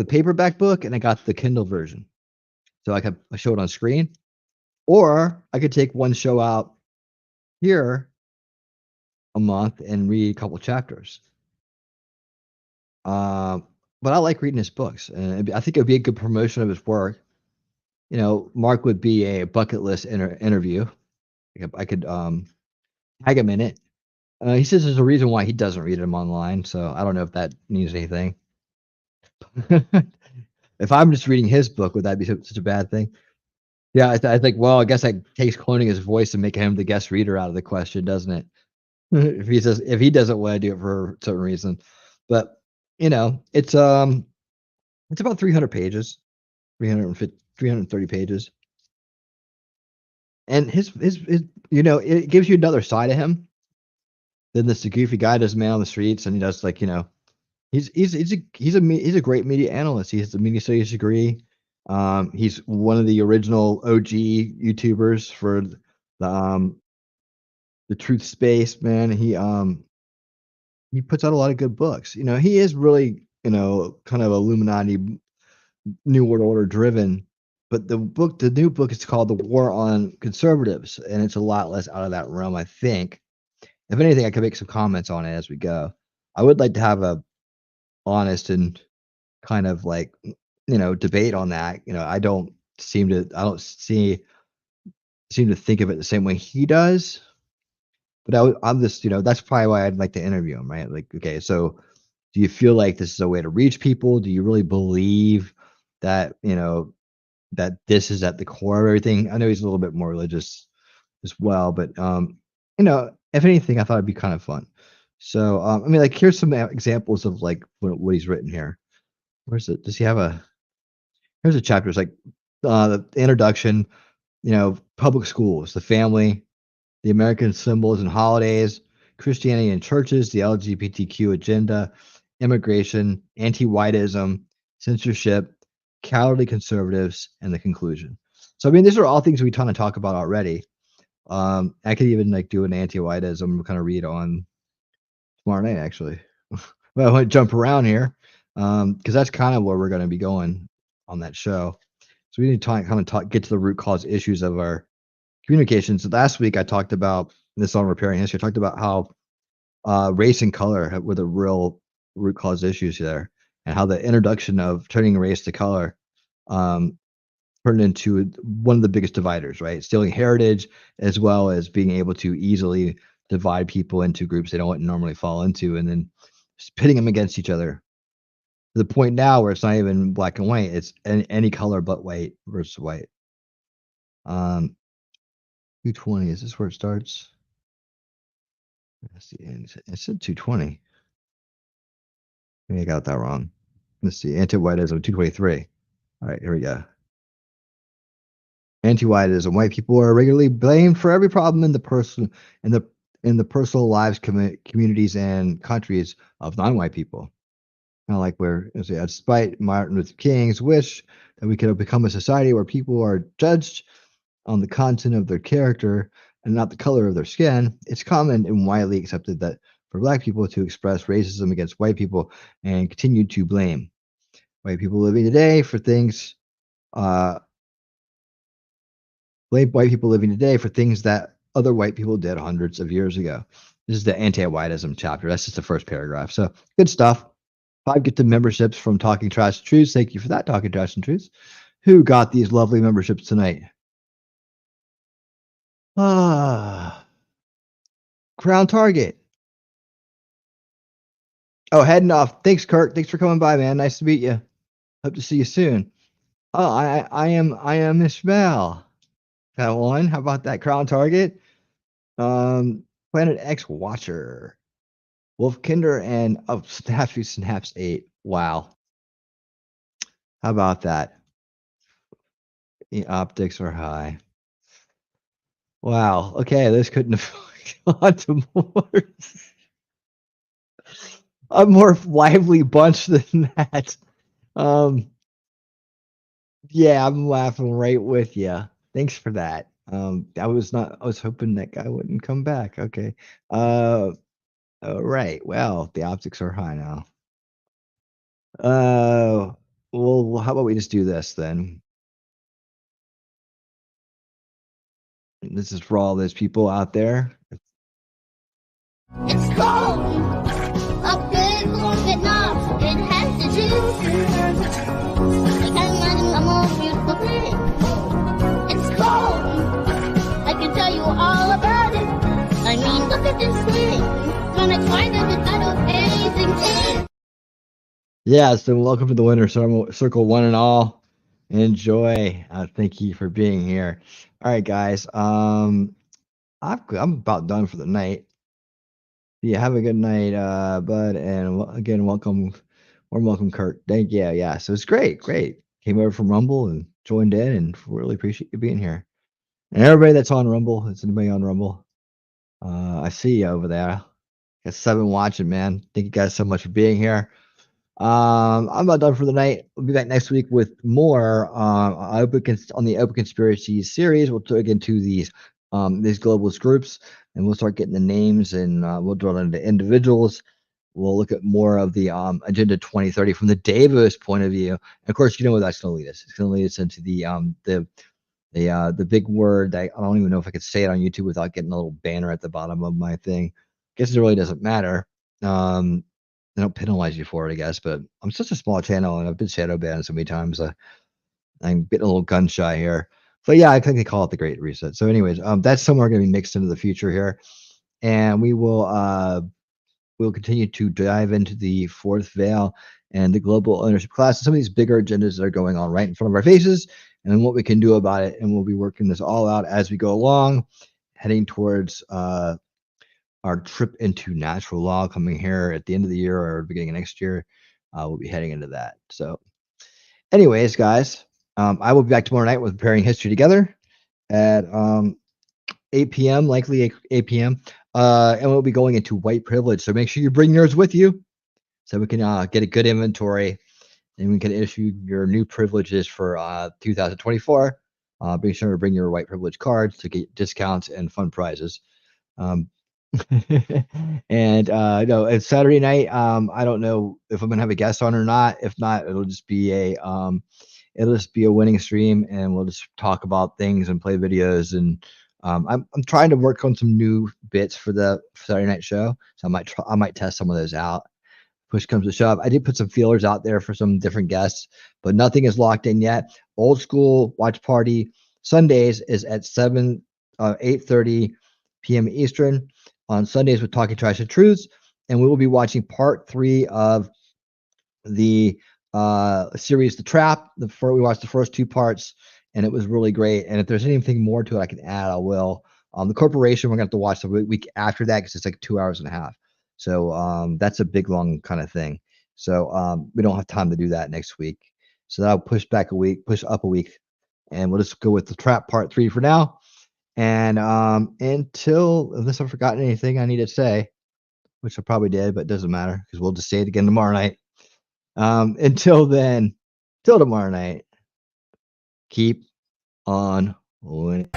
S1: paperback book and I got the Kindle version, so I could show it on screen, or I could take one show out here a month and read a couple chapters. But I like reading his books, and I think it would be a good promotion of his work. You know, Mark would be a bucket list interview. I could tag him in it. He says there's a reason why he doesn't read them online, so I don't know if that means anything. If I'm just reading his book, would that be such a bad thing? Yeah, I think. Well, I guess that takes cloning his voice and making him the guest reader out of the question, doesn't it? If he doesn't want to do it for a certain reason, but you know, it's about 300 pages, 350, 330 pages, and his you know, it gives you another side of him than this goofy guy does man on the streets, and he does like, you know, he's a great media analyst. He has a media studies degree. He's one of the original OG YouTubers for the truth space, man. He puts out a lot of good books. You know, he is really, you know, kind of Illuminati, New World Order driven. But the new book is called The War on Conservatives, and it's a lot less out of that realm, I think. If anything, I could make some comments on it as we go. I would like to have a honest and kind of like, you know, debate on that. You know, I don't seem to think of it the same way he does. But I'm just, you know, that's probably why I'd like to interview him, right? Like, okay, so do you feel like this is a way to reach people? Do you really believe that, you know, that this is at the core of everything? I know he's a little bit more religious as well, but you know, if anything, I thought it'd be kind of fun. So, I mean, like, here's some examples of like what he's written here. Where's it? Does he have a? Here's a chapter. It's like the introduction. You know, public schools, the family, the American symbols and holidays, Christianity and churches, the LGBTQ agenda, immigration, anti-whiteism, censorship, cowardly conservatives, and the conclusion. So, I mean, these are all things we kind of talk about already. I could even like do an anti-whiteism kind of read on tomorrow night, actually. Well, I want to jump around here because that's kind of where we're going to be going on that show. So we need to get to the root cause issues of our communications. Last week I talked about this on repairing history. I talked about how race and color were the real root cause issues there, and how the introduction of turning race to color turned turned into one of the biggest dividers, right? Stealing heritage, as well as being able to easily divide people into groups they don't normally fall into, and then just pitting them against each other. To the point now where it's not even black and white; it's any color but white versus white. 220, is this where it starts? Let's see. It said 220. Maybe I got that wrong. Let's see. Anti-whiteism 223. All right, here we go. Anti-whiteism. White people are regularly blamed for every problem in the personal lives, communities, and countries of non-white people. Kind of like where, despite Martin Luther King's wish that we could become a society where people are judged on the content of their character and not the color of their skin, it's common and widely accepted that for Black people to express racism against white people and continue to blame white people living today for things, blame white people living today for things that other white people did hundreds of years ago. This is the anti-whiteism chapter. That's just the first paragraph. So good stuff. 5 gifted memberships from Talking Trash and Truths. Thank you for that, Talking Trash and Truths. Who got these lovely memberships tonight? Crown Target. Oh, heading off. Thanks, Kirk. Thanks for coming by, man. Nice to meet you. Hope to see you soon. Oh, I am Ishmael. That one. How about that? Crown Target. Planet X Watcher. Wolf Kinder and Snaps 8. Wow. How about that? The optics are high. Wow. Okay, this couldn't have gone to a more lively bunch than that. Yeah, I'm laughing right with you. Thanks for that. I was hoping that guy wouldn't come back. Okay. All right. Well, the optics are high now. Well, how about we just do this then? This is for all those people out there.
S20: It's cold up in Vietnam. It has to do. I can't imagine a more beautiful thing. It's cold. I can tell you all about it. I mean, look at this thing. When I try to without anything in.
S1: Yeah, so welcome to the Winter Circle one and all. Enjoy. Thank you for being here. All right, guys. I'm about done for the night. Yeah, have a good night, bud. And again, warm welcome, Kurt. Thank you. Yeah, so it's great. Came over from Rumble and joined in, and really appreciate you being here. And everybody that's on Rumble, is anybody on Rumble? I see you over there. Got 7 watching, man. Thank you guys so much for being here. I'm about done for the night. We'll be back next week with more on the Open Conspiracies series. We'll dig into these globalist groups, and we'll start getting the names, and we'll drill into individuals. We'll look at more of the Agenda 2030 from the Davos point of view. And of course, you know what that's going to lead us. It's going to lead us into the big word that I don't even know if I could say it on YouTube without getting a little banner at the bottom of my thing. Guess it really doesn't matter. They don't penalize you for it, I guess, but I'm such a small channel and I've been shadow banned so many times. I'm getting a little gun shy here. But yeah, I think they call it the Great Reset. So anyways, that's somewhere going to be mixed into the future here. And we will we'll continue to dive into the fourth veil and the global ownership class and some of these bigger agendas that are going on right in front of our faces and then what we can do about it. And we'll be working this all out as we go along, heading towards our trip into natural law coming here at the end of the year or beginning of next year. We'll be heading into that. So anyways, guys, I will be back tomorrow night with Preparing History Together at 8 p.m., likely 8 p.m. And we'll be going into white privilege. So make sure you bring yours with you so we can get a good inventory and we can issue your new privileges for 2024. Be sure to bring your white privilege cards to get discounts and fun prizes. And no, it's Saturday night. I don't know if I'm gonna have a guest on or not. If not, it'll just be a winning stream, and we'll just talk about things and play videos. And I'm trying to work on some new bits for the Saturday night show, so I might test some of those out. push comes to shove. I did put some feelers out there for some different guests, but nothing is locked in yet. Old School Watch Party Sundays is at 8:30 p.m. Eastern. On Sundays, we're talking trash and truths, and we will be watching part 3 of the series The Trap. We watched the first 2 parts, and it was really great. And if there's anything more to it I can add, I will. The Corporation, we're gonna have to watch the week after that because it's like 2 hours and a half. So that's a big, long kind of thing. So we don't have time to do that next week. So that'll push up a week, and we'll just go with The Trap part 3 for now. And unless I've forgotten anything I need to say, which I probably did, but it doesn't matter because we'll just say it again tomorrow night. Until then, till tomorrow night, keep on winning.